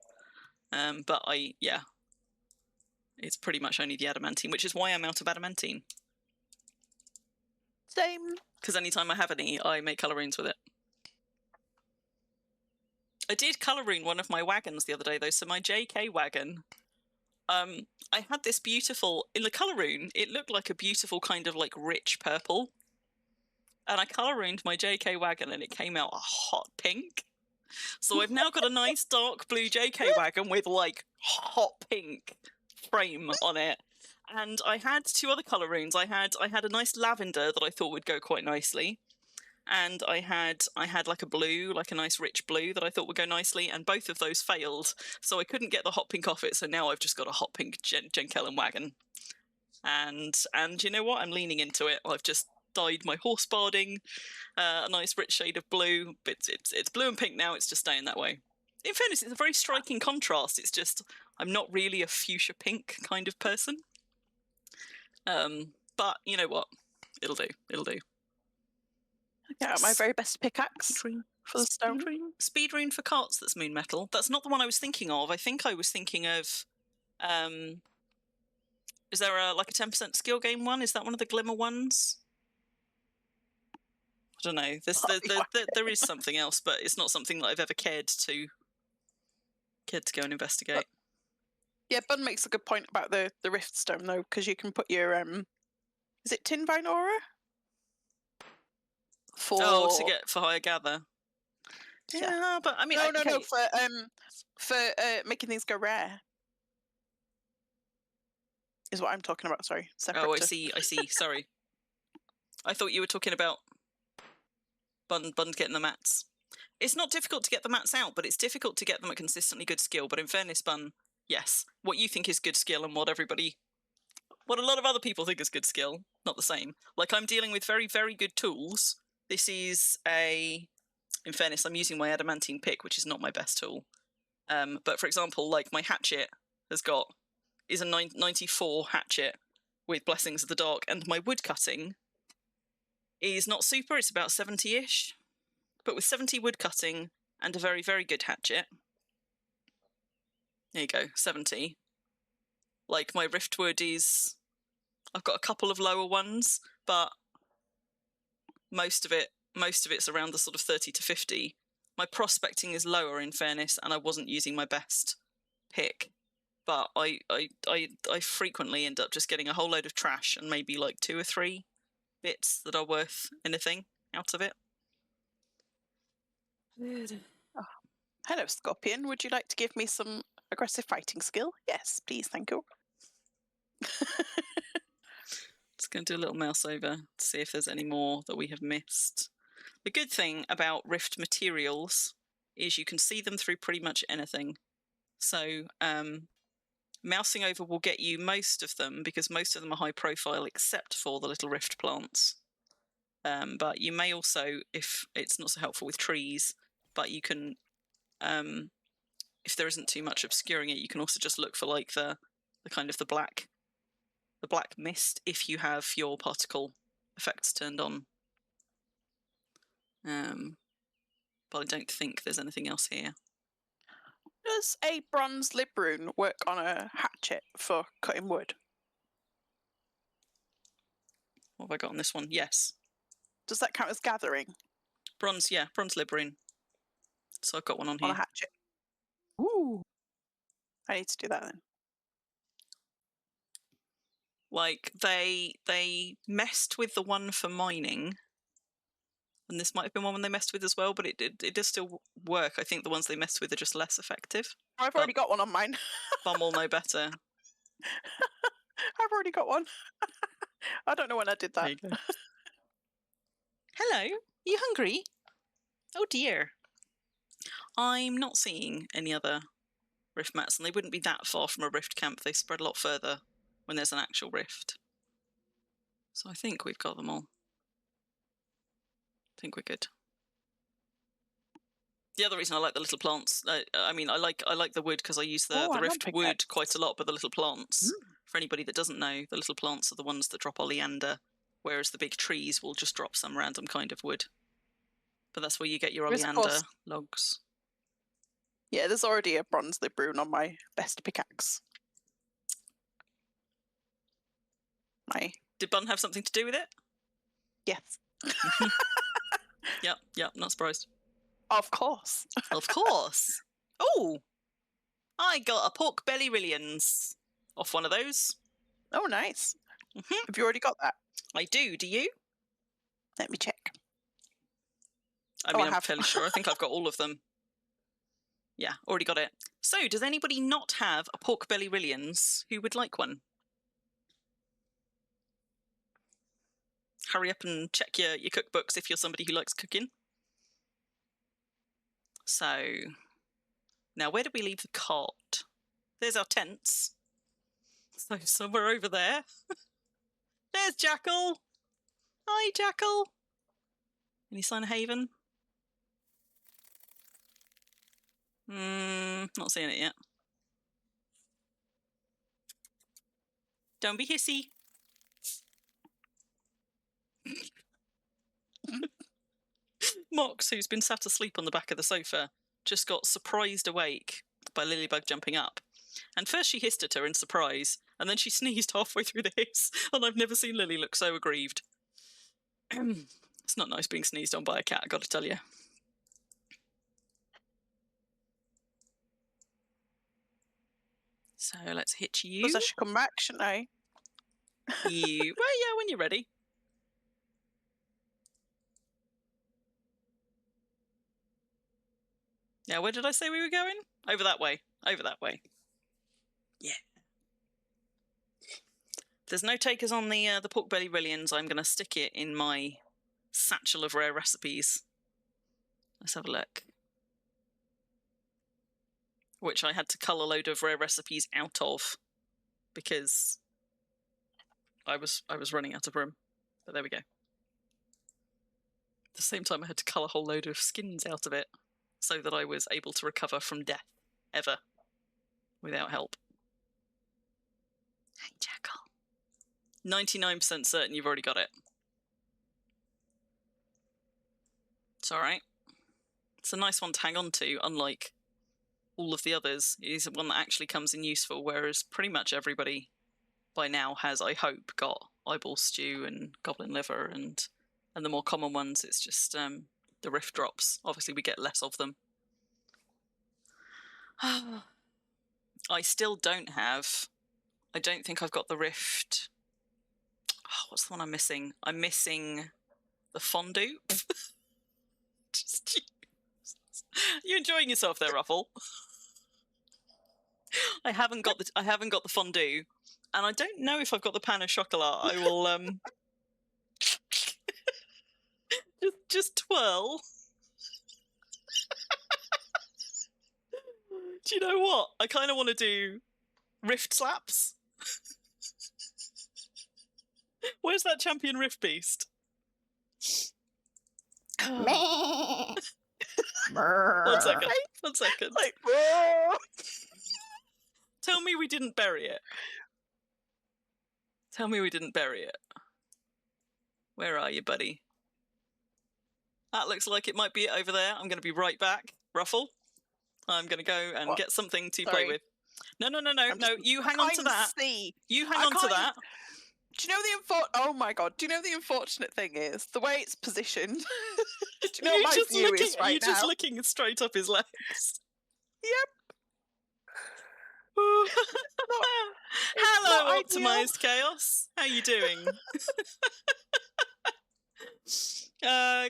But it's pretty much only the adamantine, which is why I'm out of adamantine. Same. Because anytime I have any, I make colour runes with it. I did colour rune one of my wagons the other day, though. So my JK wagon, I had this beautiful, in the colour rune, it looked like a beautiful kind of like rich purple. And I colour runed my JK wagon and it came out a hot pink. So I've now got a nice dark blue JK wagon with like hot pink frame on it. And I had 2 other colour runes. I had a nice lavender that I thought would go quite nicely. And I had like a blue, like a nice rich blue that I thought would go nicely, and both of those failed, so I couldn't get the hot pink off it. So now I've just got a hot pink Jen Kellen wagon, and you know what? I'm leaning into it. I've just dyed my horse barding a nice rich shade of blue. But it's blue and pink now. It's just staying that way. In fairness, it's a very striking contrast. It's just I'm not really a fuchsia pink kind of person. But you know what? It'll do. It'll do. Yeah, my very best pickaxe for the stone. Speed rune for carts that's moon metal. That's not the one I was thinking of. I think I was thinking of... is there like a 10% skill gain one? Is that one of the glimmer ones? I don't know. There is something else, but it's not something that I've ever cared to go and investigate. Yeah, Bun makes a good point about the rift stone, though, because you can put your... is it tin vine aura? To get for higher gather. Yeah, but I mean, no, for making things go rare is what I'm talking about. Sorry, separate. Oh, I see. Sorry, I thought you were talking about Bun getting the mats. It's not difficult to get the mats out, but it's difficult to get them at consistently good skill. But in fairness, Bun, yes, what you think is good skill and what a lot of other people think is good skill, not the same. Like I'm dealing with very, very good tools. This is in fairness, I'm using my adamantine pick, which is not my best tool. But for example, like my hatchet is a 94 hatchet with Blessings of the Dark, and my wood cutting is not super, it's about 70-ish. But with 70 wood cutting and a very, very good hatchet, there you go, 70. Like my riftwood is, I've got a couple of lower ones, but most of it's around the sort of 30 to 50. My prospecting is lower, in fairness, and I wasn't using my best pick. But I frequently end up just getting a whole load of trash and maybe like 2 or 3 bits that are worth anything out of it. Oh. Hello, Scorpion. Would you like to give me some aggressive fighting skill? Yes, please, thank you. Just going to do a little mouse over to see if there's any more that we have missed. The good thing about rift materials is you can see them through pretty much anything. So mousing over will get you most of them because most of them are high profile except for the little rift plants. But you may also, if it's not so helpful with trees, but you can, if there isn't too much obscuring it, you can also just look for like the the kind of the black mist if you have your particle effects turned on. But I don't think there's anything else here. Does a bronze lib rune work on a hatchet for cutting wood? What have I got on this one? Yes. Does that count as gathering Bronze, yeah, bronze lib rune. So I've got one on on here. a hatchet? Ooh. I need to do that then. Like, they messed with the one for mining. And this might have been one they messed with as well, but it does still work. I think the ones they messed with are just less effective. I've already got one on mine. Bum will know better. I've already got one. I don't know when I did that. There you go. Hello, you hungry? Oh dear. I'm not seeing any other rift mats, and they wouldn't be that far from a rift camp. They spread a lot further when there's an actual rift. So I think we've got them all. I think we're good. The other reason I like the little plants, I mean, I like the wood because I use the rift wood quite a lot, but the little plants, for anybody that doesn't know, the little plants are the ones that drop oleander, whereas the big trees will just drop some random kind of wood. But that's where you get your oleander logs. Yeah, there's already a bronze lib rune on my best pickaxe. Did Bun have something to do with it? Yes. Yep, not surprised. Of course. Of course. Oh, I got a pork belly rillions off one of those. Oh, nice. Have you already got that? I do. Do you? Let me check. I mean, I'm fairly sure. I think I've got all of them. Yeah, already got it. So, does anybody not have a pork belly rillions who would like one? Hurry up and check your cookbooks if you're somebody who likes cooking. So, now where did we leave the cart? There's our tents. So, somewhere over there. There's Jackal. Hi, Jackal. Any sign of Haven? Not seeing it yet. Don't be hissy. Mox, who's been sat asleep on the back of the sofa, just got surprised awake by Lilybug jumping up. And first she hissed at her in surprise, and then she sneezed halfway through the hiss, and I've never seen Lily look so aggrieved. It's not nice being sneezed on by a cat, I gotta tell you. So let's hit you. Because I should come back, shouldn't I? Well, yeah, when you're ready. Yeah, where did I say we were going? Over that way. Over that way. Yeah. There's no takers on the pork belly rillions. I'm going to stick it in my satchel of rare recipes. Let's have a look. Which I had to cull a load of rare recipes out of because I was running out of room. But there we go. At the same time, I had to cull a whole load of skins out of it so that I was able to recover from death ever without help. Hey, Jackal. 99% certain you've already got it. It's alright. It's a nice one to hang on to, unlike all of the others. It's one that actually comes in useful, whereas pretty much everybody by now has, I hope, got eyeball stew and goblin liver, and the more common ones, it's just the rift drops. Obviously, we get less of them. I still don't have... I don't think I've got the rift... Oh, what's the one I'm missing? I'm missing the fondue. You enjoying yourself there, Ruffle? I haven't got the fondue, and I don't know if I've got the pan of chocolat. I will just twirl. Do you know what? I kind of want to do rift slaps. Where's that champion rift beast? Meh. One second. Like, Tell me we didn't bury it. Tell me we didn't bury it. Where are you, buddy? That looks like it might be it over there. I'm going to be right back. Ruffle, I'm going to go and get something to play with. No. You hang on to that. You hang on to that. Do you know oh my god, do you know the unfortunate thing is? The way it's positioned. Do you know what my view is right now? You're just looking straight up his legs. Yep. Hello, Optimized Chaos. How you doing?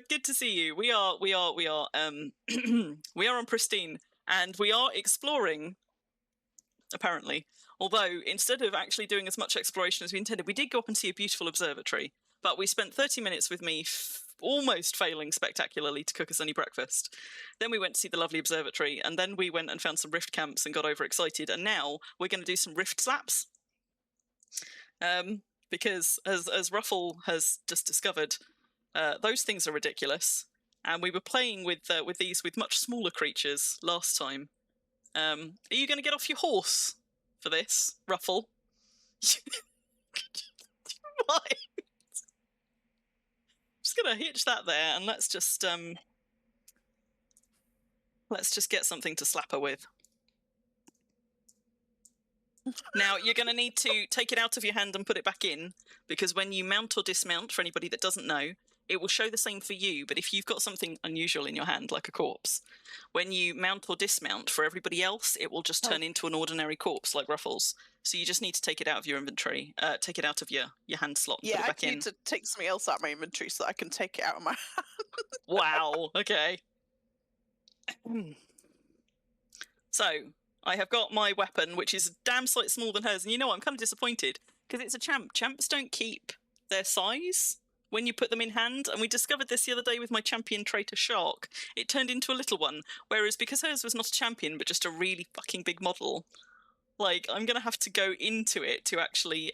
Good to see you. We are we are on Pristine, and we are exploring, apparently. Although, instead of actually doing as much exploration as we intended, we did go up and see a beautiful observatory, but we spent 30 minutes with me almost failing spectacularly to cook us any breakfast. Then we went to see the lovely observatory, and then we went and found some rift camps and got overexcited, and now we're going to do some rift slaps. Because, as Ruffle has just discovered, those things are ridiculous, and we were playing with these with much smaller creatures last time. Are you going to get off your horse for this, Ruffle? Why? Just gonna hitch that there, and let's just get something to slap her with. Now you're going to need to take it out of your hand and put it back in, because when you mount or dismount, for anybody that doesn't know, it will show the same for you, but if you've got something unusual in your hand, like a corpse, when you mount or dismount, for everybody else, it will just turn into an ordinary corpse, like Ruffles. So you just need to take it out of your inventory, take it out of your hand slot and put it back in. Yeah, I need to take something else out of my inventory so that I can take it out of my hand. Wow, okay. So, I have got my weapon, which is a damn sight smaller than hers, and you know what, I'm kind of disappointed, because it's a champ. Champs don't keep their size when you put them in hand, and we discovered this the other day with my champion traitor Shark. It turned into a little one, whereas because hers was not a champion but just a really fucking big model, like, I'm gonna have to go into it to actually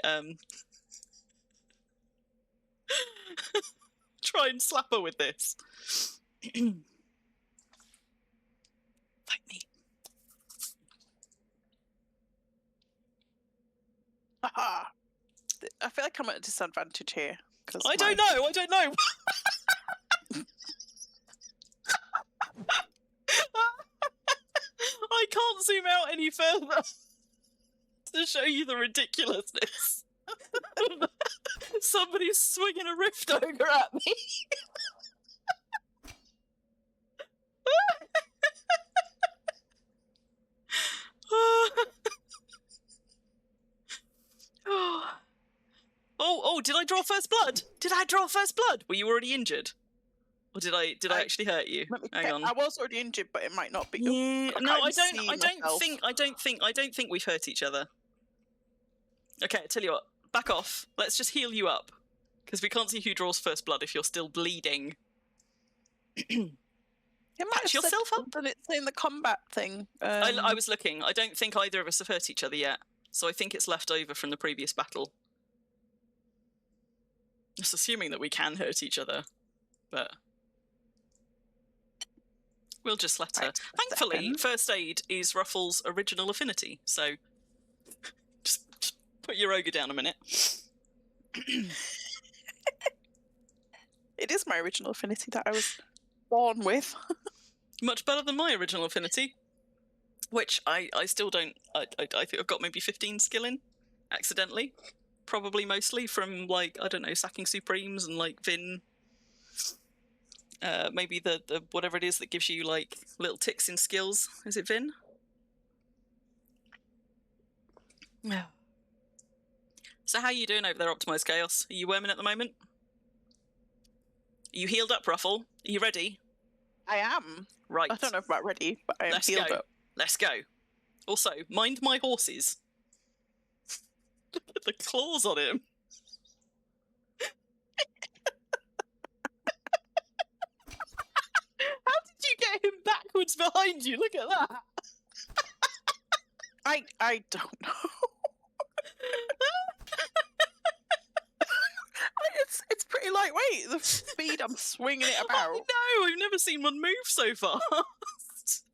try and slap her with this. Fight me. Aha! I feel like I'm at a disadvantage here. I don't know. I can't zoom out any further to show you the ridiculousness. Somebody's swinging a rift ogre at me. Oh, did I draw first blood? Did I draw first blood? Were you already injured? Or did I actually hurt you? Hang on. I was already injured, but it might not be. Yeah, no, I don't think we've hurt each other. Okay, I tell you what, back off. Let's just heal you up. Because we can't see who draws first blood if you're still bleeding. Patch yourself up. But it's in the combat thing. I was looking. I don't think either of us have hurt each other yet. So I think it's left over from the previous battle. Just assuming that we can hurt each other. But we'll just let her. Thankfully, first aid is Ruffle's original affinity. So just put your ogre down a minute. It is my original affinity that I was born with. Much better than my original affinity. Which I still don't... I think I've got maybe 15 skill in, accidentally. Probably mostly from, like, I don't know, sacking Supremes and, like, Vin. Maybe the whatever it is that gives you, like, little ticks in skills. Is it Vin? Yeah. So how are you doing over there, Optimized Chaos? Are you worming at the moment? Are you healed up, Ruffle? Are you ready? I am. Right. I don't know if I'm ready, but I am healed up. Let's go. Also, mind my horses. Look at the claws on him. How did you get him backwards behind you? Look at that. I don't know. It's pretty lightweight. The speed I'm swinging it about. I know. I've never seen one move so fast.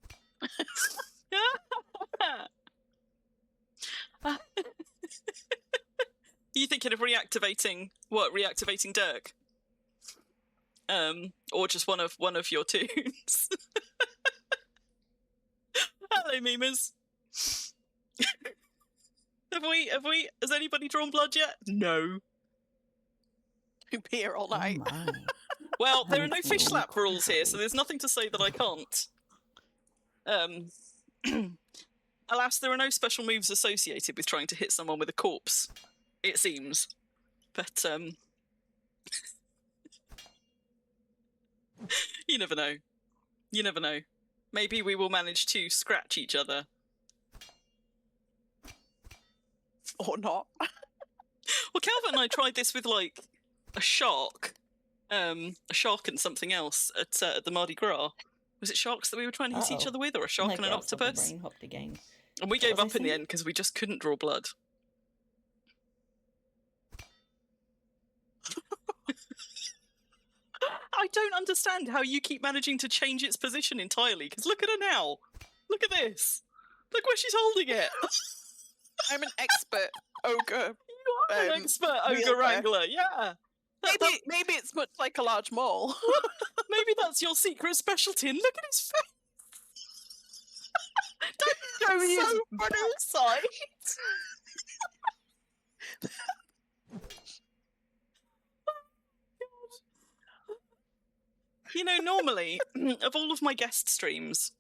you thinking of reactivating what? Reactivating Dirk? Or just one of your tunes? Hello, memers. Has anybody drawn blood yet? No. You'll be here all Oh night. my. Well, there are no Haven't fish drawn slap rules here, so quickly. there's nothing to say that I can't. Alas, there are no special moves associated with trying to hit someone with a corpse, it seems. But, you never know. You never know. Maybe we will manage to scratch each other. Or not. Well, Calvin and I tried this with, like, a shark and something else at the Mardi Gras. Was it sharks that we were trying to hit each other with, or a shark My and an grasshopper octopus? brain hopped again. And we What gave was I up in the saying? end because we just couldn't draw blood. I don't understand how you keep managing to change its position entirely, because look at her now. Look at this. Look where she's holding it. I'm an expert ogre. You are an expert ogre wheelchair. wrangler, yeah. Maybe it's much like a large mole. Maybe that's your secret specialty, and look at his face. Don't show me his backside. You know, normally, of all of my guest streams,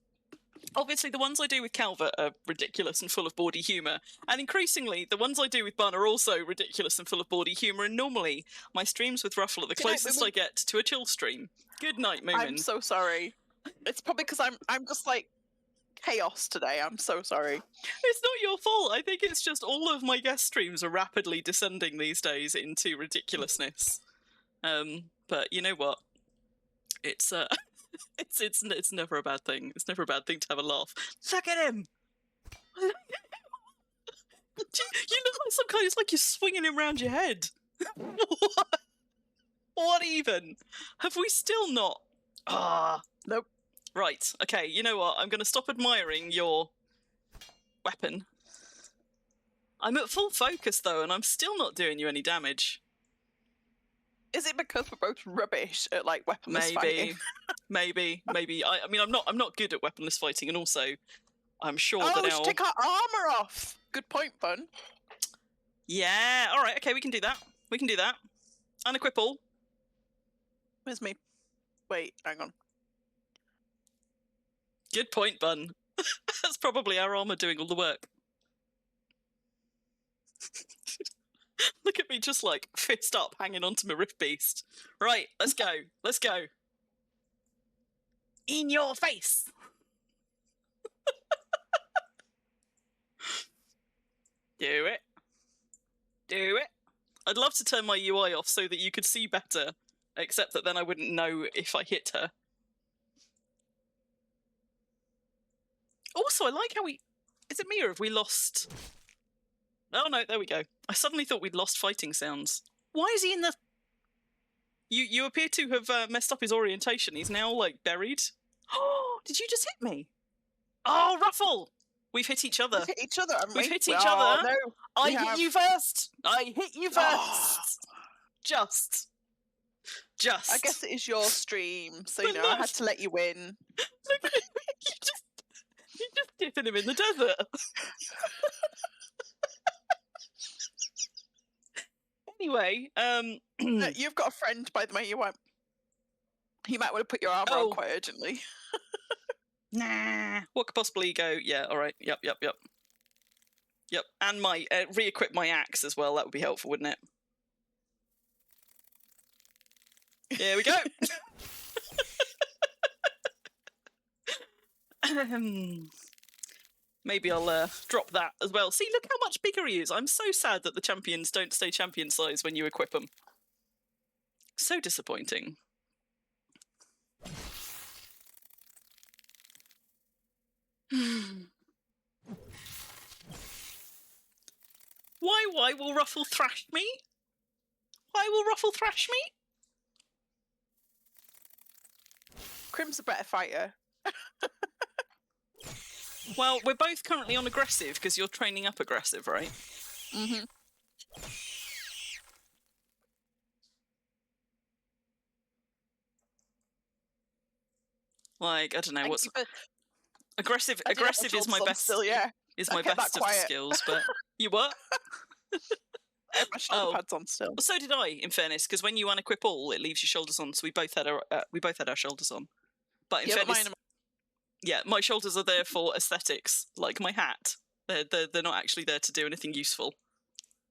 obviously the ones I do with Calvert are ridiculous and full of bawdy humour, and increasingly the ones I do with Bun are also ridiculous and full of bawdy humour, and normally my streams with Ruffle are the closest I get to a chill stream. Good night, Moomin. I'm so sorry. It's probably because I'm just like chaos today. I'm so sorry. It's not your fault. I think it's just all of my guest streams are rapidly descending these days into ridiculousness. But you know what? It's it's never a bad thing. It's never a bad thing to have a laugh. Look at him. You look like some kind. It's like you're swinging him around your head. What? What even? Have we still not? Nope. Right. Okay. You know what? I'm going to stop admiring your weapon. I'm at full focus though, and I'm still not doing you any damage. Is it because we're both rubbish at like weaponless fighting? Maybe. I mean, I'm not good at weaponless fighting, and also, I'm sure Oh, that we should take our armor off. Good point, Bun. Yeah. All right. Okay. We can do that. We can do that. Unequip all. Where's me? Wait, hang on. Good point, Bun. That's probably our armor doing all the work. Look at me just like fist up hanging onto my rift beast. Right, let's go. Let's go. In your face. Do it. Do it. I'd love to turn my UI off so that you could see better, except that then I wouldn't know if I hit her. Also, I like how we... Is it me or have we lost... Oh no, there we go. I suddenly thought we'd lost fighting sounds. Why is he in the... You appear to have messed up his orientation. He's now, like, buried. Oh, did you just hit me? Oh, Ruffle! We've hit each other. We've hit each other, haven't we? We've hit each other. No, I we hit have. you first. I hit you Oh. first. Just. I guess it is your stream, so But you know I no. had to let you win. Look at him. You're just dipping him in the desert. Anyway, You've got a friend, by the way. You might want to put your armor Oh. on quite urgently. nah. What could possibly go? Yeah, all right. Yep. Yep, and my re-equip my axe as well. That would be helpful, wouldn't it? Here we go. Maybe I'll drop that as well. See, look how much bigger he is. I'm so sad that the champions don't stay champion size when you equip them. So disappointing. Why will Ruffle thrash me? Why will Ruffle thrash me? Crim's a better fighter. Well, we're both currently on aggressive because you're training up aggressive, right? Mm-hmm. Like, I don't know I what's keep a- aggressive. I did have my Aggressive is shoulders my on best. still, yeah. Is I my kept that best of the quiet. skills, but you what? I have my shoulder Oh. pads on still. Well, so did I, in fairness, because when you unequip all, it leaves your shoulders on. So we both had our shoulders on. But in Yeah, but fairness, mine yeah, my shoulders are there for aesthetics, like my hat. They're not actually there to do anything useful.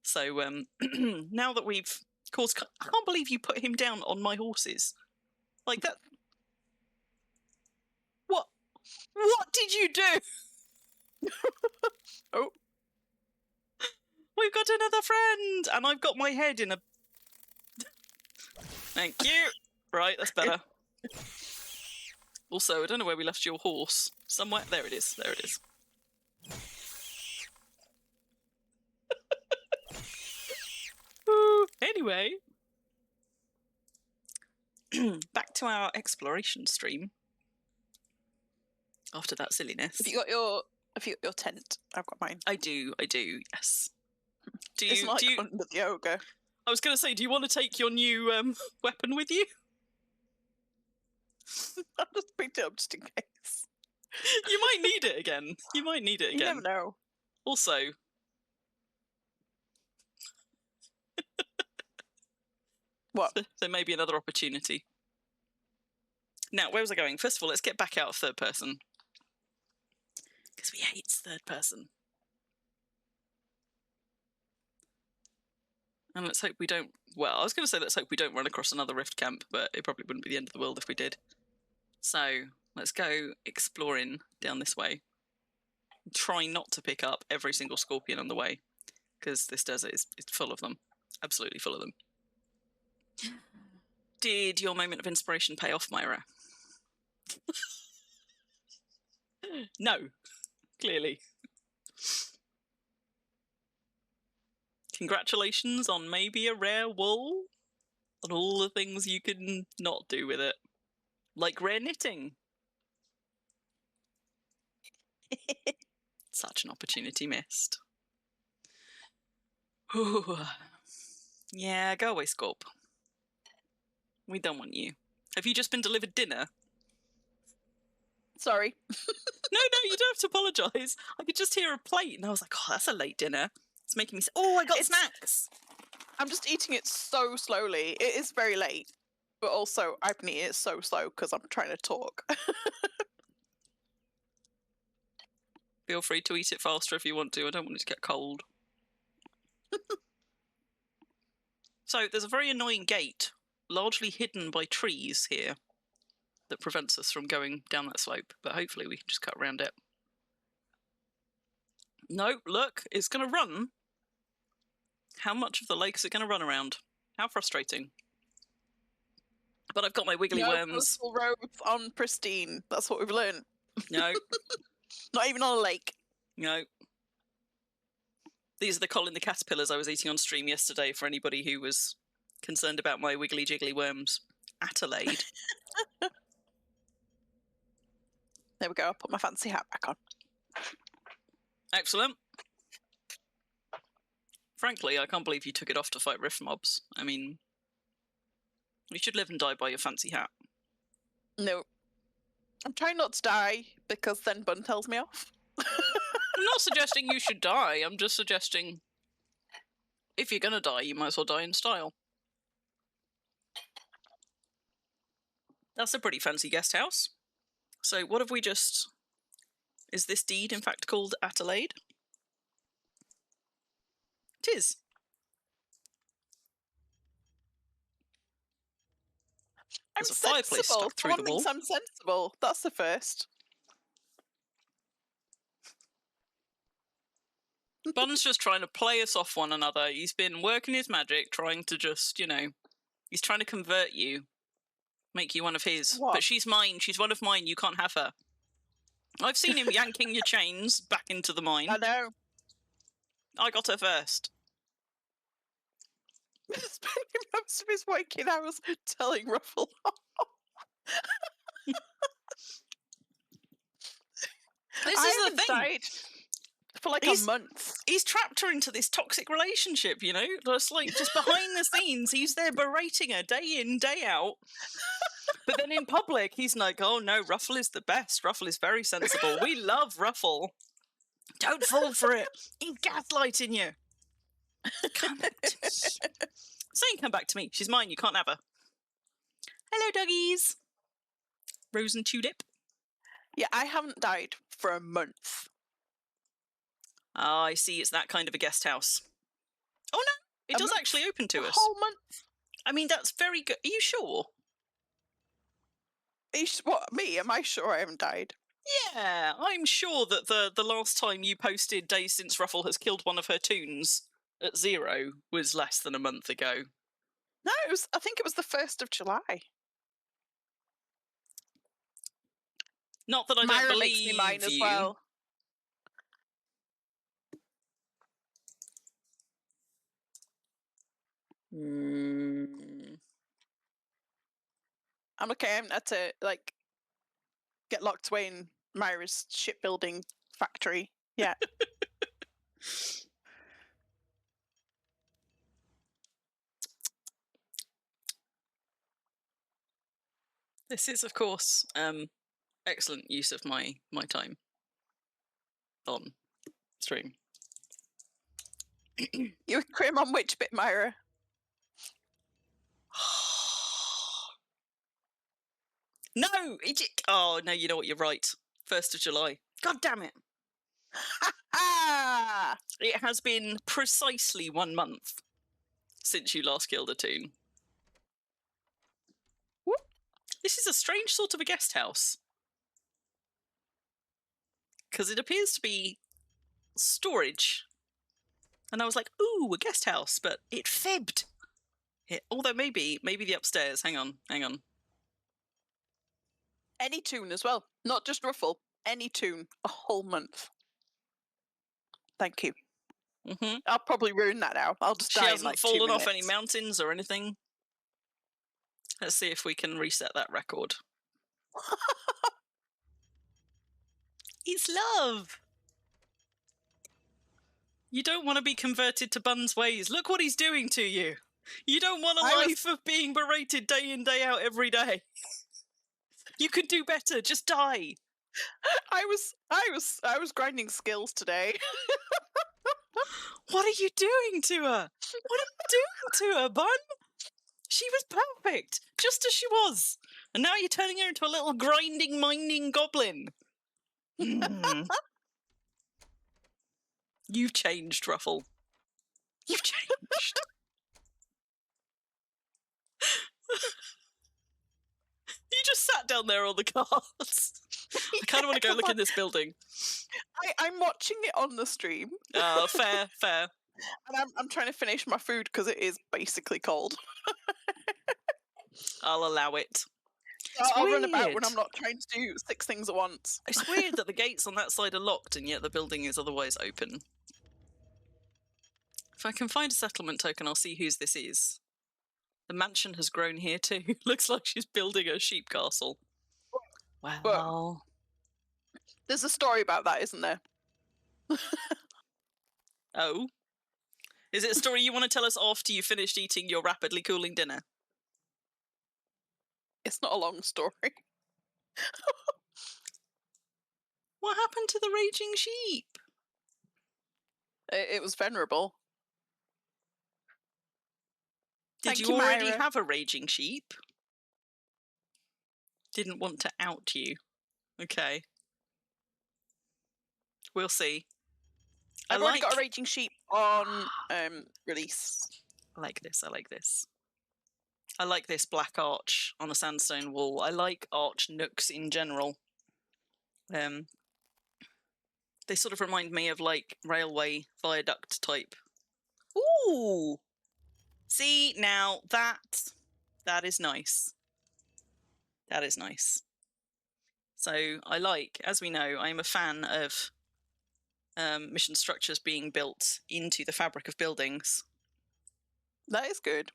So now that we've, of course, I can't believe you put him down on my horses, like that. What? What did you do? Oh. We've got another friend, and I've got my head in a. Thank you. Right, that's better. Also, I don't know where we left your horse. Somewhere. There it is. There it is. Anyway. Back to our exploration stream. After that silliness. Have you got your tent? I've got mine. I do, yes. It's like under the ogre. I was going to say, do you want to take your new weapon with you? I'll just pick it up just in case. You might need it again. You might need it again. You never know. Also, what? There may be another opportunity. Now, where was I going? First of all, let's get back out of third person. Because we hate third person. And let's hope we don't... Well, I was going to say let's hope we don't run across another rift camp, but it probably wouldn't be the end of the world if we did. So, let's go exploring down this way. Try not to pick up every single scorpion on the way, because this desert is full of them. Absolutely full of them. Did your moment of inspiration pay off, Myra? No, clearly. Congratulations on maybe a rare wool, and all the things you can not do with it. Like rare knitting. Such an opportunity missed. Ooh. Yeah, go away, Scorp. We don't want you. Have you just been delivered dinner? Sorry. No, you don't have to apologise. I could just hear a plate and I was like, oh, that's a late dinner. It's making me say, oh, I got snacks. I'm just eating it so slowly. It is very late, but also I've been eating it so slow because I'm trying to talk. Feel free to eat it faster if you want to. I don't want it to get cold. So there's a very annoying gate, largely hidden by trees here, that prevents us from going down that slope, but hopefully we can just cut around it. No, look, it's going to run. How much of the lake is it going to run around? How frustrating. But I've got my wiggly worms. Coastal roads on Pristine. That's what we've learned. No. Not even on a lake. No. These are the Colin the caterpillars I was eating on stream yesterday for anybody who was concerned about my wiggly jiggly worms. Adelaide. There we go. I'll put my fancy hat back on. Excellent. Frankly, I can't believe you took it off to fight rift mobs. I mean, you should live and die by your fancy hat. No. I'm trying not to die because then Bun tells me off. I'm not suggesting you should die. I'm just suggesting if you're going to die, you might as well die in style. That's a pretty fancy guest house. So what have we just... Is this deed in fact called Adelaide? It is. There's a fireplace stuck through the wall. I'm sensible. That's the first. Bun's just trying to play us off one another. He's been working his magic, trying to just, you know... He's trying to convert you. Make you one of his. What? But she's mine. She's one of mine. You can't have her. I've seen him yanking your chains back into the mine. I know. I got her first. Spending most of his waking hours telling Ruffle off. This I is the haven't thing. died for like a month. He's trapped her into this toxic relationship, you know? Just like, just behind the scenes, he's there berating her day in, day out. But then in public, he's like, oh no, Ruffle is the best. Ruffle is very sensible. We love Ruffle. Don't fall for it. He's gaslighting you. Come back to me. Saying come back to me. She's mine. You can't have her. Hello, doggies. Rose and Tulip. Yeah, I haven't died for a month. Ah, I see. It's that kind of a guest house. Oh no, it does actually open to A us. whole month? I mean, that's very good. Are you sure? What, me? Am I sure I haven't died? Yeah, I'm sure that the last time you posted days since Ruffle has killed one of her toons at 0 was less than a month ago. No, I think it was the 1st of July. Not that I Myra don't makes believe me mine you. as well. I'm okay. I'm had to get locked away in Myra's shipbuilding factory. Yeah. This is, of course, excellent use of my time on stream. You were Crim on which bit, Myra? No! Oh, no, you know what? You're right. 1st of July. God damn it. Ah! It has been precisely 1 month since you last killed a toon. Whoop. This is a strange sort of a guest house. Because it appears to be storage. And I was like, ooh, a guest house, but it fibbed. Although maybe the upstairs. Hang on. Any toon as well, not just Ruffle. Any toon, a whole month. Thank you. Mm-hmm. I'll probably ruin that now. I'll just She die in hasn't like 2 fallen off any minutes. mountains or anything. Let's see if we can reset that record. It's love. You don't want to be converted to Bun's ways. Look what he's doing to you. You don't want a life of being berated day in, day out every day. You could do better. Just die. I was grinding skills today. What are you doing to her? What are you doing to her, Bun? She was perfect, just as she was. And now you're turning her into a little grinding, minding goblin. You've changed, Ruffle. You've changed. You just sat down there on the cards. I kind of want to go look in this building. I'm watching it on the stream. Fair. And I'm trying to finish my food because it is basically cold. I'll allow it. I'll run about when I'm not trying to do 6 things at once. It's weird that the gates on that side are locked and yet the building is otherwise open. If I can find a settlement token, I'll see whose this is. The mansion has grown here too. Looks like she's building a sheep castle. Well... There's a story about that, isn't there? Oh? Is it a story you want to tell us after you finished eating your rapidly cooling dinner? It's not a long story. What happened to the raging sheep? It was venerable. Did you already have a raging sheep? Didn't want to out you. Okay. We'll see. I've already got a raging sheep on release. I like this. I like this black arch on the sandstone wall. I like arch nooks in general. They sort of remind me of like railway viaduct type. Ooh! See, now that is nice. That is nice. So I like, as we know, I am a fan of mission structures being built into the fabric of buildings. That is good.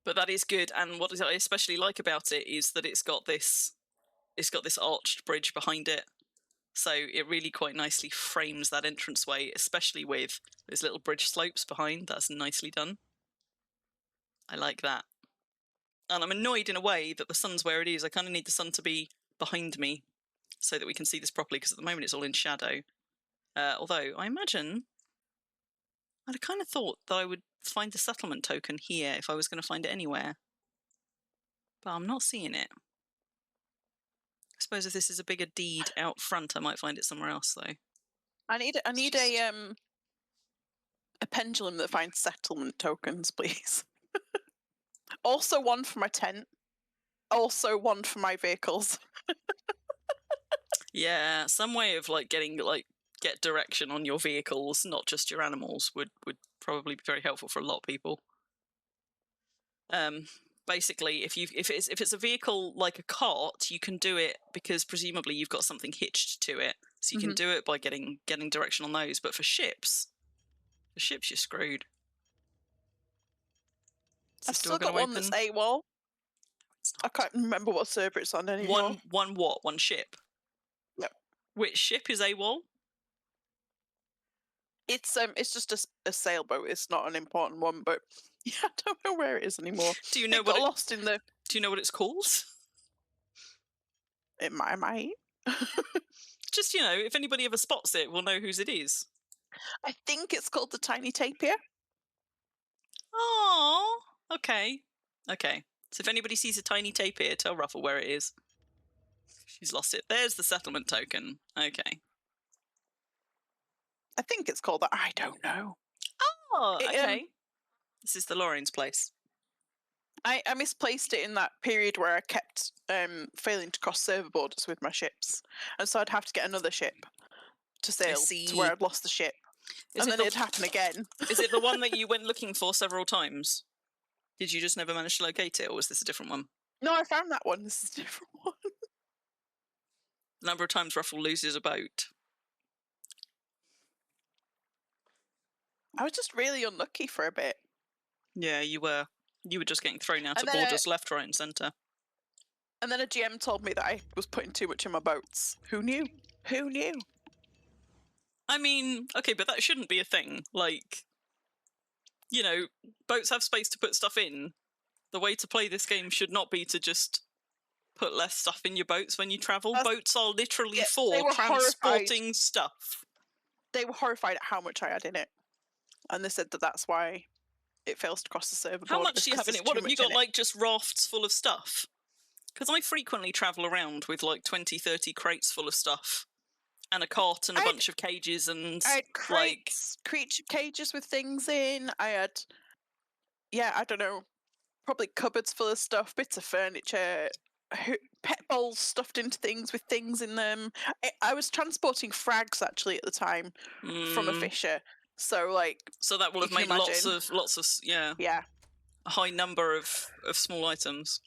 But that is good, and what I especially like about it is that it's got this arched bridge behind it, so it really quite nicely frames that entranceway, especially with those little bridge slopes behind. That's nicely done. I like that. And I'm annoyed in a way that the sun's where it is. I kind of need the sun to be behind me so that we can see this properly, because at the moment it's all in shadow. Although, I imagine I'd kind of thought that I would find the settlement token here if I was going to find it anywhere. But I'm not seeing it. I suppose if this is a bigger deed out front, I might find it somewhere else, though. I need a pendulum that finds settlement tokens, please. Also one for my tent. Also one for my vehicles. Yeah, some way of get direction on your vehicles, not just your animals, would probably be very helpful for a lot of people. Basically, if it's a vehicle like a cart, you can do it because presumably you've got something hitched to it, so you can do it by getting direction on those. But for ships, you're screwed. I've still got one that's AWOL. I can't remember what server it's on anymore. One ship? Yep. Which ship is AWOL? It's just a sailboat. It's not an important one, but yeah, I don't know where it is anymore. Do you know what lost in the? Do you know what it's called? It might. Just, if anybody ever spots it, we'll know whose it is. I think it's called the Tiny Tapir. Oh, okay. So if anybody sees a tiny tapir, tell Ruffle where it is. She's lost it. There's the settlement token. Okay. I think it's called that. I don't know. Oh, okay. This is the Lorraine's place. I misplaced it in that period where I kept failing to cross server borders with my ships, and so I'd have to get another ship to sail to where I'd lost the ship, and then it'd happen again. Is it the one that you went looking for several times? Did you just never manage to locate it, or was this a different one? No, I found that one. This is a different one. The number of times Ruffle loses a boat. I was just really unlucky for a bit. Yeah, you were. You were just getting thrown out of borders left, right, and centre. And then a GM told me that I was putting too much in my boats. Who knew? I mean, okay, but that shouldn't be a thing. Boats have space to put stuff in. The way to play this game should not be to just put less stuff in your boats when you travel. Boats are literally for transporting stuff. They were horrified at how much I had in it. And they said that that's why it fails to cross the server. How much do you have in it? What have you got, just rafts full of stuff? Because I frequently travel around with 20, 30 crates full of stuff. And a cart and a bunch of cages and... I had creature cages with things in. I had... Yeah, I don't know. Probably cupboards full of stuff, bits of furniture, pet bowls stuffed into things with things in them. I was transporting frags, actually, at the time from a fisher. So, So that will have made lots of, yeah. Yeah. A high number of small items.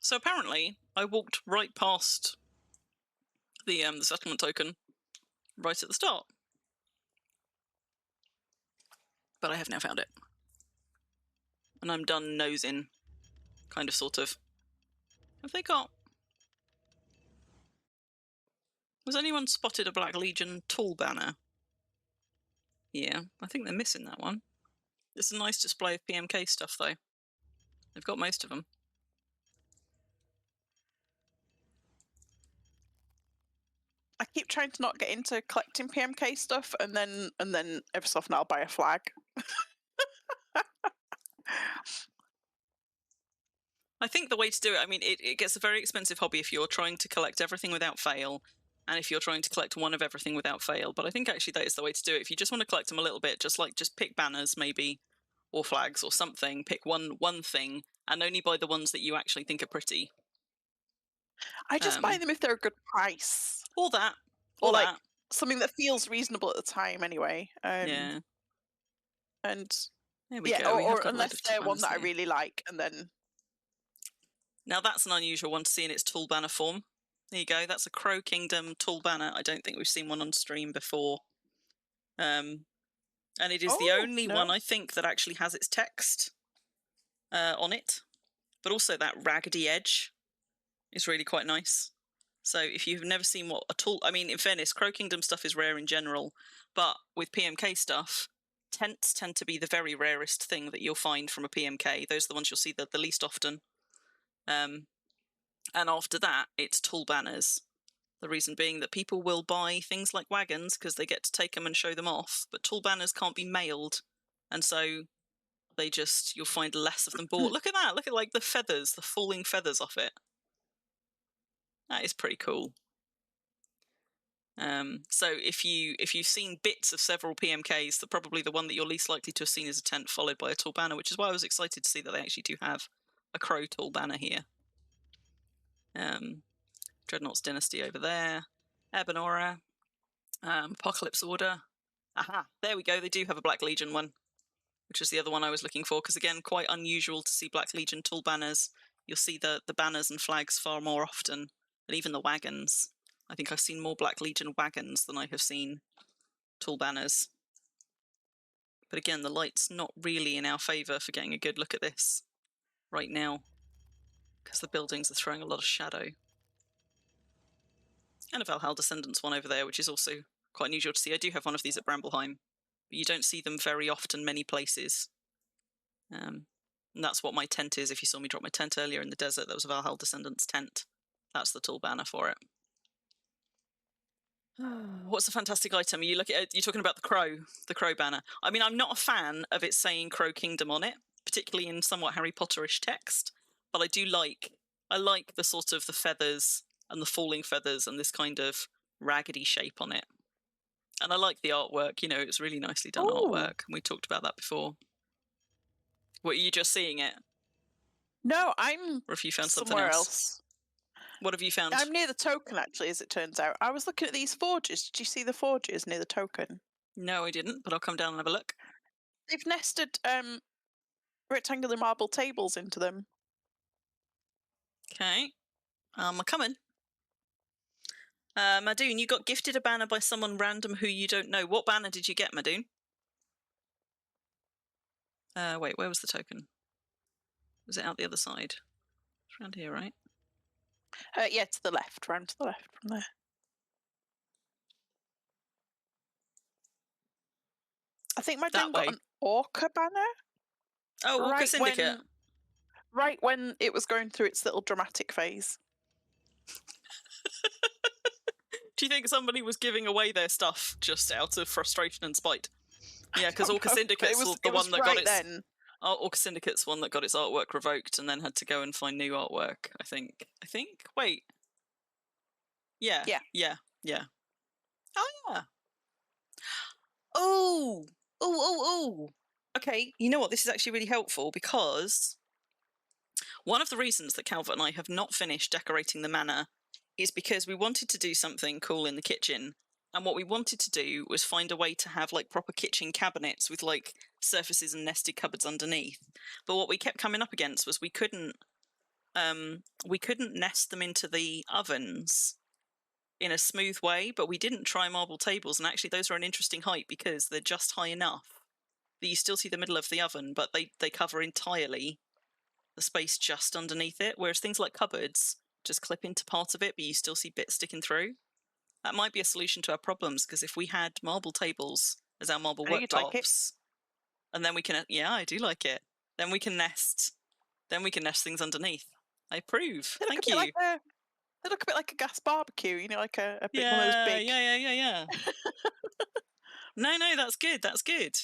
So apparently, I walked right past the settlement token right at the start. But I have now found it. And I'm done nosing. Kind of, sort of. Have they got... Was anyone spotted a Black Legion tall banner? Yeah, I think they're missing that one. It's a nice display of PMK stuff, though. They've got most of them. I keep trying to not get into collecting PMK stuff, and then every so often I'll buy a flag. I think the way to do it, I mean, it gets a very expensive hobby if you're trying to collect everything without fail, and if you're trying to collect one of everything without fail. But I think actually that is the way to do it. If you just want to collect them a little bit, just pick banners maybe, or flags or something. Pick one thing, and only buy the ones that you actually think are pretty. I just buy them if they're a good price. Or that. Or something that feels reasonable at the time anyway. Yeah. And there we go. Or unless they're one that I really like, and then... Now that's an unusual one to see in its tool banner form. There you go. That's a Crow Kingdom tool banner. I don't think we've seen one on stream before. And it is the only one, I think, that actually has its text on it. But also that raggedy edge is really quite nice. So if you've never seen what a tool... I mean, in fairness, Crow Kingdom stuff is rare in general. But with PMK stuff, tents tend to be the very rarest thing that you'll find from a PMK. Those are the ones you'll see the least often. And after that, it's tall banners. The reason being that people will buy things like wagons because they get to take them and show them off, but tall banners can't be mailed, and so you'll find less of them bought. Look at that! Look at like the feathers, the falling feathers off it. That is pretty cool. So if you've seen bits of several PMKs, probably the one that you're least likely to have seen is a tent followed by a tall banner, which is why I was excited to see that they actually do have a crow tall banner here. Dreadnought's Dynasty over there, Ebonora, Apocalypse Order. Aha, there we go. They do have a Black Legion one, which is the other one I was looking for, because again, quite unusual to see Black Legion tall banners. You'll see the banners and flags far more often, and even the wagons. I think I've seen more Black Legion wagons than I have seen tall banners. But again, the light's not really in our favour for getting a good look at this right now, because the buildings are throwing a lot of shadow. And a Valhalla Descendants one over there, which is also quite unusual to see. I do have one of these at Bramblesheim, but you don't see them very often many places. And that's what my tent is. If you saw me drop my tent earlier in the desert, that was a Valhalla Descendants tent. That's the tall banner for it. What's a fantastic item? You're talking about the crow banner. I mean, I'm not a fan of it saying Crow Kingdom on it, particularly in somewhat Harry Potterish text, but I like the sort of the feathers and the falling feathers and this kind of raggedy shape on it. And I like the artwork, it's really nicely done artwork. And we talked about that before. Were you just seeing it? No, I'm or if you found something somewhere else. What have you found? I'm near the token, actually, as it turns out. I was looking at these forges. Did you see the forges near the token? No, I didn't, but I'll come down and have a look. They've nested rectangular marble tables into them. Okay. I'm coming. Madoon, you got gifted a banner by someone random who you don't know. What banner did you get, Madoon? Wait, where was the token? Was it out the other side? It's around here, right? Yeah, to the left, round to the left from there. I think my dad got an Orca banner. Oh, Orca Syndicate. Right when it was going through its little dramatic phase. Do you think somebody was giving away their stuff just out of frustration and spite? Yeah, because Orca Syndicate's the one that got its... Orca Syndicate's one that got its artwork revoked and then had to go and find new artwork, I think. Wait. Yeah. Oh, yeah. Oh. Okay, you know what? This is actually really helpful, because one of the reasons that Calvert and I have not finished decorating the manor is because we wanted to do something cool in the kitchen. And what we wanted to do was find a way to have like proper kitchen cabinets with like surfaces and nested cupboards underneath. But what we kept coming up against was we couldn't nest them into the ovens in a smooth way, but we didn't try marble tables. And actually those are an interesting height because they're just high enough that you still see the middle of the oven, but they cover entirely the space just underneath it. Whereas things like cupboards just clip into part of it, but you still see bits sticking through. That might be a solution to our problems, because if we had marble tables as our marble worktops, and then we can, I do like it. Then we can nest things underneath. I approve. Thank you. They look a bit like a gas barbecue, like a big one of those big. Yeah. No, that's good. That's good.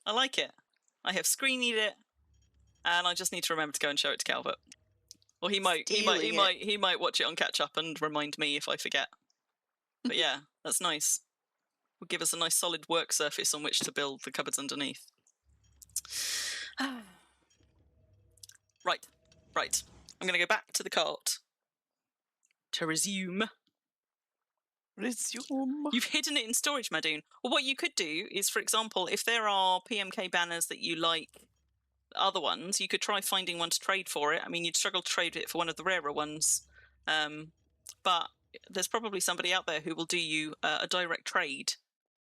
I like it. I have screened it, and I just need to remember to go and show it to Calvert. Or he might watch it on catch up and remind me if I forget. But yeah, that's nice. Will give us a nice solid work surface on which to build the cupboards underneath. Right. I'm going to go back to the cart to resume. You've hidden it in storage, Madoon. Well, what you could do is, for example, if there are PMK banners that you like, other ones, you could try finding one to trade for it. I mean, you'd struggle to trade it for one of the rarer ones, but there's probably somebody out there who will do you a direct trade.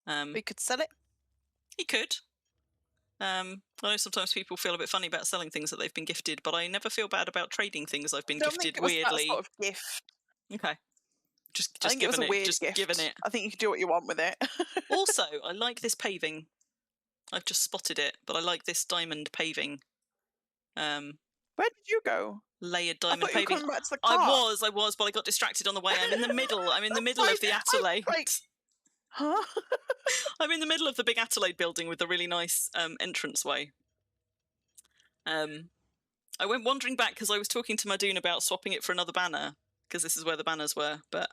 We could sell it. He could. I know sometimes people feel a bit funny about selling things that they've been gifted, but I never feel bad about trading things I've been gifted weirdly. That sort of gift. Okay. Just I think giving it was a weird just gift. giving it. I think you can do what you want with it. Also, I like this paving. I've just spotted it, but I like this diamond paving. Where did you go? Layered I diamond thought you were paving. coming back to the I car. was, but I got distracted on the way. I'm in the middle. I'm in the middle of the I was Atellate. like, huh? I'm in the middle of the big Atellate building with the really nice entranceway. I went wandering back because I was talking to Madoon about swapping it for another banner, because this is where the banners were. But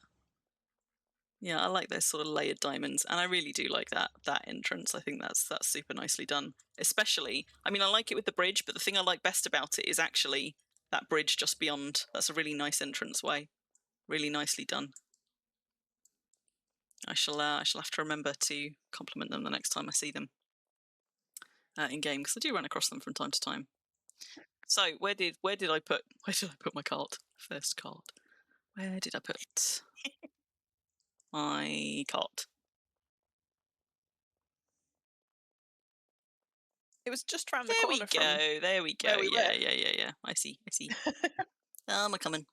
yeah, I like those sort of layered diamonds, and I really do like that entrance. I think that's super nicely done. Especially, I mean, I like it with the bridge, but the thing I like best about it is actually that bridge just beyond. That's a really nice entranceway, really nicely done. I shall have to remember to compliment them the next time I see them in game, because I do run across them from time to time. So where did I put my cart? First cart. Where did I put my cart? It was just around the There we corner go. from There we go. where we Yeah, live. yeah. I see. I'm coming.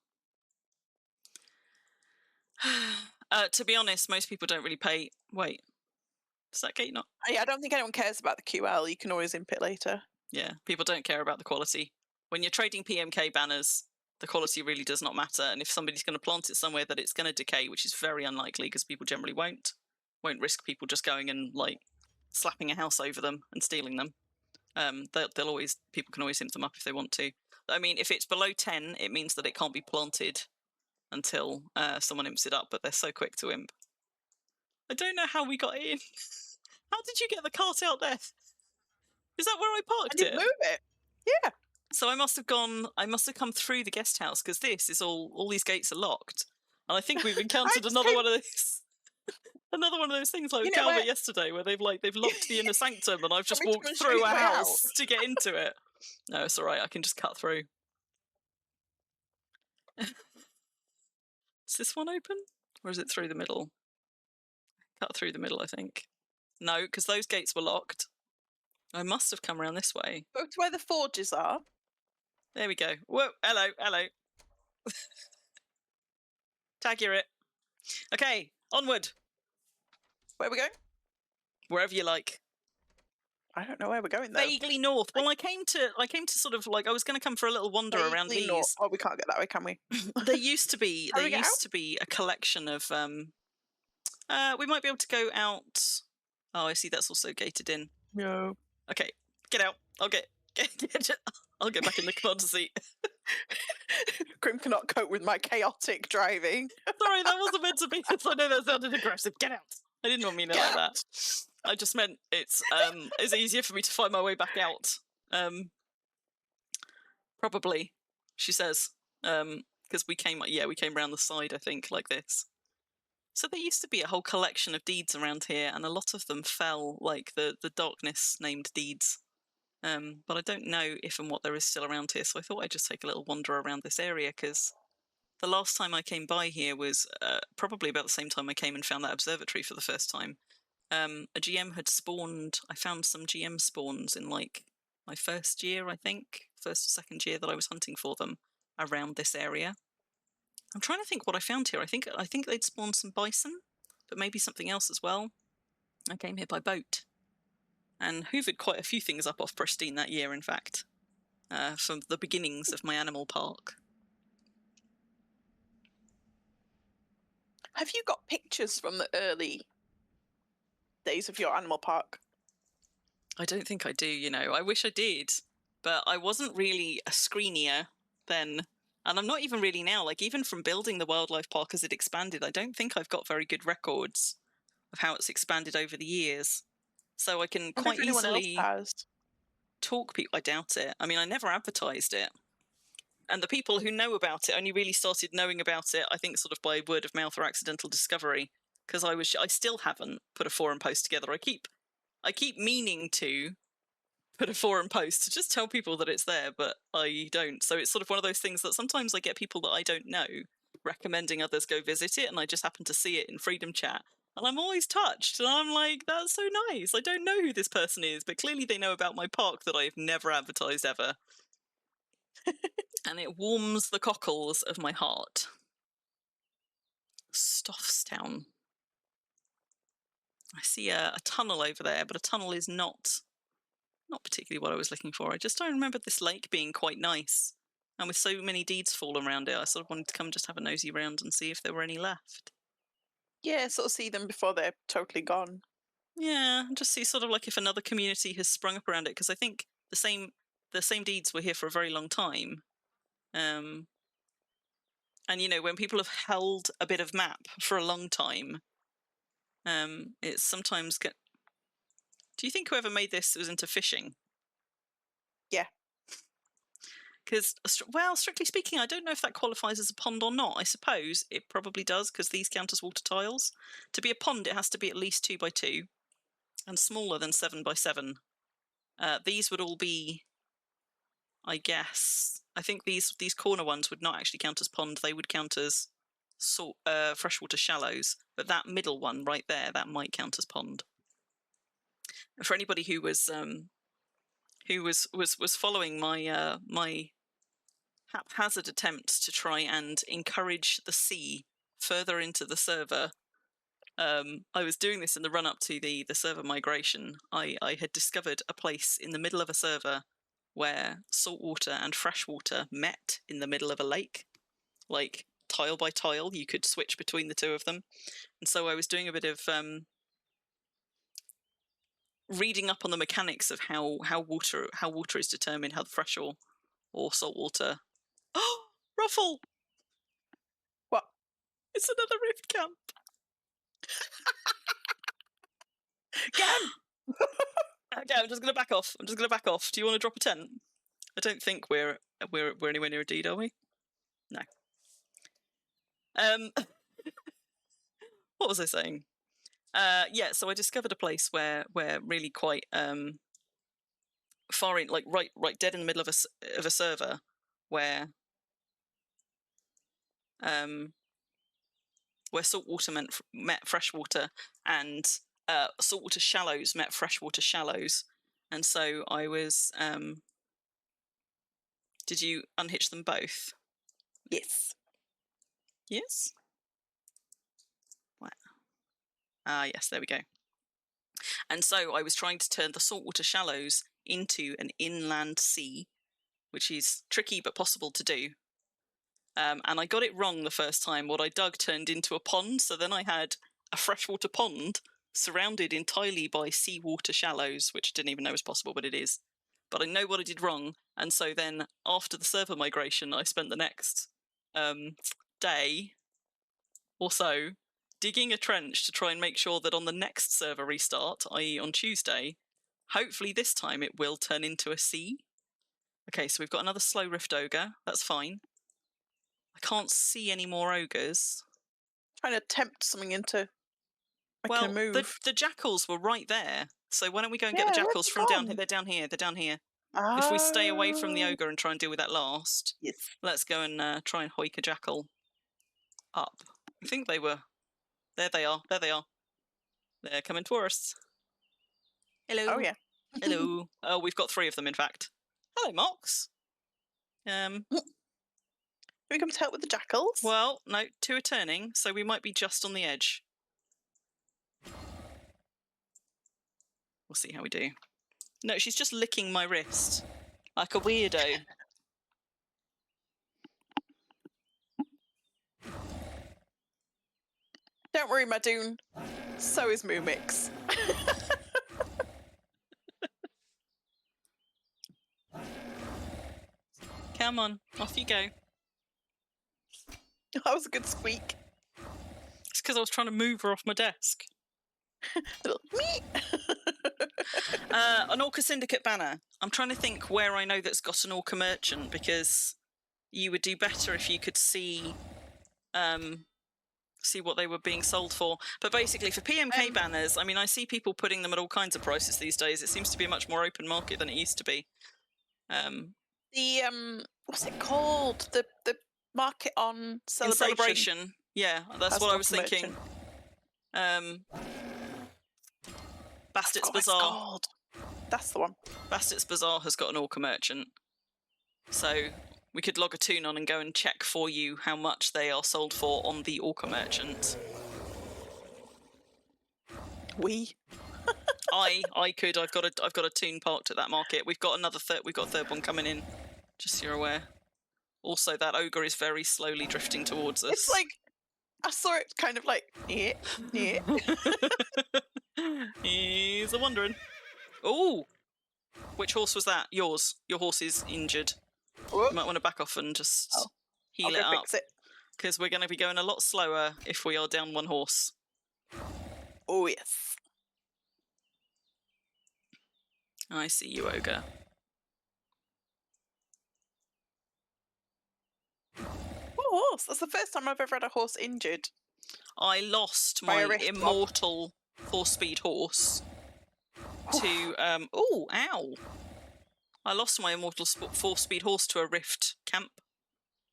To be honest, most people don't really pay. Wait, is that gate not? Yeah, I don't think anyone cares about the QL. You can always imp it later. Yeah, people don't care about the quality. When you're trading PMK banners, the quality really does not matter. And if somebody's going to plant it somewhere that it's going to decay, which is very unlikely because people generally won't risk people just going and like slapping a house over them and stealing them. People can always imp them up if they want to. I mean, if it's below 10, it means that it can't be planted until someone imps it up, but they're so quick to imp. I don't know how we got in. How did you get the cart out there? Is that where I parked I didn't move it. Yeah. So I must have come through the guest house, because this is all these gates are locked. And I think we've encountered another one of those another one of those things like with Calvert yesterday, where they've locked the inner sanctum and I've just walked through a house to get into it. No, it's alright, I can just cut through. Is this one open? Or is it through the middle? Cut through the middle, I think. No, because those gates were locked. I must have come around this way. Go to where the forges are. There we go. Whoa, hello. Tag you're it. Okay, onward. Where are we going? Wherever you like. I don't know where we're going though. Vaguely north. Well, I came to sort of like I was going to come for a little wander around these. North. Oh, we can't get that way, can we? There used to be a collection of we might be able to go out. Oh, I see. That's also gated in. No. Okay, get out. I'll get back in the commander seat. Crim cannot cope with my chaotic driving. Sorry, that wasn't meant to be. I know that sounded aggressive. Get out. I didn't mean it like that. I just meant it's easier for me to find my way back out. Probably, she says. Because we came around the side, I think, like this. So there used to be a whole collection of deeds around here, and a lot of them fell, like the darkness named deeds. But I don't know if and what there is still around here, so I thought I'd just take a little wander around this area, because the last time I came by here was probably about the same time I came and found that observatory for the first time. A GM had spawned. I found some GM spawns in like my first year, I think, first or second year that I was hunting for them around this area. I'm trying to think what I found here. I think they'd spawned some bison, but maybe something else as well. I came here by boat and hoovered quite a few things up off Pristine that year, in fact, from the beginnings of my animal park. Have you got pictures from the early days of your animal park? I don't think I do, you know. I wish I did, but I wasn't really a screenier then, and I'm not even really now. Like, even from building the wildlife park as it expanded, I don't think I've got very good records of how it's expanded over the years. So I can quite easily talk people. I doubt it. I mean, I never advertised it. And the people who know about it only really started knowing about it, I think, sort of by word of mouth or accidental discovery. Because I still haven't put a forum post together. I keep meaning to put a forum post to just tell people that it's there, but I don't. So it's sort of one of those things that sometimes I get people that I don't know recommending others go visit it, and I just happen to see it in Freedom Chat. And I'm always touched, and I'm like, that's so nice. I don't know who this person is, but clearly they know about my park that I've never advertised ever. And it warms the cockles of my heart. Stoffstown. I see a tunnel over there, but a tunnel is not not particularly what I was looking for. I remember this lake being quite nice. And with so many deeds fallen around it, I sort of wanted to come just have a nosy round and see if there were any left. Yeah, sort of see them before they're totally gone. Yeah, just see sort of like if another community has sprung up around it, because I think the same deeds were here for a very long time. And when people have held a bit of map for a long time, it's sometimes get. Do you think whoever made this was into fishing? Yeah. Because, well, strictly speaking, I don't know if that qualifies as a pond or not. I suppose it probably does, because these count as water tiles. To be a pond, it has to be at least 2 by 2 and smaller than 7 by 7. These would all be, I guess, I think these corner ones would not actually count as pond. They would count as freshwater shallows. But that middle one right there, that might count as pond. And for anybody who was following my my haphazard attempts to try and encourage the sea further into the server, I was doing this in the run-up to the server migration. I had discovered a place in the middle of a server where saltwater and freshwater met in the middle of a lake. Like, tile by tile, you could switch between the two of them. And so I was doing a bit of reading up on the mechanics of how water is determined, how the fresh or saltwater. Oh, Ruffle! What? It's another rift camp. Again! Okay, I'm just going to back off. Do you want to drop a tent? I don't think we're anywhere near a deed, are we? No. What was I saying? Yeah, so I discovered a place where really quite far in, like right dead in the middle of a server, where saltwater met freshwater, and saltwater shallows met freshwater shallows. And so I was did you unhitch them both? Yes. Yes? Wow. Yes, there we go. And so I was trying to turn the saltwater shallows into an inland sea, which is tricky but possible to do. And I got it wrong the first time. What I dug turned into a pond, so then I had a freshwater pond surrounded entirely by seawater shallows, which I didn't even know was possible, but it is. But I know what I did wrong, and so then after the server migration, I spent the next day or so digging a trench to try and make sure that on the next server restart, i.e. on Tuesday, hopefully this time it will turn into a sea. Okay, so we've got another slow rift ogre. That's fine. I can't see any more ogres. Trying to tempt something into making a Well, move. the jackals were right there. So why don't we go and get Yeah, the where's jackals it from down here? gone? They're down here. They're down here. Ah. If we stay away from the ogre and try and deal with that last, Yes. let's go and try and hoik a jackal up. I think they were. There they are. There they are. They're coming towards us. Hello. Oh yeah. Hello. Oh, we've got 3 of them, in fact. Hello, Mox. Can we come to help with the jackals? Well, no, 2 are turning, so we might be just on the edge. We'll see how we do. No, she's just licking my wrist. Like a weirdo. Don't worry, Madoon. So is Moomix. Come on, off you go. That was a good squeak. It's because I was trying to move her off my desk. Little meep. An Orca Syndicate banner. I'm trying to think where I know that's got an Orca merchant, because you would do better if you could see what they were being sold for. But basically, for PMK banners, I mean, I see people putting them at all kinds of prices these days. It seems to be a much more open market than it used to be. The what's it called? The market on Celebration. In Celebration, yeah, that's what I was thinking. Bastards Bazaar. That's the one. Bastards Bazaar has got an Orca merchant, so we could log a tune on and go and check for you how much they are sold for on the Orca merchant. I could. I've got a toon parked at that market. We've got a third one coming in. Just so you're aware. Also, that ogre is very slowly drifting towards us. It's like I saw it kind of like yeah. He's a wondering. Oh, which horse was that? Yours. Your horse is injured. Whoop. You might want to back off and just heal I'll it go up. fix it. Because we're going to be going a lot slower if we are down one horse. Oh yes. I see you, ogre. Oh, horse! That's the first time I've ever had a horse injured. I lost By a my rift mob. immortal 4-speed horse to oh, ow! I lost my immortal 4-speed horse to a rift camp,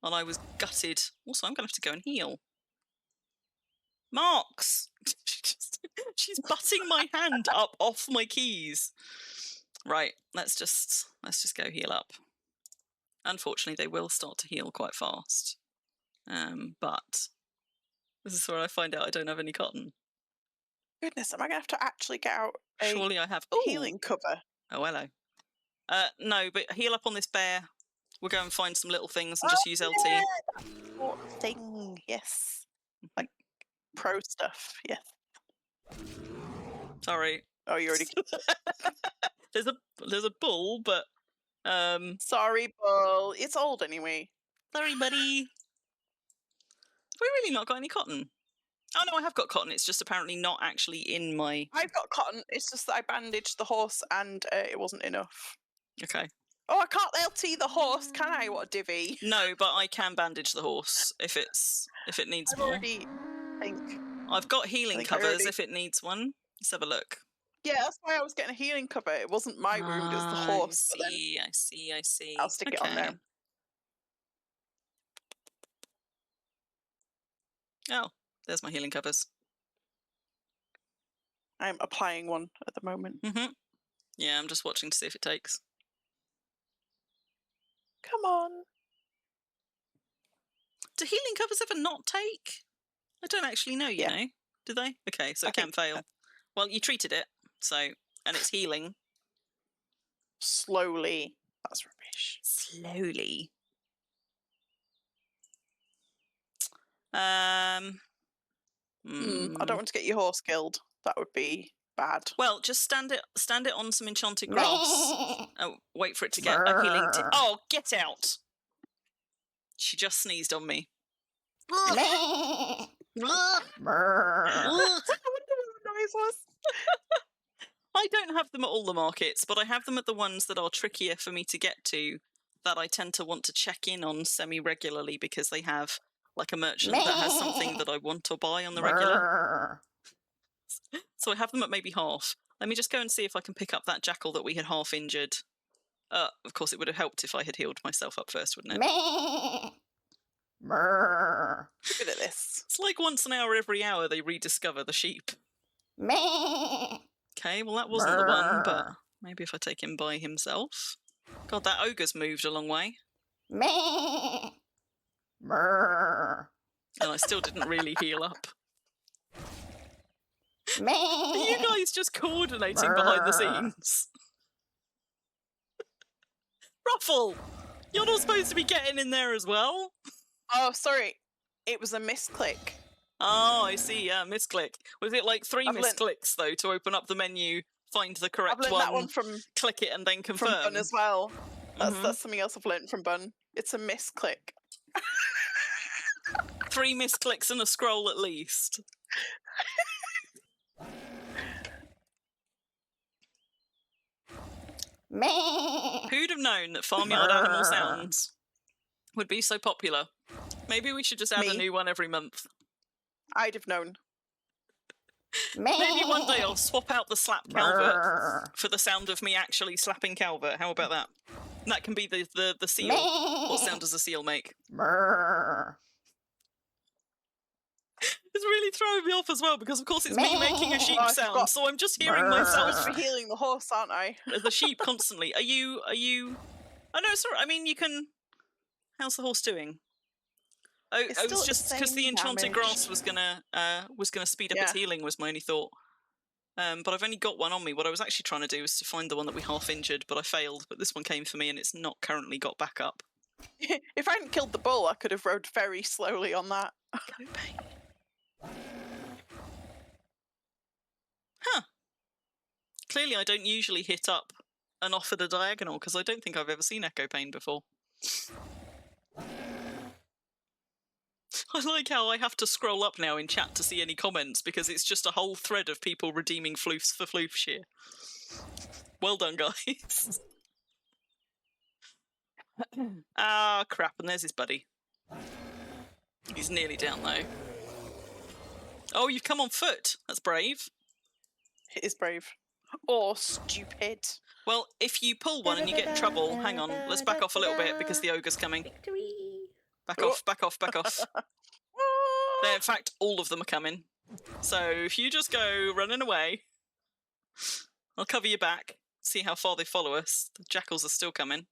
and I was gutted. Also, I'm going to have to go and heal. Marks! She's butting my hand up off my keys. Right, let's just go heal up. Unfortunately, they will start to heal quite fast. But this is where I find out I don't have any cotton. Goodness, am I going to have to actually get out a Surely I have healing cover? Oh, hello. No, but heal up on this bear. We'll go and find some little things and just use LT. Yeah, that sort of thing, yes. Like pro stuff, yes. Sorry. Oh, you already. There's a bull, but Sorry, Bull. It's old anyway. sorry, buddy. Have we really not got any cotton? Oh no, I have got cotton. It's just apparently not actually in my. I've got cotton. It's just that I bandaged the horse and it wasn't enough. Okay. Oh, I can't LT the horse, can I? What a divvy. No, but I can bandage the horse if it needs I've more. already think. I've got healing think I covers already- if it needs one. Let's have a look. Yeah, that's why I was getting a healing cover. It wasn't my wound, it was the horse. But then I see. I'll stick it on there. Oh, there's my healing covers. I'm applying one at the moment. Yeah, I'm just watching to see if it takes. Come on. Do healing covers ever not take? I don't actually know, you know. Do they? Okay, so it can fail. Well, you treated it, so, and it's healing. Slowly. That's rubbish. Slowly. I don't want to get your horse killed. That would be bad. Well, just stand it on some enchanted grass. Oh, wait for it to get a healing tip. Oh, get out! She just sneezed on me. I wonder what the noise was. I don't have them at all the markets, but I have them at the ones that are trickier for me to get to, that I tend to want to check in on semi-regularly because they have like a merchant that has something that I want to buy on the regular. So I have them at maybe half. Let me just go and see if I can pick up that jackal that we had half injured. Of course, it would have helped if I had healed myself up first, wouldn't it? Good at this. It's like once an hour every hour they rediscover the sheep. Okay, well that wasn't the one, but maybe if I take him by himself. God, that ogre's moved a long way. And I still didn't really heal up. Are you guys just coordinating behind the scenes? Ruffle! You're not supposed to be getting in there as well? Oh, sorry. It was a misclick. Oh, I see, yeah, misclick. Was it like 3 misclicks, though, to open up the menu, find the correct I've learned that one from click it and then confirm? From Bun as well. That's something else I've learned from Bun. It's a misclick. 3 misclicks and a scroll at least. Who'd have known that farmyard animal sounds would be so popular? Maybe we should just add a new one every month. I'd have known. Maybe one day I'll swap out the slap Calvert for the sound of me actually slapping Calvert. How about that? And that can be the seal. What sound does a seal make? It's really throwing me off as well because, of course, it's me making a sheep sound, so I'm just hearing myself. I'm healing the horse, aren't I? The sheep constantly. Are you? Oh no, sorry. I mean, you can. How's the horse doing? Oh, it was just because the enchanted grass was gonna speed up its healing. Was my only thought. But I've only got one on me. What I was actually trying to do was to find the one that we half injured, but I failed. But this one came for me, and it's not currently got back up. If I hadn't killed the bull, I could have rode very slowly on that. Huh. Clearly, I don't usually hit up and off at a diagonal, because I don't think I've ever seen Echo Pain before. I like how I have to scroll up now in chat to see any comments, because it's just a whole thread of people redeeming floofs for Floofshire. Well done, guys. Ah, crap, and there's his buddy. He's nearly down, though. Oh, you've come on foot. That's brave. It is brave. Or stupid. Well, if you pull one and you get in trouble, hang on, let's back off a little bit, because the ogre's coming. Victory. Back off, back off, back off. In fact, all of them are coming. So if you just go running away, I'll cover your back, see how far they follow us. The jackals are still coming.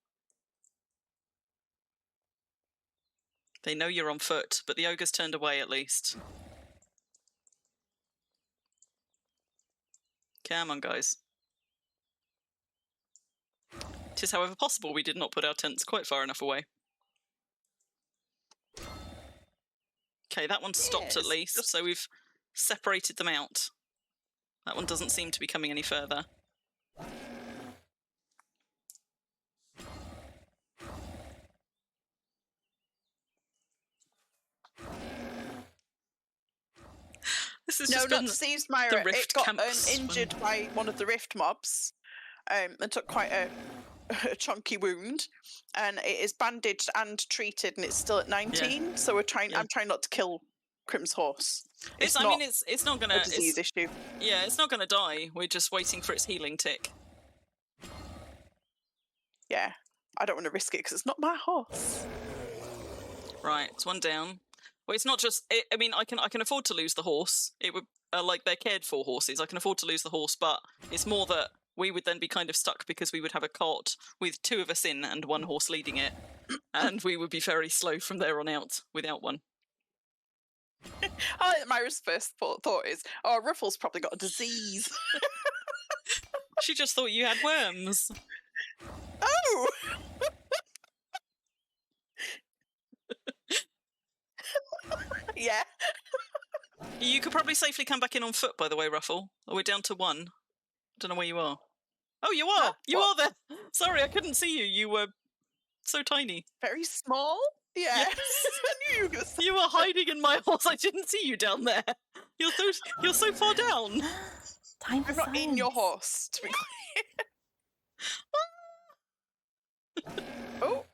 They know you're on foot, but the ogre's turned away at least. Come on, guys. It is, however, possible we did not put our tents quite far enough away. Okay, that one stopped at least, so we've separated them out. That one doesn't seem to be coming any further. This is No, not Steve's Myra. the rift It got camps injured by one of the rift mobs, and took quite a chunky wound, and it is bandaged and treated, and it's still at 19. Yeah. So we're trying. Yeah. I'm trying not to kill Crim's horse. It's not gonna a disease issue. Yeah, it's not gonna die. We're just waiting for its healing tick. Yeah, I don't want to risk it because it's not my horse. Right, it's one down. Well, it's not just. I mean, I can afford to lose the horse. It would like they're cared for horses. I can afford to lose the horse, but it's more that we would then be kind of stuck because we would have a cart with 2 of us in and 1 horse leading it, and we would be very slow from there on out without one. Myra's first thought is, "Oh, Ruffle's probably got a disease." She just thought you had worms. Oh. Yeah. You could probably safely come back in on foot, by the way, Ruffle. Oh, we're down to 1. Don't know where you are. Oh, you are! You are there! Sorry, I couldn't see you. You were so tiny. Very small? Yeah. Yes. I knew you were going to say You were hiding in my horse. I didn't see you down there. You're so far down. Time for I'm not in your horse, to be clear. Oh.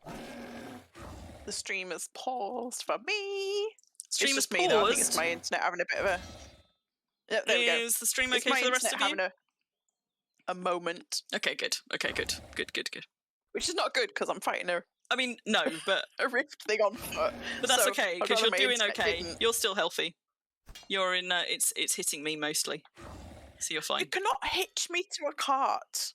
The stream has paused for me. Stream it's just has me, though. I think paused. it's my internet having a bit of a... Yep, there we go. Is the stream It's okay my for the rest of internet you? having a moment. Okay, good. Okay, good. Good. Which is not good, because I'm fighting I mean, no, but... a rift thing on foot. But that's so okay, I'd because rather you're my doing internet okay. didn't. You're still healthy. You're in... it's hitting me mostly. So you're fine. You cannot hitch me to a cart.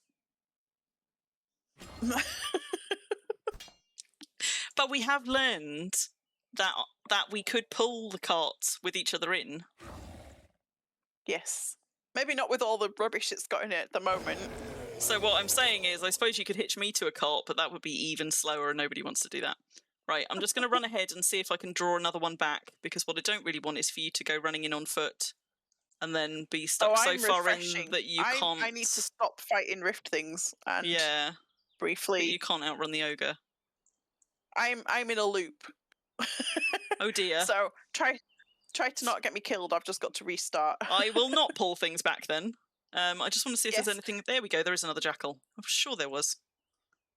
But we have learned that we could pull the carts with each other in. Yes. Maybe not with all the rubbish it's got in it at the moment. So what I'm saying is, I suppose you could hitch me to a cart, but that would be even slower and nobody wants to do that. Right, I'm just going to run ahead and see if I can draw another one back, because what I don't really want is for you to go running in on foot and then be stuck so far in that you can't... I need to stop fighting rift things and briefly... you can't outrun the ogre. I'm in a loop. Oh dear. So try to not get me killed. I've just got to restart. I will not pull things back then. I just want to see if there's anything... There we go, there is another jackal. I'm sure there was.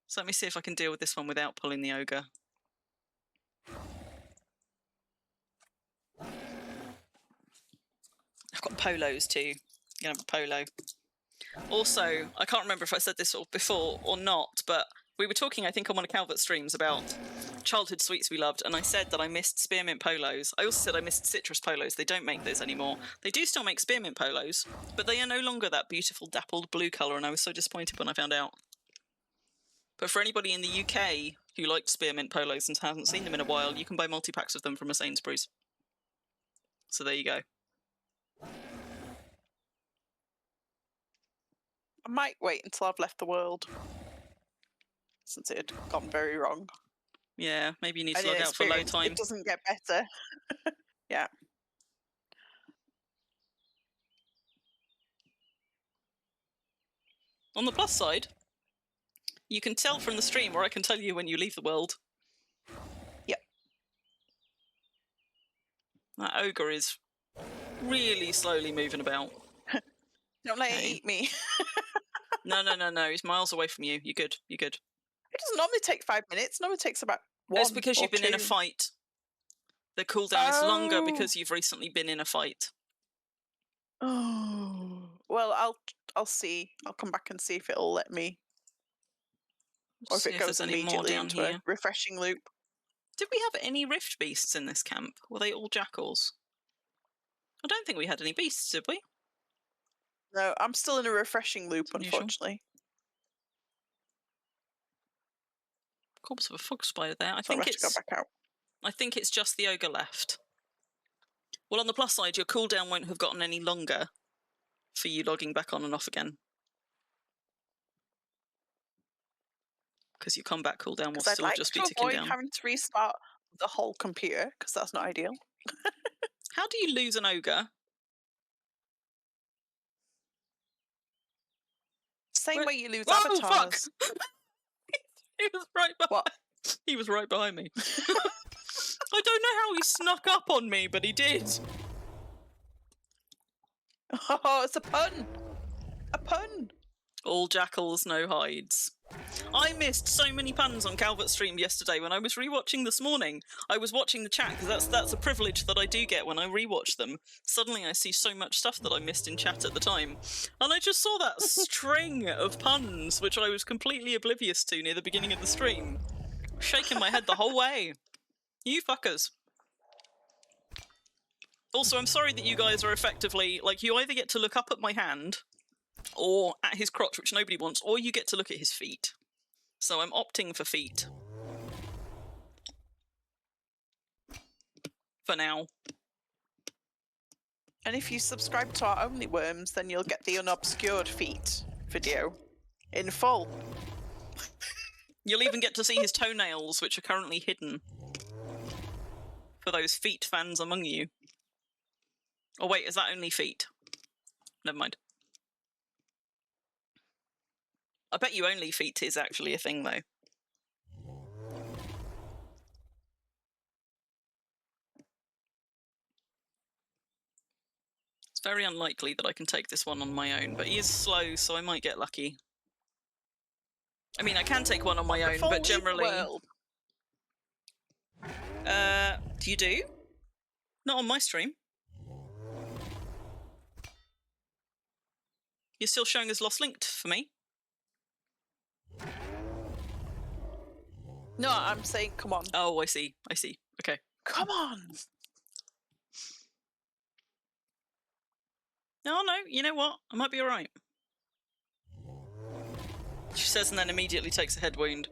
So let me see if I can deal with this one without pulling the ogre. I've got polos too. I'm going to have a polo. Also, I can't remember if I said this before or not, but we were talking, I think, on one of Calvert's streams about childhood sweets we loved, and I said that I missed spearmint polos. I also said I missed citrus polos. They don't make those anymore. They do still make spearmint polos, but they are no longer that beautiful dappled blue colour, and I was so disappointed when I found out. But for anybody in the UK who liked spearmint polos and hasn't seen them in a while, you can buy multi-packs of them from a Sainsbury's. So there you go. I might wait until I've left the world, since it had gone very wrong. Yeah, maybe you need And to log in out for low experience, time. it doesn't get better. Yeah. On the plus side, you can tell from the stream, or I can tell you when you leave the world. Yep. That ogre is really slowly moving about. Don't let it Okay. eat me. No. He's miles away from you. You're good. You're good. It doesn't normally take 5 minutes. It normally takes about 1 It's because or you've been in a 2. fight. The cooldown is longer Oh. because you've recently been in a fight. Oh. Well, I'll see. I'll come back and see if it'll let me, or if See it if goes there's any more immediately down into here. a refreshing loop. Did we have any rift beasts in this camp? Were they all jackals? I don't think we had any beasts, did we? No, I'm still in a refreshing loop, You sure? unfortunately. Corpse of a fog spider there. So I'll have to go back out. I think it's just the ogre left. Well, on the plus side, your cooldown won't have gotten any longer for you logging back on and off again. Because your combat cooldown will I'd still like just to be ticking avoid down. having to restart the whole computer, because that's not ideal. How do you lose an ogre? Same way you lose Whoa, avatars. fuck! He was right behind. What? He was right behind me. I don't know how he snuck up on me, but he did. Oh, it's a pun. A pun. All jackals, no hides. I missed so many puns on Calvert's stream yesterday when I was rewatching this morning. I was watching the chat because that's a privilege that I do get when I rewatch them. Suddenly I see so much stuff that I missed in chat at the time. And I just saw that string of puns, which I was completely oblivious to near the beginning of the stream. Shaking my head the whole way. You fuckers. Also, I'm sorry that you guys are effectively, like, you either get to look up at my hand, or at his crotch, which nobody wants, or you get to look at his feet. So I'm opting for feet. For now. And if you subscribe to our Only Worms, then you'll get the unobscured feet video in full. You'll even get to see his toenails, which are currently hidden. For those feet fans among you. Oh wait, is that only feet? Never mind. I bet you only feet is actually a thing, though. It's very unlikely that I can take this one on my own, but he is slow, so I might get lucky. I mean, I can take one on my own, but generally... do you do? Not on my stream. You're still showing as lost linked for me? No, I'm saying, come on. Oh, I see. I see. Okay. Come on. No, you know what? I might be alright. She says and then immediately takes a head wound.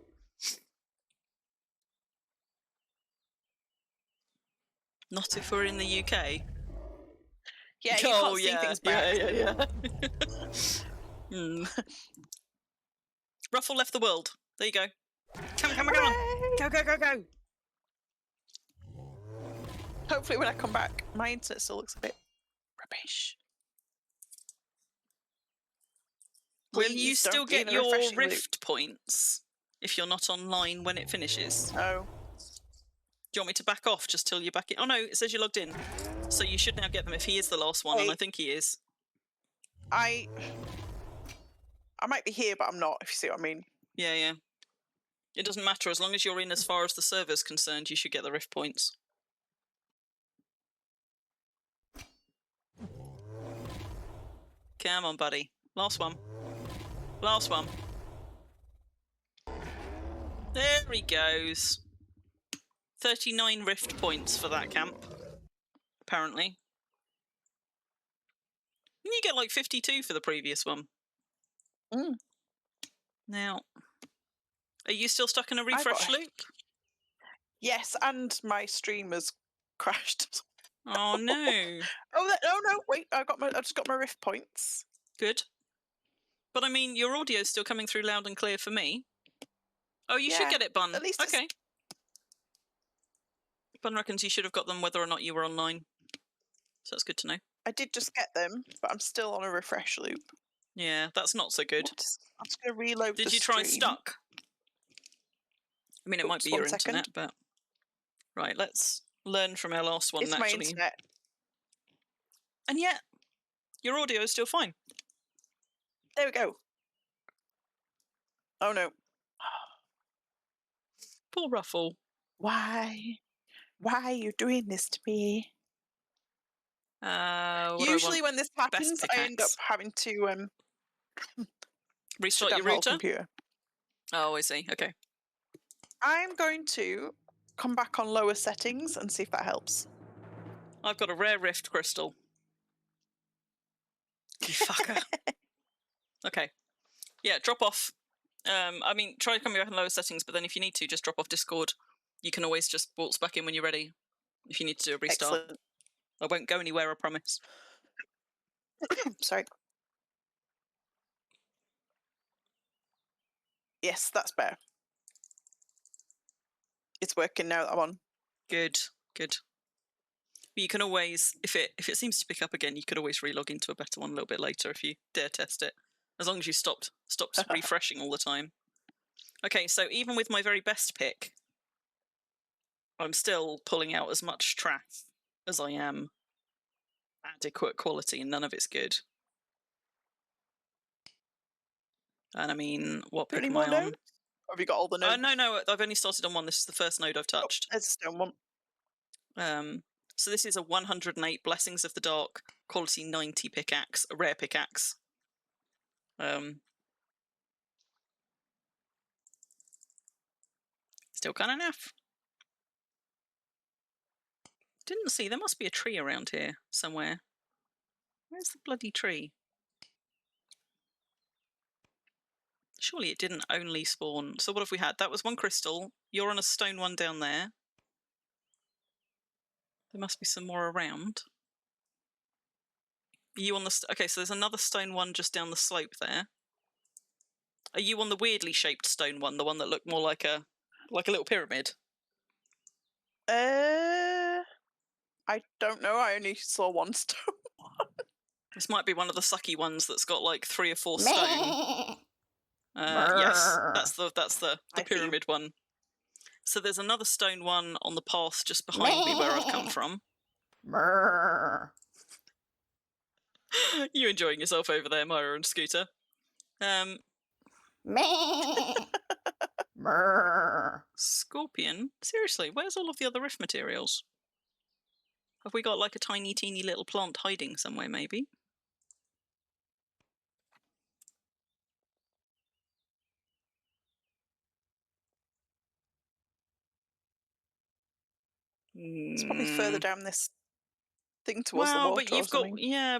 Not if we're in the UK. Yeah, you can't see things back. Yeah. Ruffle left the world. There you go. Come on. Go. Hopefully when I come back, my internet still looks a bit rubbish. Will you still get your rift loop. points if you're not online when it finishes? Oh. Do you want me to back off just till you're back in? Oh no, it says you're logged in. So you should now get them if he is the last one, and I think he is. I might be here, but I'm not, if you see what I mean. Yeah. It doesn't matter. As long as you're in as far as the server's concerned, you should get the rift points. Come on, buddy. Last one. There he goes. 39 rift points for that camp, apparently. Didn't you get like 52 for the previous one? Now, are you still stuck in a refresh loop? Yes, and my stream has crashed. Oh no. Oh no, wait, I just got my rift points. Good. But I mean, your audio's still coming through loud and clear for me. Oh, you should Yeah, get it, Bun. at least it's- Okay. Bun reckons you should have got them whether or not you were online. So that's good to know. I did just get them, but I'm still on a refresh loop. Yeah, that's not so good. I'm just going to reload Did the you try stream. stuck? I mean, it might Oops, be one your second. internet, but... Right, let's learn from our last one, It's my naturally. internet. And yet, your audio is still fine. There we go. Oh no. Poor Ruffle. Why? Why are you doing this to me? Usually when this happens, I end up pickaxe. having to Restart shut your down my whole router? computer. Oh, I see. Okay. I'm going to come back on lower settings and see if that helps. I've got a rare rift crystal. You fucker. Okay. Yeah, drop off. I mean, try coming back in lower settings, but then if you need to, just drop off Discord. You can always just waltz back in when you're ready. If you need to do a restart. Excellent. I won't go anywhere, I promise. Sorry. Yes, that's better. It's working now that I'm on. Good, good. But you can always, if it seems to pick up again, you could always relog into a better one a little bit later if you dare test it. As long as you stopped refreshing all the time. Okay, so even with my very best pick, I'm still pulling out as much trash as I am adequate quality, and none of it's good. And I mean, what pick am I on? Have you got all the nodes? No, I've only started on one. This is the first node I've touched. Oh, there's a stone one. So this is a 108 Blessings of the Dark, quality 90 pickaxe, a rare pickaxe. Still kind of naff. Didn't see, there must be a tree around here somewhere. Where's the bloody tree? Surely it didn't only spawn. So what have we had? That was one crystal. You're on a stone one down there. There must be some more around. Are you on the... Okay, so there's another stone one just down the slope there. Are you on the weirdly shaped stone one? The one that looked more like a little pyramid? I don't know. I only saw one stone one. This might be one of the sucky ones that's got like 3 or 4 stone. Yes, that's the pyramid one. So there's another stone one on the path just behind me where I've come from. You enjoying yourself over there, Myra and Scooter? Scorpion? Seriously, where's all of the other rift materials? Have we got like a tiny, teeny little plant hiding somewhere, maybe? It's probably further down this thing towards the well, water. but you've got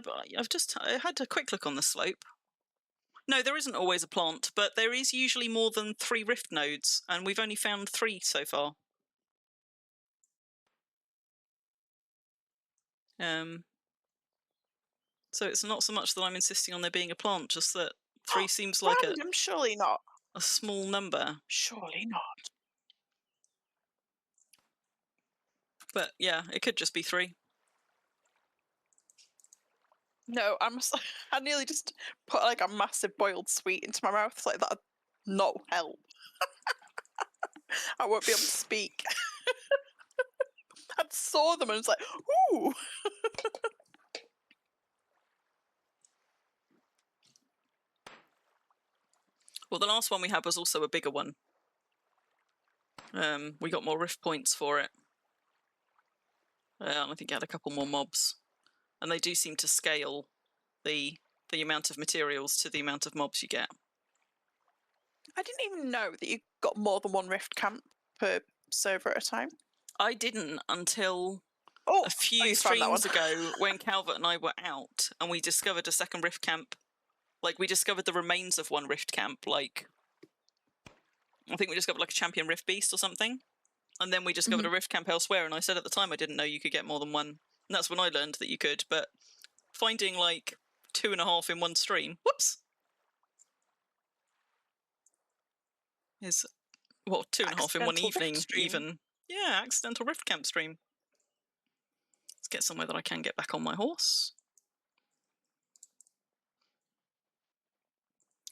but I had a quick look on the slope. No, there isn't always a plant, but there is usually more than 3 rift nodes, and we've only found 3 so far. So it's not so much that I'm insisting on there being a plant, just that 3 seems like random, surely not. A small number. Surely not. But yeah, it could just be 3. No, I nearly just put like a massive boiled sweet into my mouth. Like that, not help. I won't be able to speak. I saw them and was like, ooh. Well, the last one we had was also a bigger one. We got more rift points for it. And I think it had a couple more mobs. And they do seem to scale the amount of materials to the amount of mobs you get. I didn't even know that you got more than one rift camp per server at a time. I didn't until a few streams ago when Calvert and I were out and we discovered a second rift camp. Like, we discovered the remains of one rift camp, like... I think we discovered, like, a champion rift beast or something. And then we discovered a rift camp elsewhere, and I said at the time I didn't know you could get more than one. And that's when I learned that you could, but finding, like, 2.5 in one stream... Whoops! is, what, 2.5 in one Accidental rift evening, stream. even. Yeah, accidental rift camp stream. Let's get somewhere that I can get back on my horse.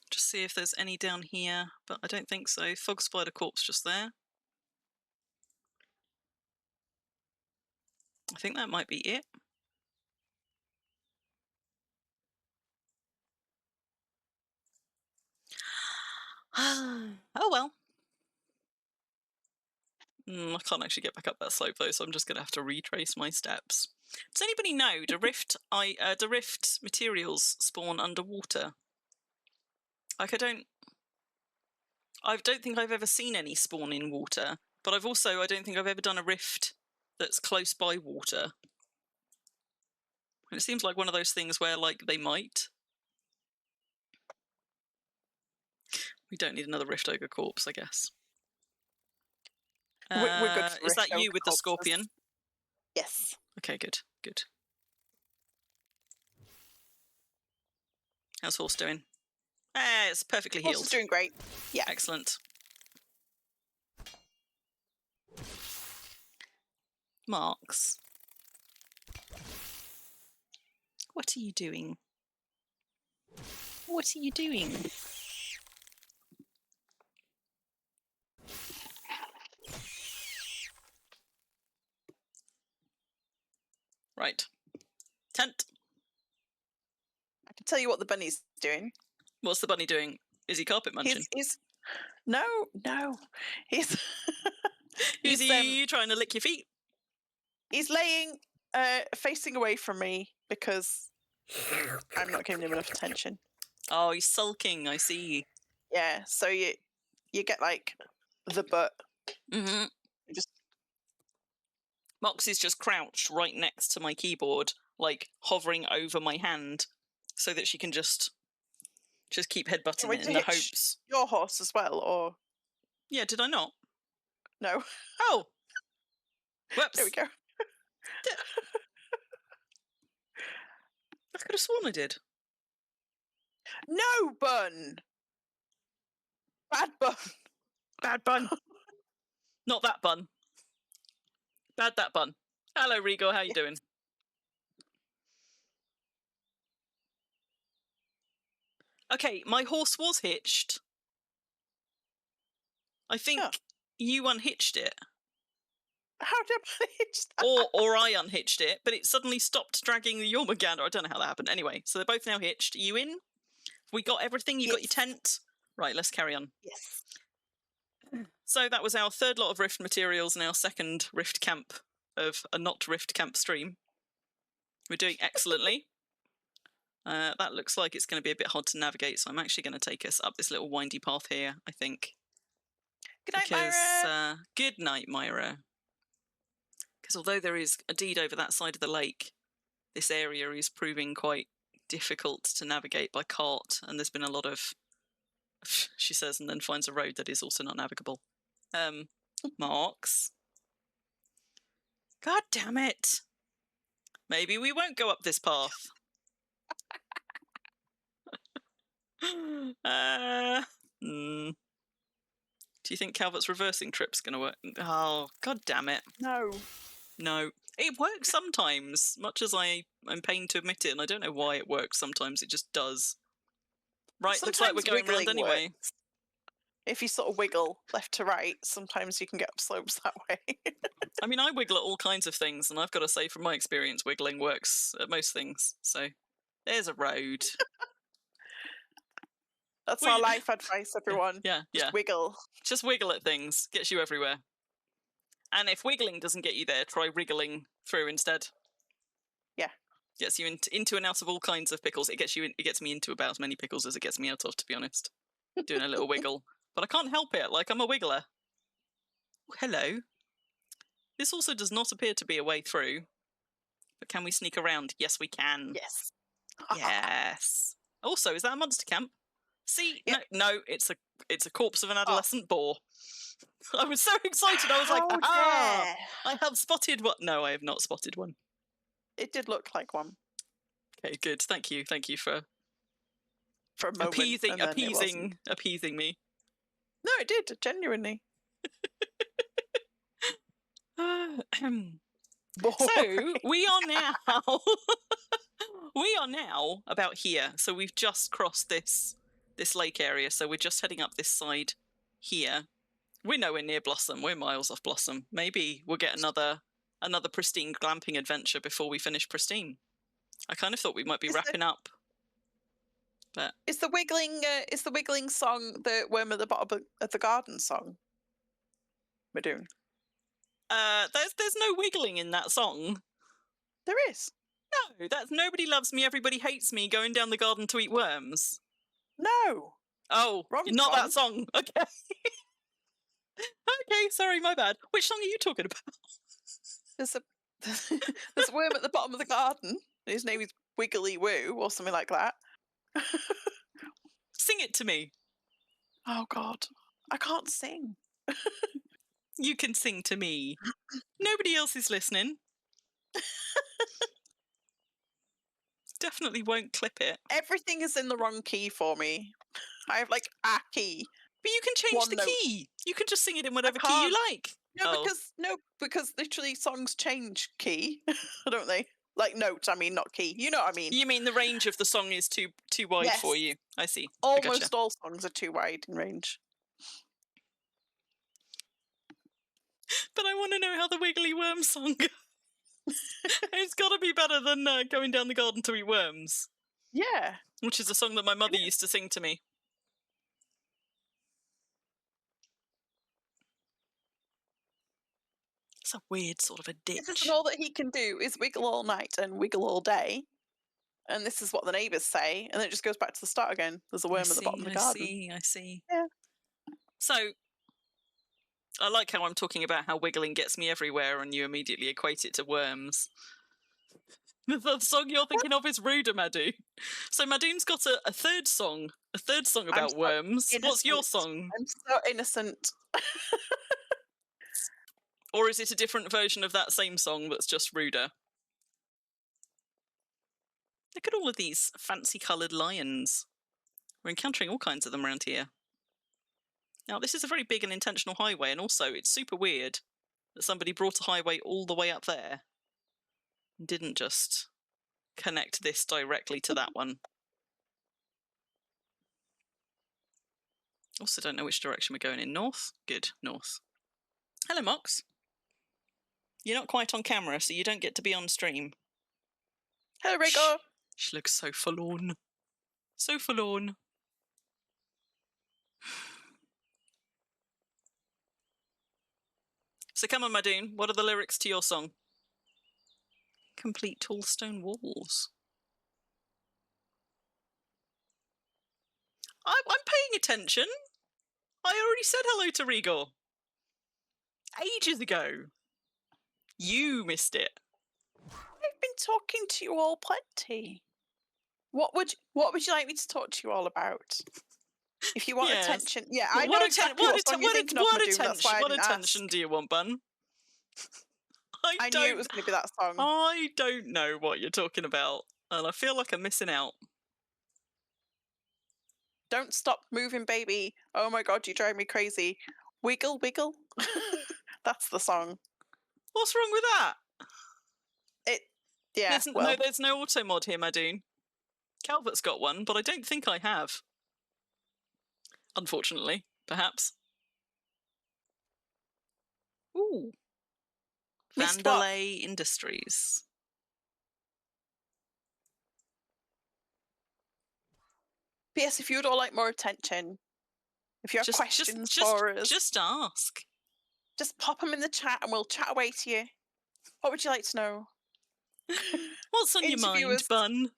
Just see if there's any down here, but I don't think so. Fog spider corpse just there. I think that might be it. Oh well. I can't actually get back up that slope though, so I'm just going to have to retrace my steps. Does anybody know, do rift materials spawn underwater? Like, I don't think I've ever seen any spawn in water, but I don't think I've ever done a rift that's close by water. And it seems like one of those things where, like, they might. We don't need another rift ogre corpse, I guess. We're good for is that rift you ogre with the corpses. scorpion? Yes. Okay, good, good. How's horse doing? It's perfectly Horse healed. is doing great. Yeah. Excellent. Marks. What are you doing? What are you doing? Right. Tent. I can tell you what the bunny's doing. What's the bunny doing? Is he carpet munching? No. He's Is he trying to lick your feet? He's laying facing away from me because I'm not giving him enough attention. Oh, he's sulking, I see. Yeah, so you get like the butt. Mm-hmm. Moxie's just crouched right next to my keyboard, like hovering over my hand, so that she can just keep headbutting it in the hopes. Your horse as well, or yeah? Did I not? No. Oh, whoops! There we go. I could have sworn I did. No, Bun. Bad Bun. Bad Bun. Not that Bun. Bad that Bun. Hello, Rigo. How you doing? Okay, my horse was hitched. I think you unhitched it. How did I unhitch that? Or I unhitched it, but it suddenly stopped dragging the Jormungandr. I don't know how that happened. Anyway, so they're both now hitched. Are you in? We got everything? You got your tent? Right, let's carry on. Yes. So that was our third lot of rift materials and our second rift camp of a not rift camp stream. We're doing excellently. That looks like it's going to be a bit hard to navigate, so I'm actually going to take us up this little windy path here, I think. Good night, Myra. Good night, Myra. Because although there is a deed over that side of the lake, this area is proving quite difficult to navigate by cart, and there's been a lot of, she says, and then finds a road that is also not navigable. Marks. God damn it. Maybe we won't go up this path. Do you think Calvert's reversing trip's going to work? Oh, god damn it. No. It works sometimes, much as I'm pained to admit it, and I don't know why it works sometimes, it just does. Right, sometimes looks like we're going round anyway. Works. If you sort of wiggle left to right, sometimes you can get up slopes that way. I mean, I wiggle at all kinds of things, and I've got to say, from my experience, wiggling works at most things. So, there's a road. That's our life advice, everyone. Yeah. Just wiggle. Just wiggle at things. Gets you everywhere. And if wiggling doesn't get you there, try wriggling through instead. Yeah. Gets you into and out of all kinds of pickles. It gets me into about as many pickles as it gets me out of, to be honest. Doing a little wiggle. But I can't help it, like I'm a wiggler. Oh, hello. This also does not appear to be a way through. But can we sneak around? Yes, we can. Yes. Yes. Also, is that a monster camp? See, yep. No, it's a corpse of an adolescent boar. I was so excited. I was like, I have spotted one. No, I have not spotted one. It did look like one. Okay, good. Thank you for a moment, appeasing me. No, it did, genuinely. So we are now we are now about here. So we've just crossed this lake area. So we're just heading up this side here. We're nowhere near Blossom. We're miles off Blossom. Maybe we'll get another Pristine glamping adventure before we finish Pristine. I kind of thought we might be wrapping up. But Is the wiggling song the worm at the bottom of the garden song we're doing? there's no wiggling in that song. There is. No, that's Nobody Loves Me, Everybody Hates Me, Going Down the Garden to Eat Worms. No. Oh, Wrong not song. that song. Okay. Okay, sorry, my bad. Which song are you talking about? There's a worm at the bottom of the garden. His name is Wiggly Woo or something like that. Sing it to me. Oh God, I can't sing. You can sing to me. Nobody else is listening. Definitely won't clip it. Everything is in the wrong key for me. I have like a key. But you can change One the note. key. You can just sing it in whatever key you can't. like. No, because literally songs change key, don't they? Like notes, I mean, not key. You know what I mean? You mean the range of the song is too wide for Yes. you? I see. I gotcha. Almost all songs are too wide in range. But I want to know how the Wiggly Worm song goes. It's got to be better than Going Down the Garden to Eat Worms. Yeah. Which is a song that my mother used to sing to me. It's a weird sort of a ditch. This is all that he can do is wiggle all night and wiggle all day. And this is what the neighbours say. And then it just goes back to the start again. There's a worm at the bottom of the garden. I see. Yeah. So, I like how I'm talking about how wiggling gets me everywhere and you immediately equate it to worms. The song you're thinking of is Ruder, Madhu. So Madhu's got a third song about so worms. What's your innocent. song? I'm so innocent. Or is it a different version of that same song that's just Ruder? Look at all of these fancy coloured lions. We're encountering all kinds of them around here. Now, this is a very big and intentional highway, and also it's super weird that somebody brought a highway all the way up there and didn't just connect this directly to that one. Also don't know which direction we're going in. North? Good, north. Hello, Mox. You're not quite on camera, so you don't get to be on stream. Hello, Rigo. She looks so forlorn. So forlorn. So come on, Madoon, what are the lyrics to your song? Complete tall stone walls. I'm paying attention. I already said hello to Rigor. Ages ago. You missed it. I've been talking to you all plenty. What would you like me to talk to you all about? If you want Yes. attention, yeah, I know exactly what song you're thinking of, Madhu, that's why I what didn't attention ask. do you want, Bun? I knew it was going to be that song. I don't know what you're talking about, and I feel like I'm missing out. Don't stop moving, baby. Oh my God, you drive me crazy. Wiggle, wiggle. That's the song. What's wrong with that? Yeah, There's no auto mod here, Madoon. Calvert's got one, but I don't think I have. Unfortunately, perhaps. Ooh. Missed what? Vandalay Industries. P.S. If you would all like more attention, if you have questions for us, just ask. just pop them in the chat and we'll chat away to you. What would you like to know? What's on your mind, Bun?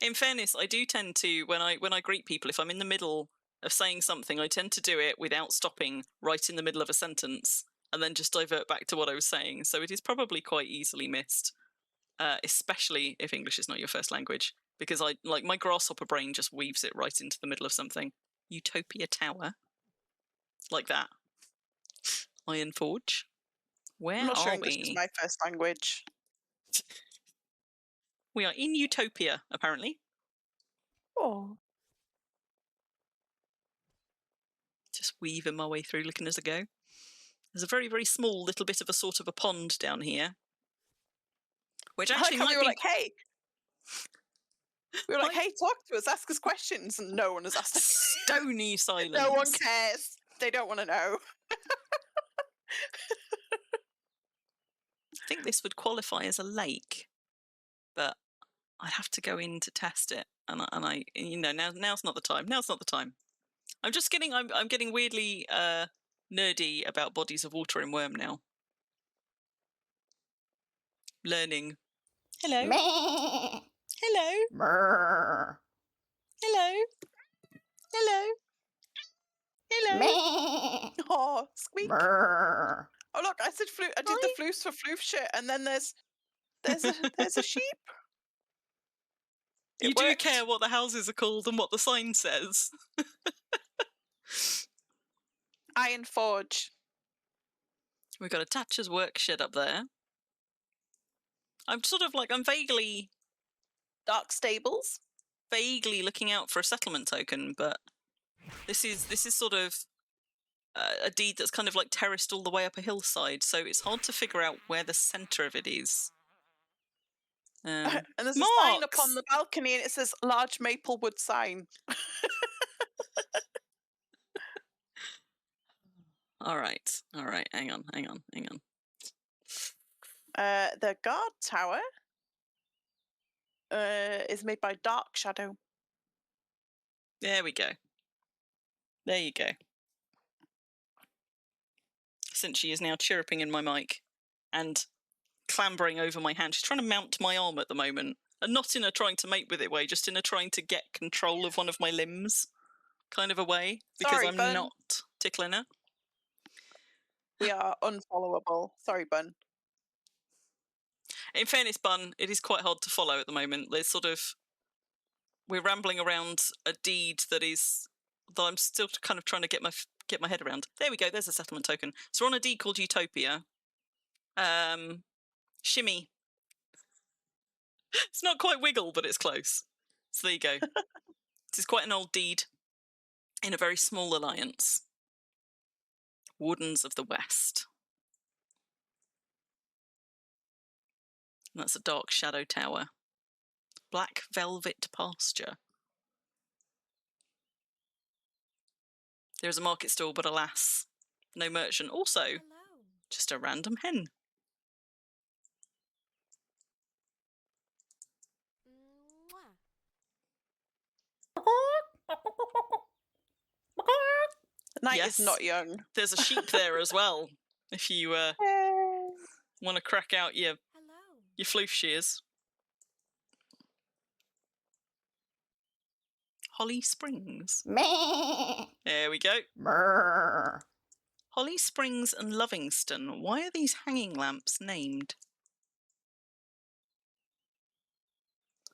In fairness, I do tend to, when I greet people, if I'm in the middle of saying something, I tend to do it without stopping right in the middle of a sentence and then just divert back to what I was saying. So it is probably quite easily missed, especially if English is not your first language, because my grasshopper brain just weaves it right into the middle of something. Utopia Tower. Like that. Iron Forge. Where I'm not sure are English we? is my first language. We are in Utopia, apparently. Oh. Just weaving my way through, looking as I go. There's a very, very small little bit of a sort of a pond down here, which I like actually how we might were be. like, hey. We were like, Might- hey, talk to us, ask us questions, and no one has asked us. Stony silence. No one cares. They don't want to know. I think this would qualify as a lake, but I'd have to go in to test it, and I now's not the time. Now's not the time. I'm getting weirdly nerdy about bodies of water in Worm now. Learning. Hello. Meh. Hello. Brr. Hello. Hello. Hello. Meh. Oh, squeak. Brr. Oh look, I said floof. I did the floofs for floof shit, and then there's a sheep. You It do worked. care what the houses are called and what the sign says. Iron Forge. We've got a Thatcher's work shed up there. I'm vaguely Dark Stables. looking out for a settlement token, but this is sort of a deed that's kind of like terraced all the way up a hillside, so it's hard to figure out where the centre of it is. And there's a sign up on the balcony, and it says "Large Maplewood Sign." All right. Hang on. The guard tower is made by Dark Shadow. There we go. There you go. Since she is now chirruping in my mic and clambering over my hand, she's trying to mount my arm at the moment, and not in a trying to mate with it way, just in a trying to get control of one of my limbs kind of a way, because Sorry, I'm Bun. not tickling her. We are unfollowable. Sorry, Bun. In fairness, Bun, it is quite hard to follow at the moment. We're rambling around a deed that I'm still kind of trying to get my head around. There we go. There's a settlement token. So we're on a deed called Utopia. Shimmy. It's not quite wiggle, but it's close. So there you go. This is quite an old deed in a very small alliance. Wardens of the West. And that's a Dark Shadow Tower. Black Velvet Pasture. There's a market stall, but alas, no merchant. Also, just a random hen. The night Yes. is not young. There's a sheep there as well, if you want to crack out your floof shears. Holly Springs. Meh. There we go. Brr. Holly Springs and Lovingston. Why are these hanging lamps named?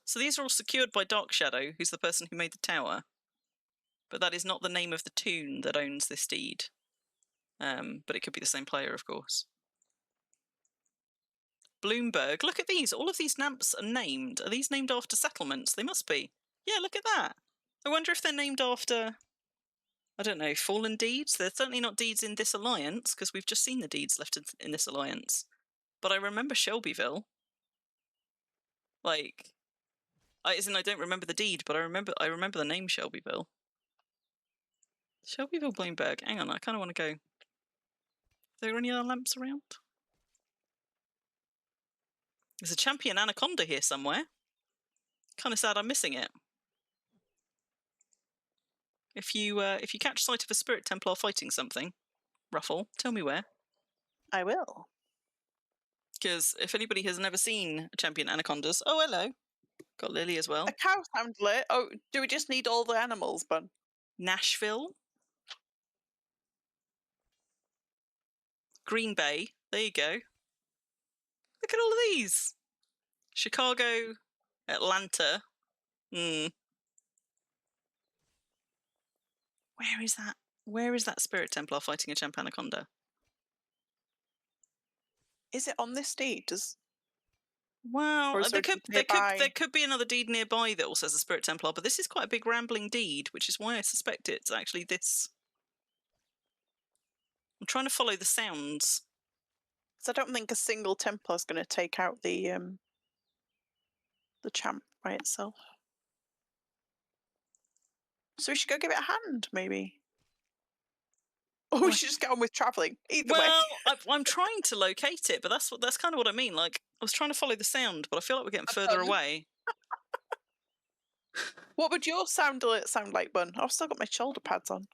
So these are all secured by Dark Shadow, who's the person who made the tower. But that is not the name of the toon that owns this deed. But it could be the same player, of course. Bloomberg. Look at these. All of these lamps are named. Are these named after settlements? They must be. Yeah, look at that. I wonder if they're named after, I don't know, fallen deeds? They're certainly not deeds in this alliance, because we've just seen the deeds left in this alliance. But I remember Shelbyville. I don't remember the deed, but I remember the name Shelbyville. Shelbyville Bloomberg. Hang on, I kind of want to go. Are there any other lamps around? There's a champion anaconda here somewhere. Kind of sad I'm missing it. If you catch sight of a spirit templar fighting something, Ruffle, tell me where. I will. Because if anybody has never seen champion anacondas, oh hello, got Lily as well. A cow handler. Oh, do we just need all the animals, Bun? Nashville, Green Bay. There you go. Look at all of these. Chicago, Atlanta. Where is that? Where is that spirit templar fighting a champ anaconda? Is it on this deed? Well, Or is there a deed nearby? there could be another deed nearby that also says a Spirit Templar, but this is quite a big rambling deed, which is why I suspect it's actually this. I'm trying to follow the sounds. Because I don't think a single Templar is going to take out the champ by itself. So we should go give it a hand, maybe. Or we Well, should just get on with travelling. Either way. Well, I'm trying to locate it, but that's kind of what I mean. Like, I was trying to follow the sound, but I feel like we're getting further bun? away. What would your sound alert sound like, Bun? I've still got my shoulder pads on.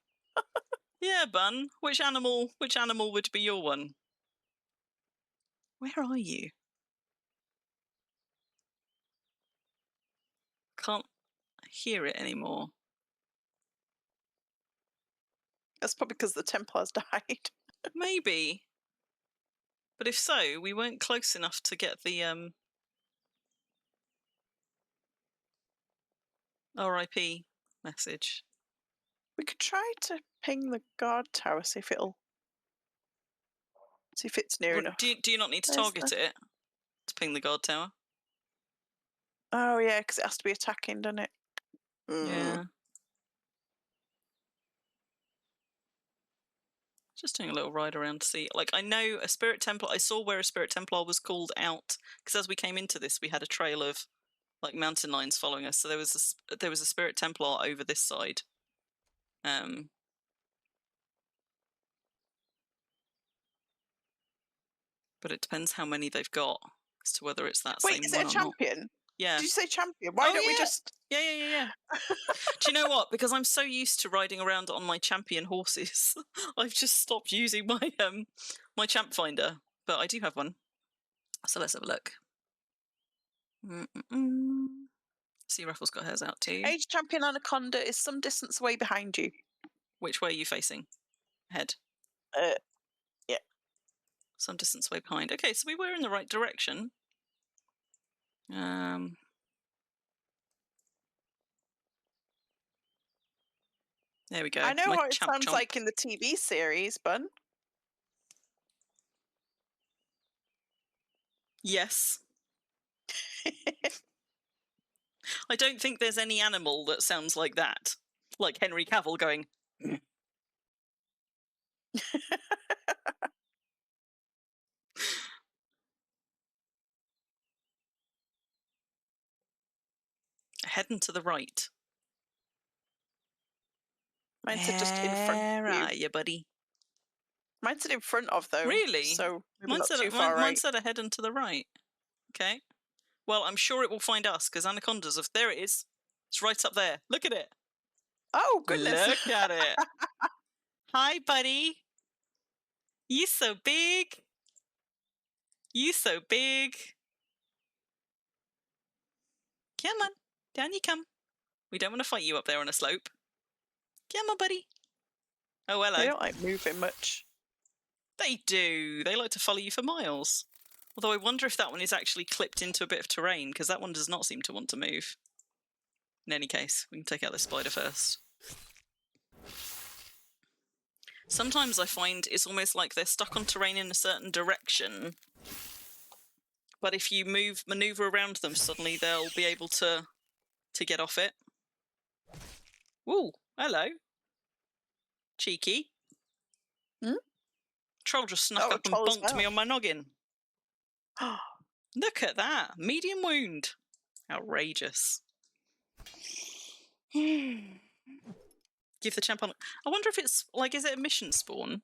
Yeah, Bun. Which animal would be your one? Where are you? Can't hear it anymore. That's probably because the Templars died. Maybe. But if so, we weren't close enough to get the RIP message. We could try to ping the guard tower, see if it's near enough. Do you not need to Where's target it to ping the guard tower? Oh yeah, because it has to be attacking, doesn't it? Yeah. Just doing a little ride around to see. Like, I know a Spirit Templar. I saw where a Spirit Templar was called out because as we came into this, we had a trail of like mountain lions following us. So there was a Spirit Templar over this side. But it depends how many they've got as to whether it's that Wait, same is one it a or champion? not. Yeah. Did you say champion? Why don't we yeah. just? Yeah. Do you know what? Because I'm so used to riding around on my champion horses, I've just stopped using my my champ finder. But I do have one. So let's have a look. See, Ruffle's got hers out too. Age champion anaconda is some distance away behind you. Which way are you facing? Head. Yeah. Some distance away behind. Okay, so we were in the right direction. There we go. I know my what it champ sounds chomp. like in the TV series, Bun. Yes. I don't think there's any animal that sounds like that. Like Henry Cavill going. Heading to the right. Mine said just in front Where of you. are you, buddy? Mine said in front of, though. Really? So maybe Mine not said, too far mine right. said a heading to the right. Okay. Well, I'm sure it will find us because anacondas of there it is. It's right up there. Look at it. Oh goodness! Look at it. Hi, buddy. You so big. You so big. Come on. Down you come. We don't want to fight you up there on a slope. Come on, buddy. Oh, hello. They don't like moving much. They do. They like to follow you for miles. Although I wonder if that one is actually clipped into a bit of terrain, because that one does not seem to want to move. In any case, we can take out the spider first. Sometimes I find it's almost like they're stuck on terrain in a certain direction, but if you maneuver around them, suddenly they'll be able to get off it. Ooh, hello. Cheeky. Hmm? Troll just snuck Oh, a up and troll as bonked me well. on my noggin. Look at that. Medium wound. Outrageous. Give the champ on. I wonder if it's like, is it a mission spawn?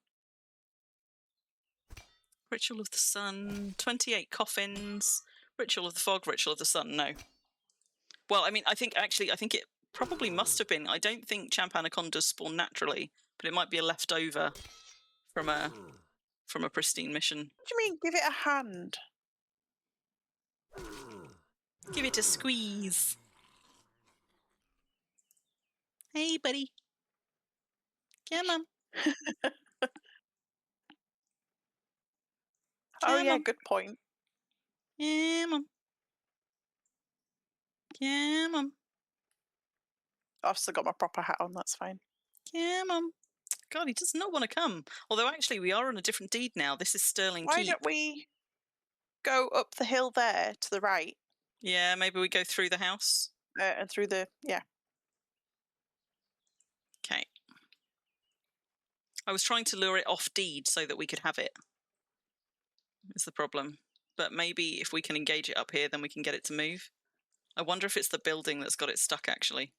Ritual of the Sun, 28 coffins. Ritual of the Fog, Ritual of the Sun. No. Well, I mean, I think it probably must have been. I don't think champ anacondas spawn naturally, but it might be a leftover from a pristine mission. What do you mean? Give it a hand. Give it a squeeze. Hey, buddy. Come on. Oh yeah, good point. Come on. Come on. I've still got my proper hat on. That's fine. Come on. God, he does not want to come. Although, actually, we are on a different deed now. This is Sterling Why Keep. don't we? go up the hill there to the right Yeah, maybe we go through the house. and through the Okay. I was trying to lure it off deed so that we could have it. Is the problem. But maybe if we can engage it up here, then we can get it to move. I wonder if it's the building that's got it stuck, actually.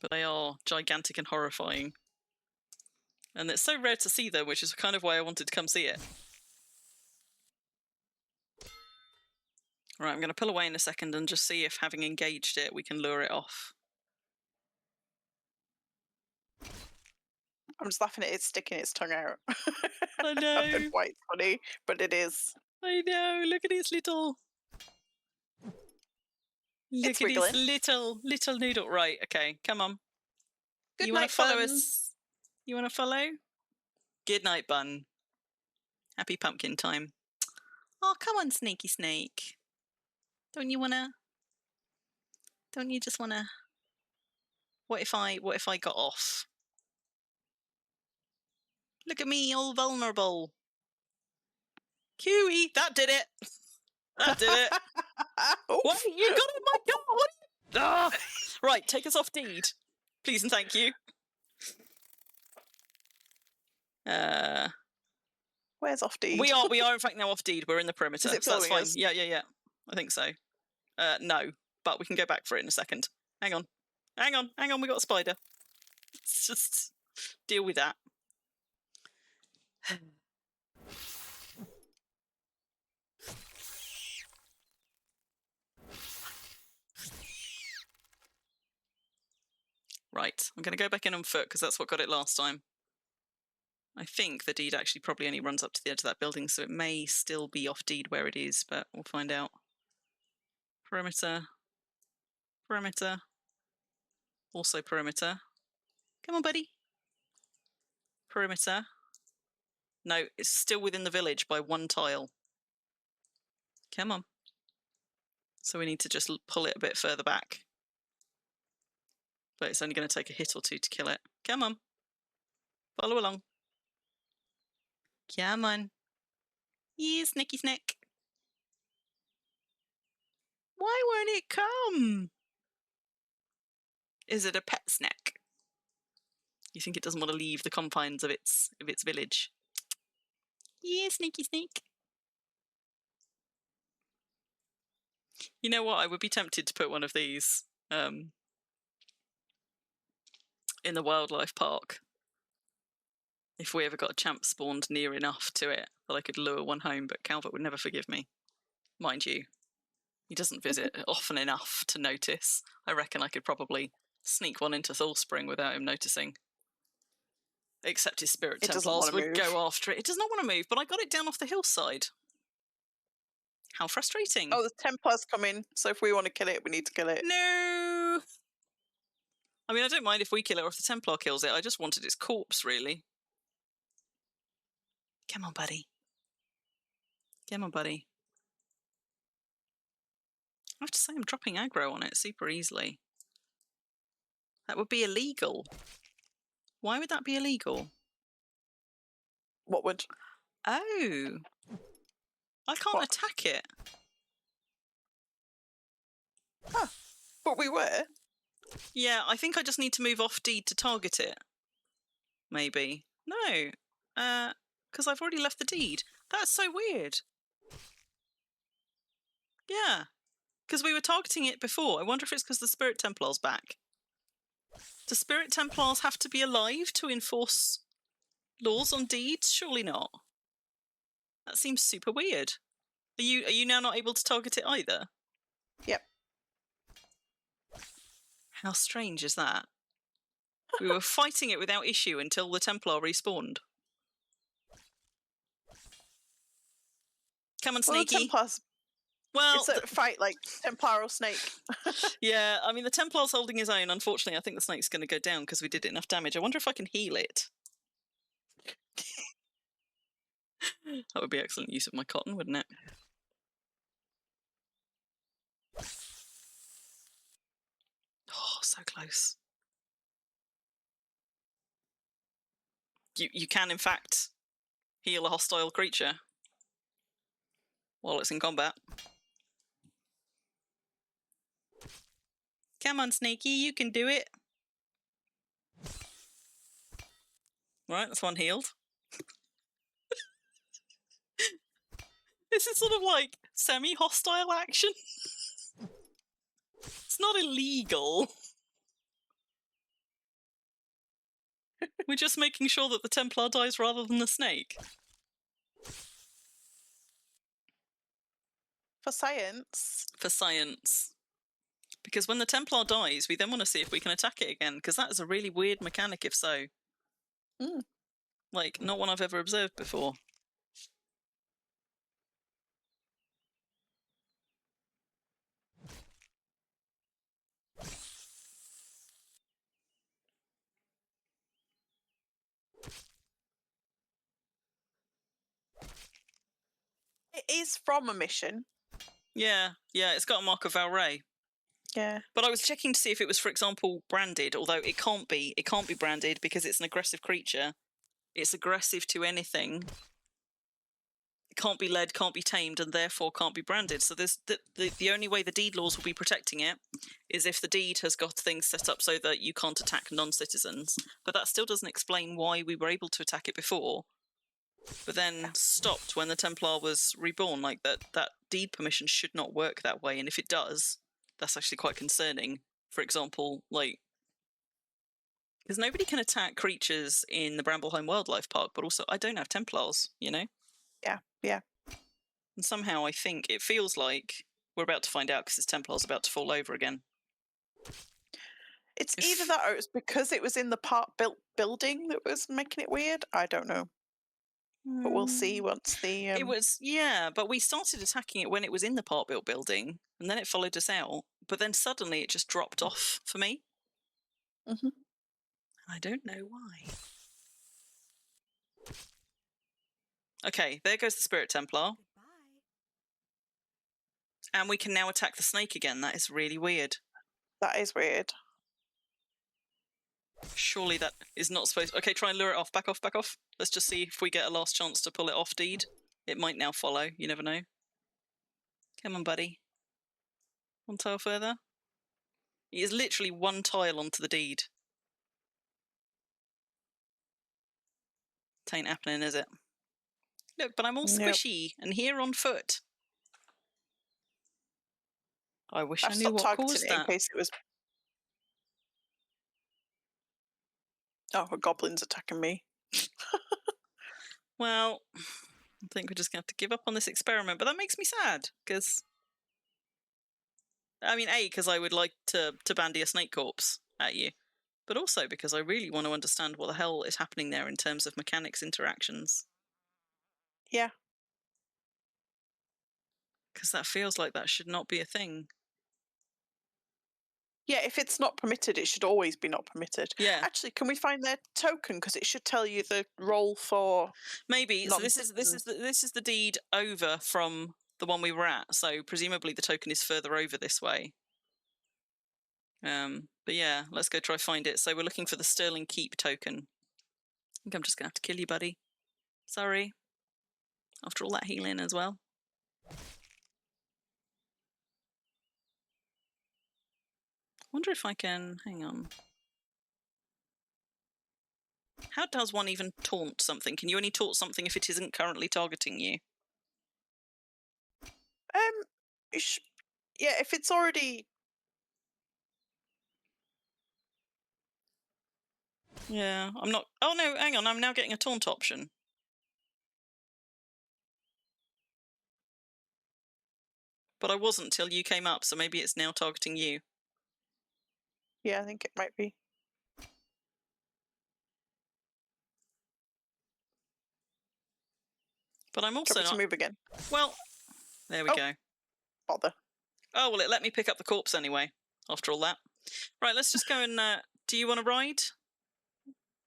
But they are gigantic and horrifying. And it's so rare to see them, which is kind of why I wanted to come see it. Right, I'm going to pull away in a second and just see if, having engaged it, we can lure it off. I'm just laughing at it sticking its tongue out. I I don't know. know why it's funny, but it is. I know. Look at its little... Look It's at his wiggling. little noodle. Right, okay, come on. Good You want night, to follow Bun. us? You want to follow? Good night, Bun. Happy pumpkin time. Oh, come on, Sneaky Snake. Don't you just wanna... What if I got off? Look at me, all vulnerable. Kiwi, that did it. That did it. What? You got it, my God! What are you... Ah! Right, take us off deed. Please and thank you. Where's off deed? We are in fact now off deed. We're in the perimeter. Is it so that's filming fine. us? Yeah. I think so. No, but we can go back for it in a second. Hang on. We got a spider. Let's just deal with that. Right, I'm going to go back in on foot because that's what got it last time. I think the deed actually probably only runs up to the edge of that building, so it may still be off deed where it is, but we'll find out. Perimeter. Also perimeter. Come on, buddy. Perimeter. No, it's still within the village by one tile. Come on. So we need to just pull it a bit further back. But it's only going to take a hit or two to kill it. Come on. Follow along. Come on. Yeah, Snicky Snack. Why won't it come? Is it a pet snack? You think it doesn't want to leave the confines of its village? Yeah, Sneaky Snake. You know what? I would be tempted to put one of these in the wildlife park if we ever got a champ spawned near enough to it that I could lure one home, but Calvert would never forgive me. Mind you, he doesn't visit often enough to notice. I reckon I could probably sneak one into Thulspring without him noticing. Except his spirit Templars would go after it. It does not want to move, but I got it down off the hillside. How frustrating. Oh, the Templars come in, so if we want to kill it, we need to kill it. No! I mean, I don't mind if we kill it or if the Templar kills it. I just wanted its corpse, really. Come on, buddy. Come on, buddy. I have to say, I'm dropping aggro on it super easily. That would be illegal. Why would that be illegal? What would? Oh. I can't attack it. Huh. But we were. Yeah, I think I just need to move off deed to target it. Maybe. No. Because I've already left the deed. That's so weird. Yeah. Because we were targeting it before. I wonder if it's because the Spirit Templar's back. Do Spirit Templars have to be alive to enforce laws on deeds? Surely not. That seems super weird. Are you now not able to target it either? Yep. How strange is that? We were fighting it without issue until the Templar respawned. Come on, Sneaky. Well, the Templars. Well, it's a fight like Templar or Snake. Yeah, I mean, the Templar's holding his own. Unfortunately, I think the Snake's going to go down because we did enough damage. I wonder if I can heal it. That would be excellent use of my cotton, wouldn't it? Oh, so close. You can, in fact, heal a hostile creature while it's in combat. Come on, Snaky, you can do it. Right, that's one healed. This is sort of like semi-hostile action. It's not illegal. We're just making sure that the Templar dies rather than the snake. For science. For science. Because when the Templar dies, we then want to see if we can attack it again, because that is a really weird mechanic if so. Mm. Like, not one I've ever observed before. It is from a mission. Yeah, it's got a mark of Valray. Yeah. But I was checking to see if it was, for example, branded, although it can't be. It can't be branded because it's an aggressive creature. It's aggressive to anything. It can't be led, can't be tamed, and therefore can't be branded. So there's the only way the deed laws will be protecting it is if the deed has got things set up so that you can't attack non-citizens. But that still doesn't explain why we were able to attack it before, but then stopped when the Templar was reborn. Like, that deed permission should not work that way, and if it does, that's actually quite concerning. For example, like, because nobody can attack creatures in the Brambleheim Wildlife Park, but also I don't have Templars, you know? Yeah. And somehow I think it feels like we're about to find out because this Templar's about to fall over again. It's either that or it's because it was in the part-built building that was making it weird. I don't know. But we'll see once the... It was, yeah, but we started attacking it when it was in the part-built building, and then it followed us out, but then suddenly it just dropped off for me. Mhm. I don't know why. Okay, there goes the Spirit Templar. And we can now attack the snake again. That is really weird. That is weird. Surely that is not supposed... Okay, try and lure it off. Back off, back off. Let's just see if we get a last chance to pull it off, deed. It might now follow. You never know. Come on, buddy. One tile further. He is literally one tile onto the deed. Tain't happening, is it? Look, but I'm all squishy and here on foot. I wish I knew stopped what targeting caused it that. in case it was... Oh, a goblin's attacking me. Well, I think we're just going to have to give up on this experiment, but that makes me sad, because... I mean, A, because I would like to bandy a snake corpse at you, but also because I really want to understand what the hell is happening there in terms of mechanics interactions. Yeah. Because that feels like that should not be a thing. Yeah, if it's not permitted, it should always be not permitted. Yeah. Actually, can we find their token? Because it should tell you the roll for... Maybe. So this is the deed over from the one we were at. So presumably the token is further over this way. But yeah, let's go try find it. So we're looking for the Sterling Keep token. I think I'm just gonna have to kill you, buddy. Sorry. After all that healing as well. Wonder if I can... Hang on. How does one even taunt something? Can you only taunt something if it isn't currently targeting you? Yeah, if it's already... Yeah, I'm not... Oh no, hang on, I'm now getting a taunt option. But I wasn't till you came up, so maybe it's now targeting you. Yeah, I think it might be. But I'm also Try not... to move again. Well, there we go. Bother. Oh, well, it let me pick up the corpse anyway, after all that. Right, let's just go and... do you want to ride?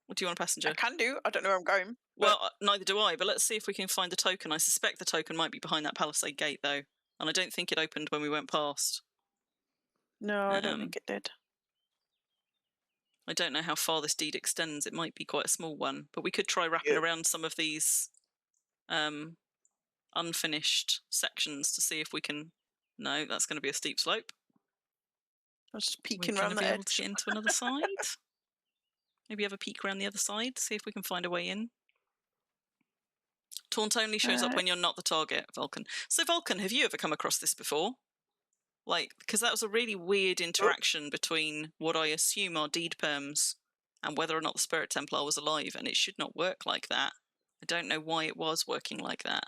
Or do you want a passenger? I can do. I don't know where I'm going. Well, neither do I, but let's see if we can find the token. I suspect the token might be behind that palisade gate, though. And I don't think it opened when we went past. No, I don't think it did. I don't know how far this deed extends. It might be quite a small one, but we could try wrapping Yep. around some of these unfinished sections to see if we can... No, that's going to be a steep slope. I was just We're peeking going around to the be able to edge. get into another side. Maybe have a peek around the other side, see if we can find a way in. Taunt only shows up when you're not the target, Vulcan. So, Vulcan, have you ever come across this before? Like, because that was a really weird interaction between what I assume are deed perms and whether or not the Spirit Templar was alive, and it should not work like that. I don't know why it was working like that.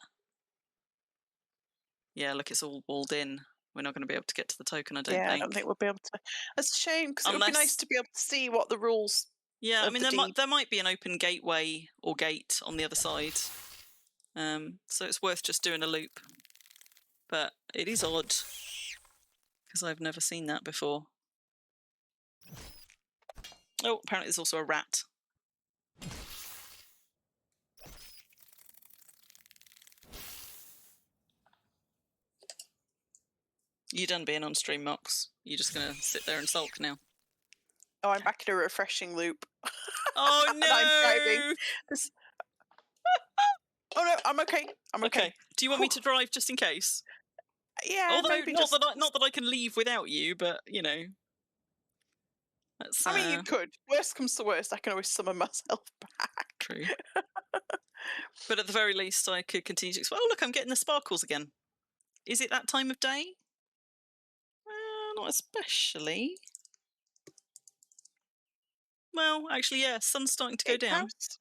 Yeah, look, it's all walled in. We're not going to be able to get to the token, I don't think. I don't think we'll be able to. That's a shame, because it would be nice Unless- to be able to see what the rules. Yeah, I of mean, the there might be an open gateway or gate on the other side. So it's worth just doing a loop. But it is odd, because I've never seen that before. Oh, apparently there's also a rat. You done being on stream, Mox? You're just going to sit there and sulk now? Oh, I'm back in a refreshing loop. Oh, And I'm driving. no! Oh no, I'm okay. I'm okay. Okay, do you want me to drive just in case? Yeah, Although, maybe not just. that I can leave without you, but, you know. That's, I mean, you could. Worst comes to worst, I can always summon myself back. True. But at the very least, I could continue to explore. Oh, look, I'm getting the sparkles again. Is it that time of day? Not especially. Well, actually, yeah, sun's starting to go down. Gatehouse?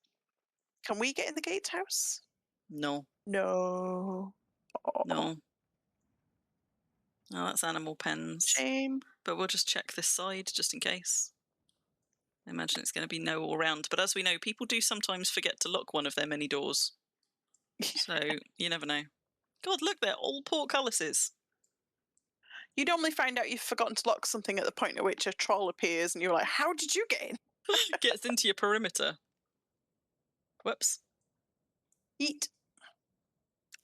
Can we get in the gatehouse? No. No. Oh, No. Oh, that's animal pens. shame. But we'll just check this side just in case. I imagine it's going to be no all round. But as we know, people do sometimes forget to lock one of their many doors. So you never know. God, look, they're all portcullises. You normally find out you've forgotten to lock something at the point at which a troll appears, and you're like, "How did you get in?" Gets into your perimeter. Whoops. Eat.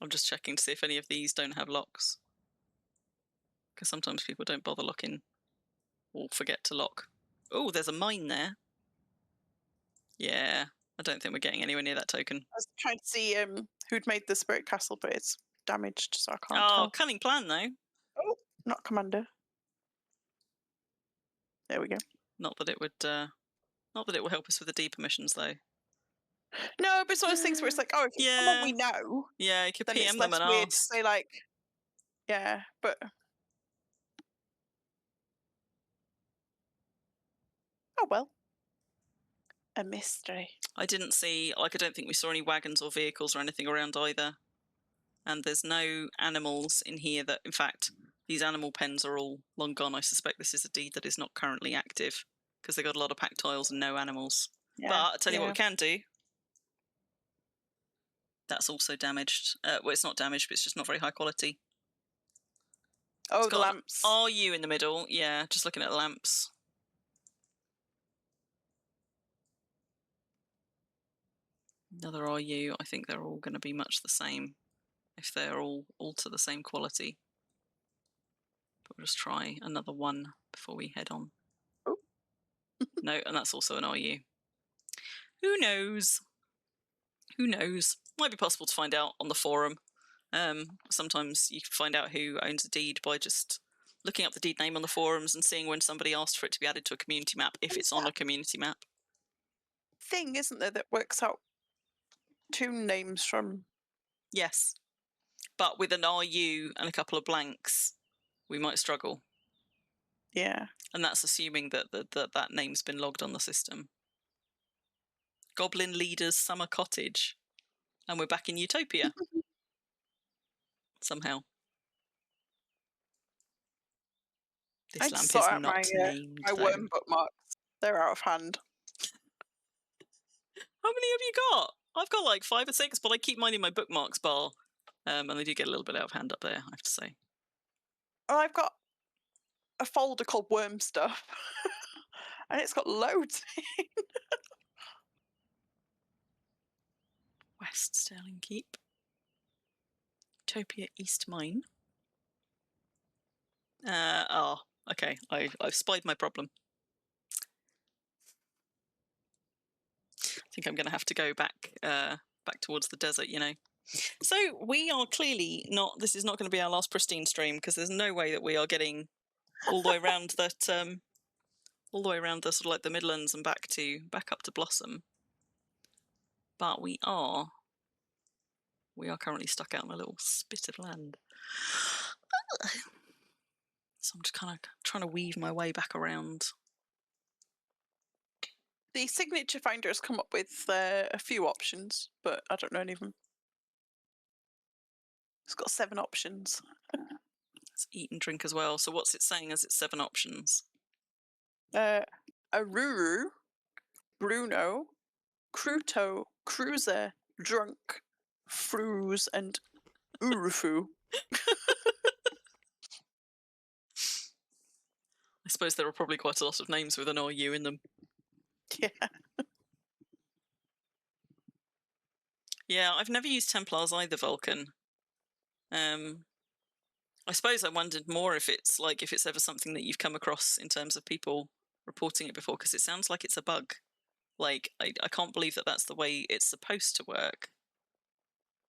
I'm just checking to see if any of these don't have locks. Because sometimes people don't bother locking or forget to lock. Oh, there's a mine there. Yeah, I don't think we're getting anywhere near that token. I was trying to see who'd made the spirit castle, but it's damaged, so I can't Oh, tell. cunning plan though. Oh, not commander. There we go. Not that it will help us with the deeper missions though. No, but it's one of those things where it's like, oh, if it's someone we Yeah. know, Yeah, you could then PM it's them less and weird to ask. say like, yeah, but oh well, a mystery. I didn't see, like, I don't think we saw any wagons or vehicles or anything around either. And there's no animals in here that, in fact, these animal pens are all long gone. I suspect this is a deed that is not currently active because they got a lot of pack tiles and no animals. Yeah, but I'll tell you what we can do. That's also damaged. Well, it's not damaged, but it's just not very high quality. Oh, the lamps. Are you in the middle? Yeah, just looking at the lamps. Another RU, I think they're all going to be much the same if they're all to the same quality. But we'll just try another one before we head on. Oh. No, and that's also an RU. Who knows? Who knows? Might be possible to find out on the forum. Sometimes you can find out who owns a deed by just looking up the deed name on the forums and seeing when somebody asked for it to be added to a community map, if it's on a community map. Thing, isn't there, that works out tomb names from? Yes, but with an RU and a couple of blanks, we might struggle. Yeah. And that's assuming that that name's been logged on the system. Goblin Leader's Summer Cottage. And we're back in Utopia. Somehow. This lamp is not named. My worm bookmarks. They're out of hand. How many have you got? I've got like 5 or 6, but I keep mine in my bookmarks bar. And they do get a little bit out of hand up there, I have to say. Oh, I've got a folder called Worm Stuff. And it's got loads in. West Sterling Keep. Utopia East Mine. Okay, I've spied my problem. think I'm going to have to go back towards the desert, you know. So we are clearly not. This is not going to be our last Pristine stream, because there's no way that we are getting all the way around that. All the way around the sort of like the Midlands and back up to Blossom. But we are currently stuck out on a little spit of land. So I'm just kind of trying to weave my way back around. The signature finder has come up with a few options, but I don't know any of them. It's got 7 options. It's eat and drink as well. So what's it saying as its 7 options? Aruru, Bruno, Cruto, Cruiser, Drunk, Fruz, and Urufu. I suppose there are probably quite a lot of names with an RU in them. Yeah. Yeah, I've never used Templars either, Vulcan. I suppose I wondered more if it's ever something that you've come across in terms of people reporting it before, because it sounds like it's a bug. Like, I can't believe that that's the way it's supposed to work.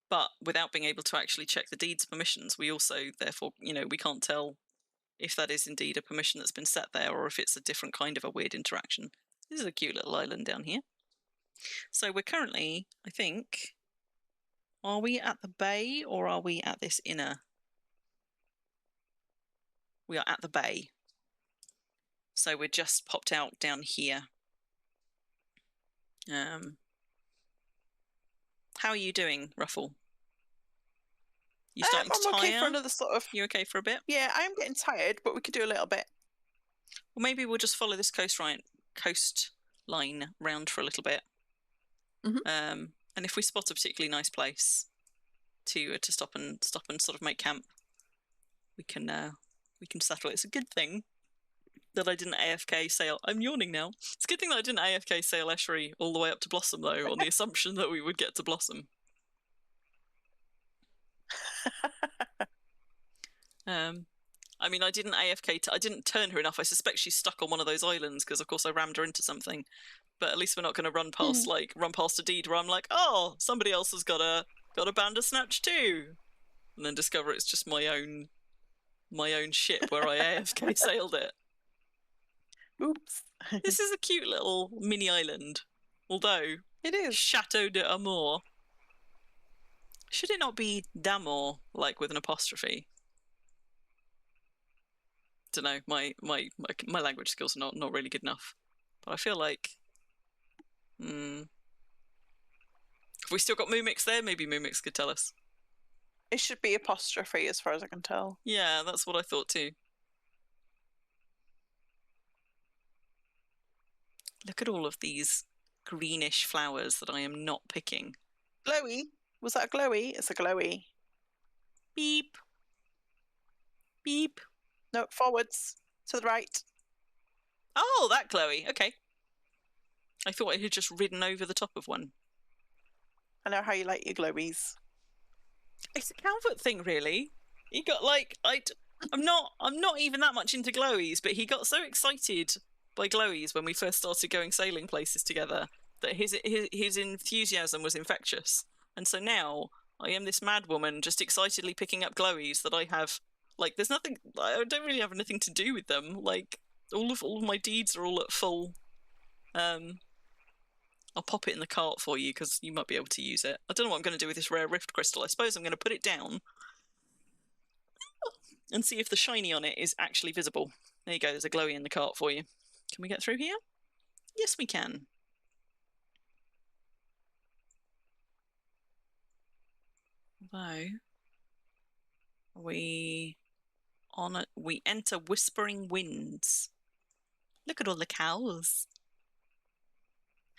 But without being able to actually check the deed's permissions, we also, therefore, you know, we can't tell if that is indeed a permission that's been set there, or if it's a different kind of a weird interaction. This is a cute little island down here. So we're currently, I think, are we at the bay or are we at this inner? We are at the bay. So we're just popped out down here. How are you doing, Ruffle? You starting to I'm tire? okay for another sort of... You okay for a bit? Yeah, I'm getting tired, but we could do a little bit. Well, maybe we'll just follow this coastline round for a little bit. Mm-hmm. And if we spot a particularly nice place to stop and sort of make camp, we can settle. It's a good thing that I didn't AFK sail. I'm yawning now. It's a good thing that I didn't AFK sail Eschery all the way up to Blossom, though, on the assumption that we would get to Blossom. I mean, I didn't AFK. I didn't turn her enough. I suspect she's stuck on one of those islands because, of course, I rammed her into something. But at least we're not going to run past a deed where I'm like, oh, somebody else has got a Bandersnatch too, and then discover it's just my own ship where I AFK sailed it. Oops. This is a cute little mini island, although It is. Chateau de Amour. Should it not be d'Amour, like with an apostrophe? Don't know. My language skills are not really good enough. But I feel like, have we still got Mumix there? Maybe Mumix could tell us. It should be apostrophe, as far as I can tell. Yeah, that's what I thought too. Look at all of these greenish flowers that I am not picking. Glowy? Was that a glowy? It's a glowy. Beep. Beep. No, forwards. To the right. Oh, that glowy. Okay. I thought I had just ridden over the top of one. I know how you like your glowies. It's a Calvert thing, really. He got like I'm not even that much into glowies, but he got so excited by glowies when we first started going sailing places together that his enthusiasm was infectious. And so now I am this mad woman just excitedly picking up glowies that I have. Like, there's nothing. I don't really have anything to do with them. Like, all of my deeds are all at full. I'll pop it in the cart for you because you might be able to use it. I don't know what I'm going to do with this rare rift crystal. I suppose I'm going to put it down and see if the shiny on it is actually visible. There you go. There's a glowy in the cart for you. Can we get through here? Yes, we can. Although we enter Whispering Winds. Look at all the cows.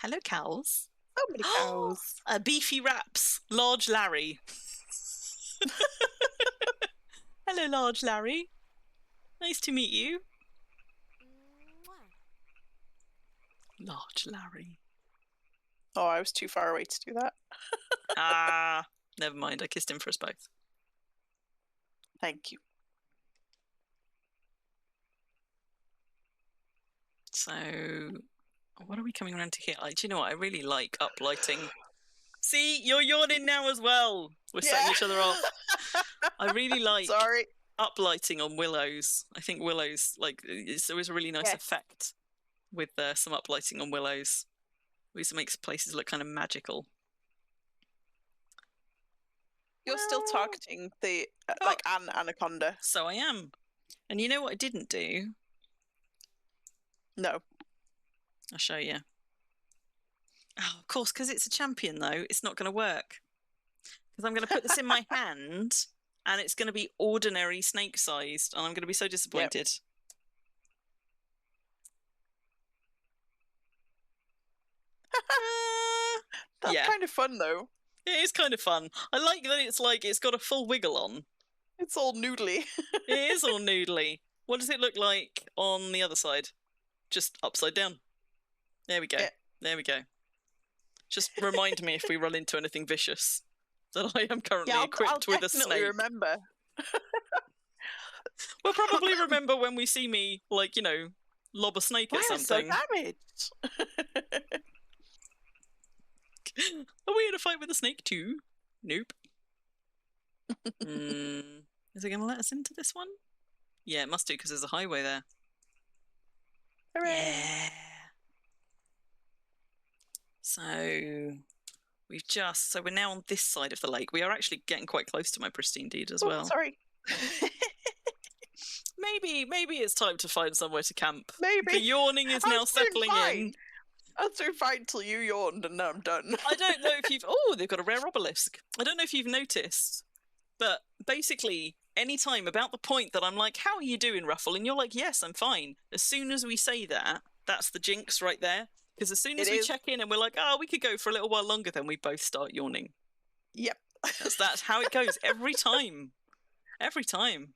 Hello, cows. So many cows. Beefy Raps. Large Larry. Hello, Large Larry. Nice to meet you. Large Larry. Oh, I was too far away to do that. Never mind. I kissed him for us both. Thank you. So What are we coming around to here? Do you know what? I really like uplighting. See, you're yawning now as well. We're setting each other off. I really like Sorry. uplighting on willows. I think willows, like, it's always a really nice effect with some uplighting on willows. Always makes places look kind of magical. You're still targeting the like an anaconda. So I am. And you know what I didn't do? No. I'll show you. Oh, of course, because it's a champion, though, it's not going to work. Because I'm going to put this in my hand, and it's going to be ordinary snake-sized, and I'm going to be so disappointed. That's kind of fun, though. It is kind of fun. I like that it's got a full wiggle on. It's all noodly. It is all noodly. What does it look like on the other side? Just upside down. There we go. Yeah. There we go. Just remind me if we run into anything vicious that I am currently equipped with a snake. I'll remember. We'll probably remember when we see me, like, you know, lob a snake at something. So damaged. Are we in a fight with a snake too? Nope. Is it going to let us into this one? Yeah, it must do because there's a highway there. Hooray. Yeah. So we're now on this side of the lake. We are actually getting quite close to my Pristine deed as well. Sorry. Maybe it's time to find somewhere to camp. Maybe. The yawning is now settling in. I was doing fine till you yawned and now I'm done. I don't know if you've... Oh, they've got a rare obelisk. I don't know if you've noticed, but basically, any time about the point that I'm like, how are you doing, Ruffle? And you're like, yes, I'm fine. As soon as we say that, that's the jinx right there. Because as soon as we check in and we're like, oh, we could go for a little while longer, then we both start yawning. Yep. That's how it goes every time. Every time.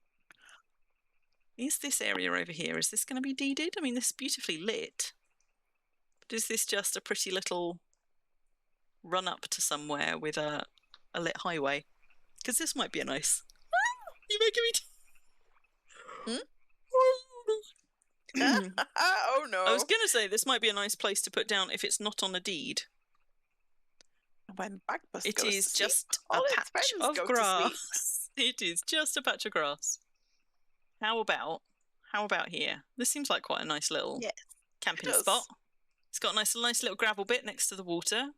Is this area over here, is this going to be deeded? I mean, this is beautifully lit. But is this just a pretty little run up to somewhere with a lit highway? Because this might be a nice... You're making me... Oh no. I was going to say this might be a nice place to put down if it's not on a deed. When Bagbus It goes is to just sleep, a all its patch friends of go to grass. It is just a patch of grass. How about here? This seems like quite a nice little camping spot. It's got a nice little gravel bit next to the water.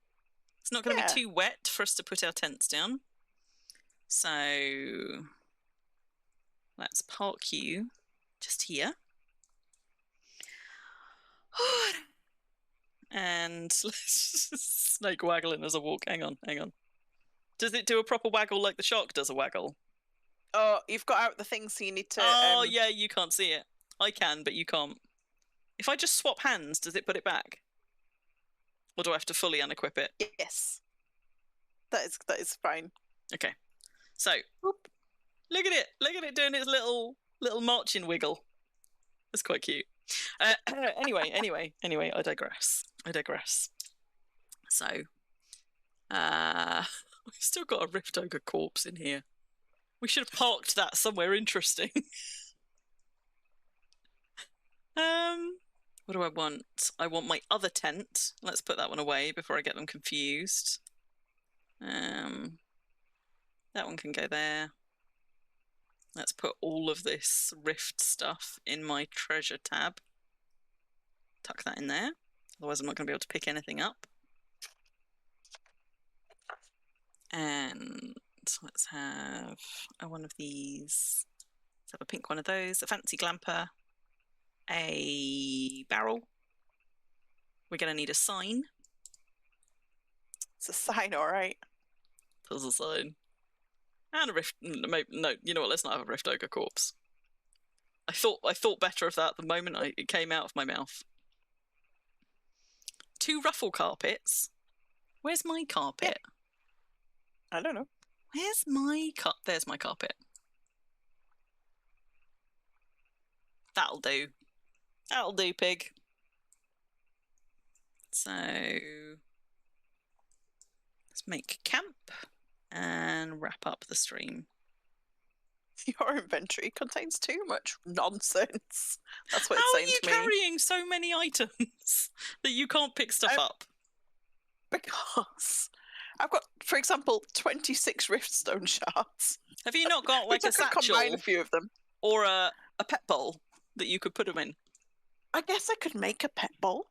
It's not going to be too wet for us to put our tents down. So let's park you just here. And snake waggling as I walk. Hang on. Does it do a proper waggle like the shark does a waggle? Oh, you've got out the thing, so you need to... Oh, yeah, you can't see it. I can, but you can't. If I just swap hands, does it put it back? Or do I have to fully unequip it? Yes. That is fine. Okay. So, look at it. Look at it doing its little marching wiggle. That's quite cute. Anyway, I digress. So, we've still got a Rift Ogre corpse in here. We should have parked that somewhere interesting. What do I want? I want my other tent. Let's put that one away before I get them confused. That one can go there. Let's put all of this Rift stuff in my treasure tab. Tuck that in there. Otherwise I'm not going to be able to pick anything up. And let's have one of these. Let's have a pink one of those. A fancy glamper. A barrel. We're going to need a sign. It's a sign, all right. There's a sign. And a rift. No, you know what? Let's not have a Rift Ogre corpse. I thought better of that the moment it came out of my mouth. 2 ruffle carpets. Where's my carpet? I don't know. Where's my There's my carpet. That'll do. That'll do, pig. So let's make camp and wrap up the stream. Your inventory contains too much nonsense. That's what How it's are saying you to me. carrying so many items that you can't pick stuff up? Because I've got, for example, 26 riftstone shards. Have you not got like Which a I could combine a satchel few of them. or a pet bowl that you could put them in? I guess I could make a pet bowl.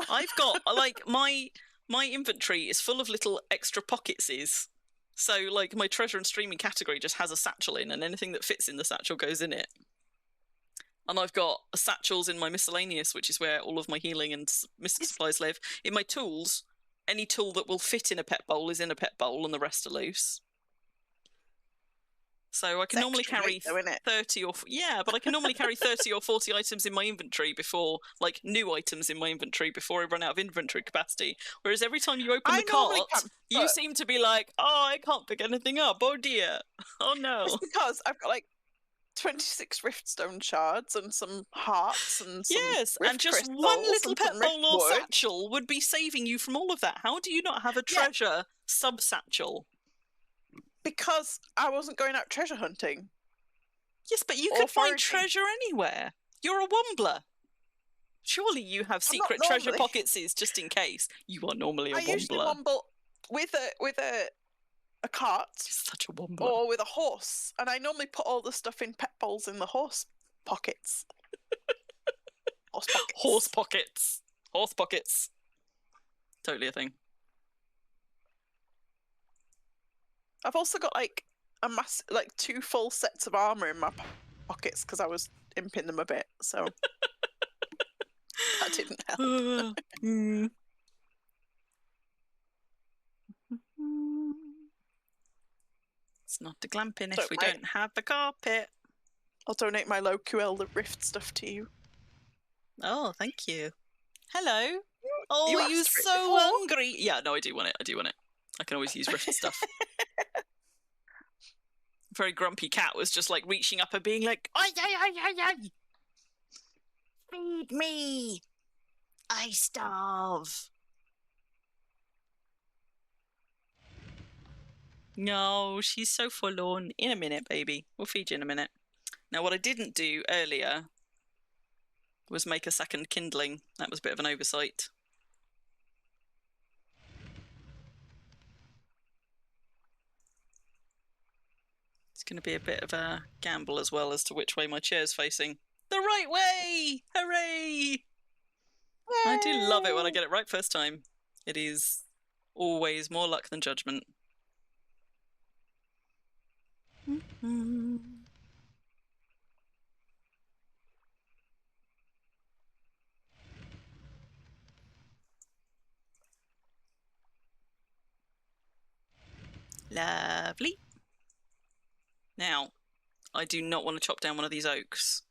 I've got like my inventory is full of little extra pocketses. So like my treasure and streaming category just has a satchel in, and anything that fits in the satchel goes in it. And I've got satchels in my miscellaneous, which is where all of my healing and mystic supplies live. In my tools, any tool that will fit in a pet bowl is in a pet bowl, and the rest are loose. So I can normally carry 30 or but I can normally carry 30 or 40 items in my inventory before, like new items in my inventory before I run out of inventory capacity. Whereas every time you open the cart, you seem to be like, oh, I can't pick anything up. Oh dear. Oh no. It's because I've got like 26 riftstone shards and some hearts and some and just one little pet bowl or satchel would be saving you from all of that. How do you not have a treasure sub-satchel? Because I wasn't going out treasure hunting. Yes, but you could find treasure anywhere. You're a wombler. Surely you have secret treasure pockets just in case. You are normally a wombler. I usually womble with a cart. Such a wombler. Or with a horse. And I normally put all the stuff in pet bowls in the horse pockets. Horse pockets. Horse pockets. Horse pockets. Totally a thing. I've also got like like 2 full sets of armor in my pockets because I was imping them a bit, so that didn't help. It's not a glamping if we don't have the carpet. I'll donate my low QL the rift stuff to you. Oh, thank you. Hello. Oh, you're so hungry. Yeah, no, I do want it. I can always use rift stuff. Very grumpy cat was just like reaching up and being like, "Ay, ay, ay, ay, ay. Feed me. I starve." No, she's so forlorn. In a minute, baby. We'll feed you in a minute. Now, what I didn't do earlier was make a second kindling. That was a bit of an oversight. It's going to be a bit of a gamble as well as to which way my chair's facing. The right way! Hooray! Yay! I do love it when I get it right first time. It is always more luck than judgment. Lovely. Now, I do not want to chop down one of these oaks.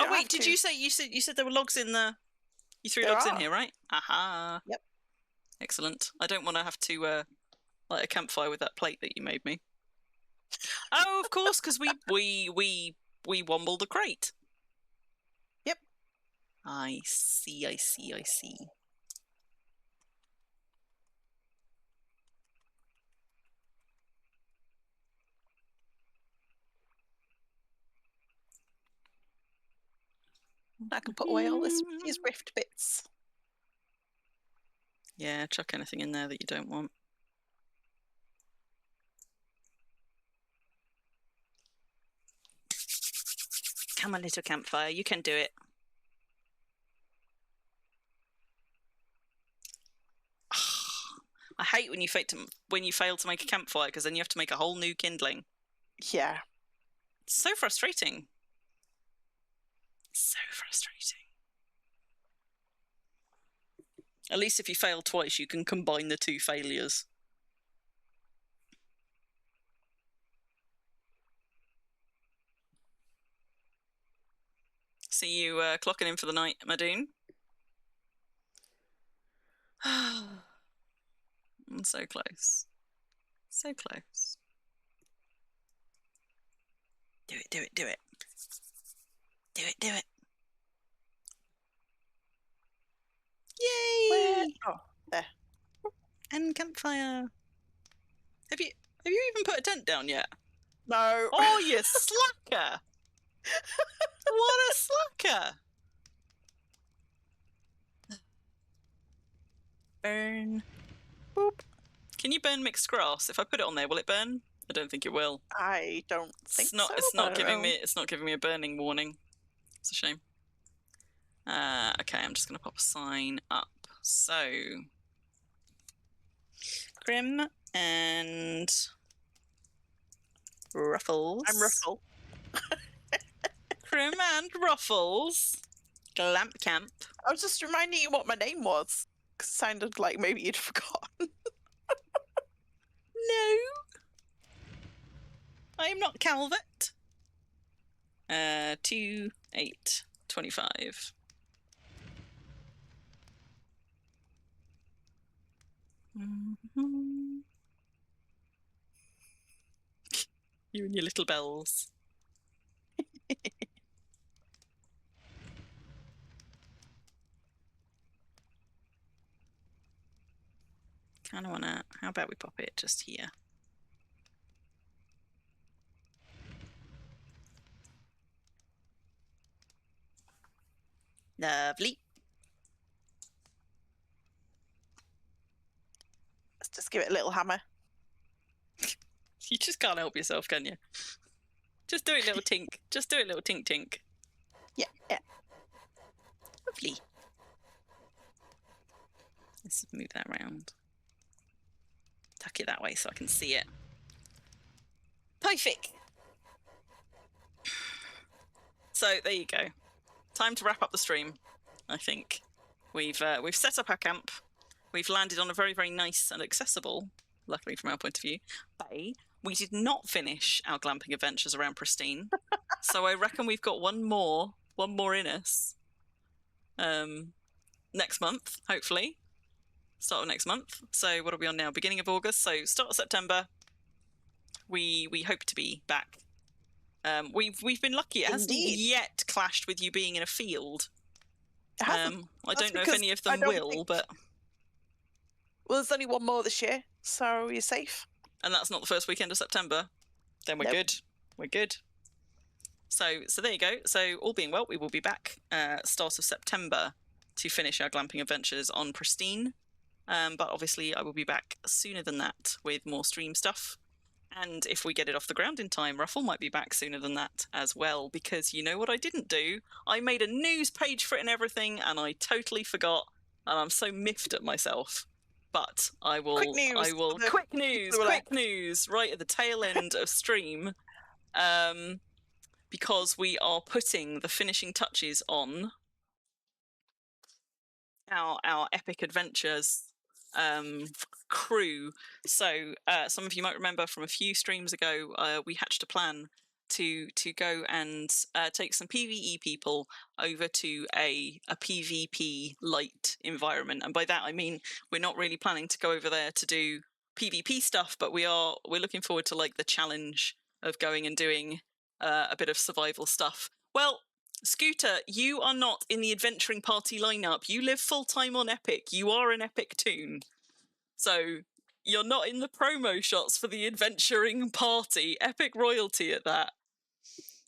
Oh wait, did you say you said there were logs in the? You threw logs in here, right? Aha. Yep. Excellent. I don't want to have to light a campfire with that plate that you made me. Oh, of course, because we wombled the crate. Yep. I see. I can put away all these rift bits. Yeah, chuck anything in there that you don't want. Come on, little campfire, you can do it. I hate when you fail to make a campfire because then you have to make a whole new kindling. Yeah. It's so frustrating. So frustrating. At least if you fail twice, you can combine the 2 failures. See you clocking in for the night, Madoon. I'm so close. So close. Do it, do it, do it. Do it, do it. Yay! Where? Oh, there. And campfire. Have you even put a tent down yet? No. Oh, you slacker! What a slacker! Burn. Boop. Can you burn mixed grass? If I put it on there, will it burn? I don't think it will. I don't think It's not. so. It's but I not don't giving know. me. It's not giving me a burning warning. It's a shame. Okay, I'm just gonna pop a sign up. So, Crim and Ruffles. I'm Ruffle. Crim and Ruffles. Glamp Camp. I was just reminding you what my name was. 'Cause it sounded like maybe you'd forgotten. No, I'm not Calvert. 2, 8, 25. You and your little bells. Kind of wanna. How about we pop it just here? Lovely. Let's just give it a little hammer. You just can't help yourself, can you? Just do it, little tink. Just do it, little tink tink. Yeah, yeah. Lovely. Let's move that around. Tuck it that way so I can see it. Perfect. So there you go. Time to wrap up the stream. I think we've set up our camp. We've landed on a very, very nice and accessible, luckily from our point of view, bay. We did not finish our glamping adventures around Pristine, so I reckon we've got one more in us. Next month, hopefully. Start of next month. So what are we on now? Beginning of August. So start of September. We hope to be back. We've been lucky. It hasn't Indeed. yet clashed with you being in a field. It hasn't. I That's don't know if because any of I them don't will, think- but Well, there's only one more this year, so you're safe. and that's not the first weekend of September. Then we're Nope. good. We're good. So there you go. So all being well, we will be back start of September to finish our glamping adventures on Pristine. But obviously, I will be back sooner than that with more stream stuff. And if we get it off the ground in time, Ruffle might be back sooner than that as well. Because you know what I didn't do? I made a news page for it and everything, and I totally forgot. And I'm so miffed at myself. But I will. Quick news I will. for the Quick news. who are Quick news. Right at the tail end of stream. Because we are putting the finishing touches on our epic adventures crew. So some of you might remember from a few streams ago, we hatched a plan to go and take some PvE people over to a PvP light environment, and by that I mean we're not really planning to go over there to do PvP stuff, but we're looking forward to like the challenge of going and doing a bit of survival stuff. Well, Scooter, you are not in the adventuring party lineup. You live full-time on Epic. You are an Epic toon. So you're not in the promo shots for the adventuring party. Epic royalty at that.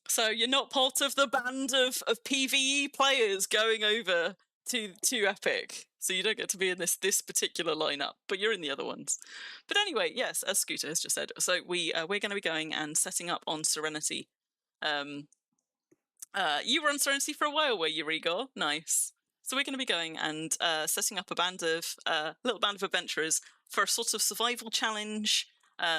So you're not part of the band of PvE players going over to Epic. So you don't get to be in this particular lineup, but you're in the other ones. But anyway, yes, as Scooter has just said, so we're going to be going and setting up on Serenity. You were on Serenity for a while, were you, Rigor? Nice. So we're going to be going and setting up a little band of adventurers for a sort of survival challenge.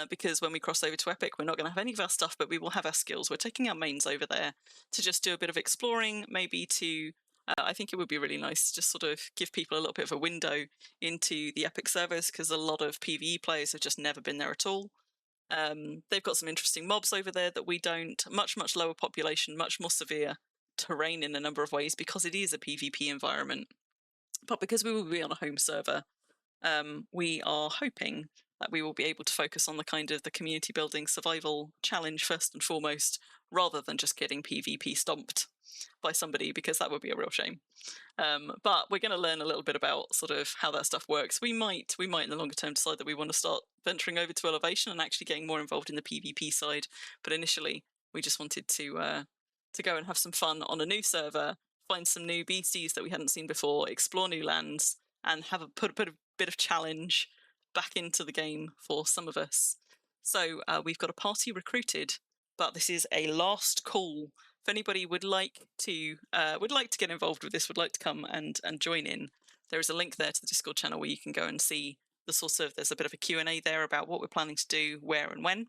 Because when we cross over to Epic, we're not going to have any of our stuff, but we will have our skills. We're taking our mains over there to just do a bit of exploring, maybe to. I think it would be really nice to just sort of give people a little bit of a window into the Epic servers, because a lot of PvE players have just never been there at all. They've got some interesting mobs over there that we don't. Much lower population, much more severe terrain in a number of ways, because it is a PvP environment. But because we will be on a home server, we are hoping that we will be able to focus on the kind of the community building survival challenge first and foremost, rather than just getting PvP stomped. by somebody, because that would be a real shame. But we're going to learn a little bit about sort of how that stuff works. We might in the longer term decide that we want to start venturing over to Elevation and actually getting more involved in the PvP side. But initially, we just wanted to go and have some fun on a new server, find some new beasties that we hadn't seen before, explore new lands, and put a bit of challenge back into the game for some of us. So we've got a party recruited, but this is a last call. If anybody would like to get involved with this, would like to come and join in, there is a link there to the Discord channel where you can go and see the sort of, there's a bit of a Q&A there about what we're planning to do, where and when.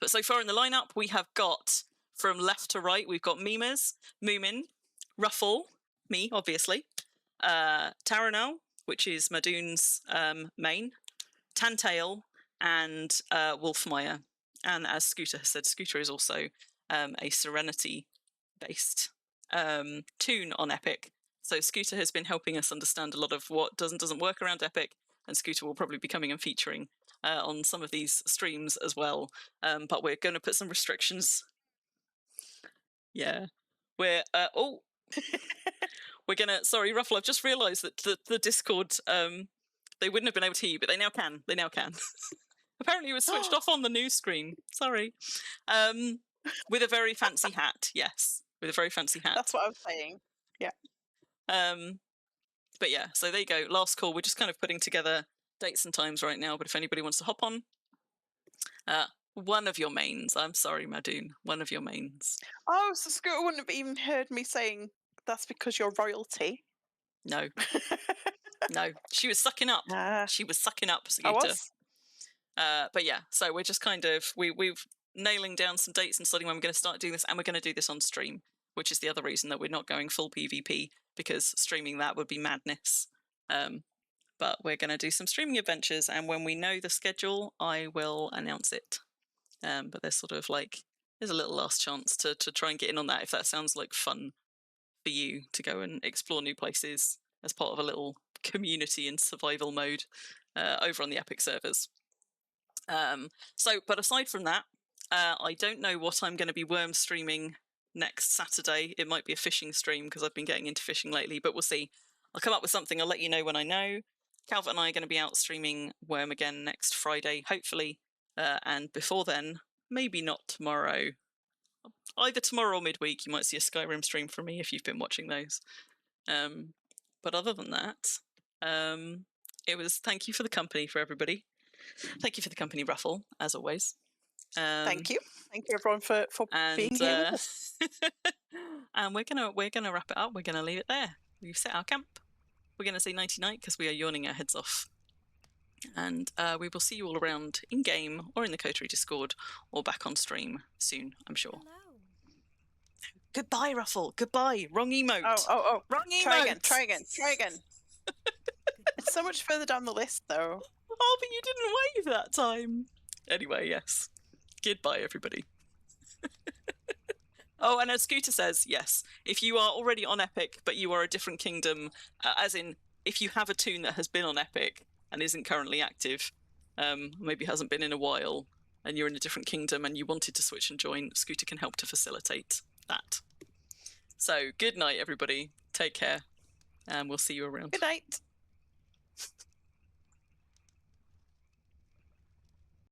But so far in the lineup, we have got, from left to right, we've got Memers, Moomin, Ruffle, me, obviously, Taranel, which is Madoon's main, Tantail, and Wolfmeyer. And as Scooter has said, Scooter is also a Serenity-based toon on Epic. So Scooter has been helping us understand a lot of what doesn't work around Epic, and Scooter will probably be coming and featuring on some of these streams as well. But we're going to put some restrictions. Yeah. We're we're gonna, sorry, Ruffle, I've just realised that the Discord, they wouldn't have been able to hear you, but they now can. Apparently it was switched off on the news screen. Sorry. With a very fancy hat, yes. With a very fancy hat. That's what I was saying. Yeah. But yeah, so there you go. Last call. We're just kind of putting together dates and times right now, but if anybody wants to hop on, one of your mains. I'm sorry, Madoon. One of your mains. Oh, so Scooter wouldn't have even heard me saying that's because you're royalty. No. No. She was sucking up. She was sucking up, Scooter. I was. But yeah, so we're just kind of, we've nailing down some dates and studying when we're going to start doing this, and we're going to do this on stream, which is the other reason that we're not going full PvP, because streaming that would be madness. But we're going to do some streaming adventures, and when we know the schedule, I will announce it. But there's sort of like, there's a little last chance to try and get in on that, if that sounds like fun for you to go and explore new places as part of a little community in survival mode over on the Epic servers. But aside from that, I don't know what I'm going to be worm streaming next Saturday. It might be a fishing stream because I've been getting into fishing lately, but we'll see. I'll come up with something. I'll let you know when I know. Calvert and I are going to be out streaming Worm again next Friday, hopefully. And before then, maybe not tomorrow. Either tomorrow or midweek, you might see a Skyrim stream from me if you've been watching those. But other than that, it was thank you for the company for everybody. Thank you for the company, Ruffle, as always. Thank you. Thank you, everyone, for being here with us. And we're gonna wrap it up. We're gonna leave it there. We've set our camp. We're gonna say nighty-night because we are yawning our heads off. And we will see you all around in game or in the Coterie Discord or back on stream soon, I'm sure. Hello. Goodbye, Ruffle. Goodbye. Wrong emote. Oh. Wrong emote. Try again. It's so much further down the list, though. Oh, but you didn't wave that time. Anyway, yes. Goodbye, everybody. Oh, and as Scooter says, yes, if you are already on Epic, but you are a different kingdom, as in, if you have a toon that has been on Epic and isn't currently active, maybe hasn't been in a while, and you're in a different kingdom and you wanted to switch and join, Scooter can help to facilitate that. So, good night, everybody. Take care, and we'll see you around. Good night.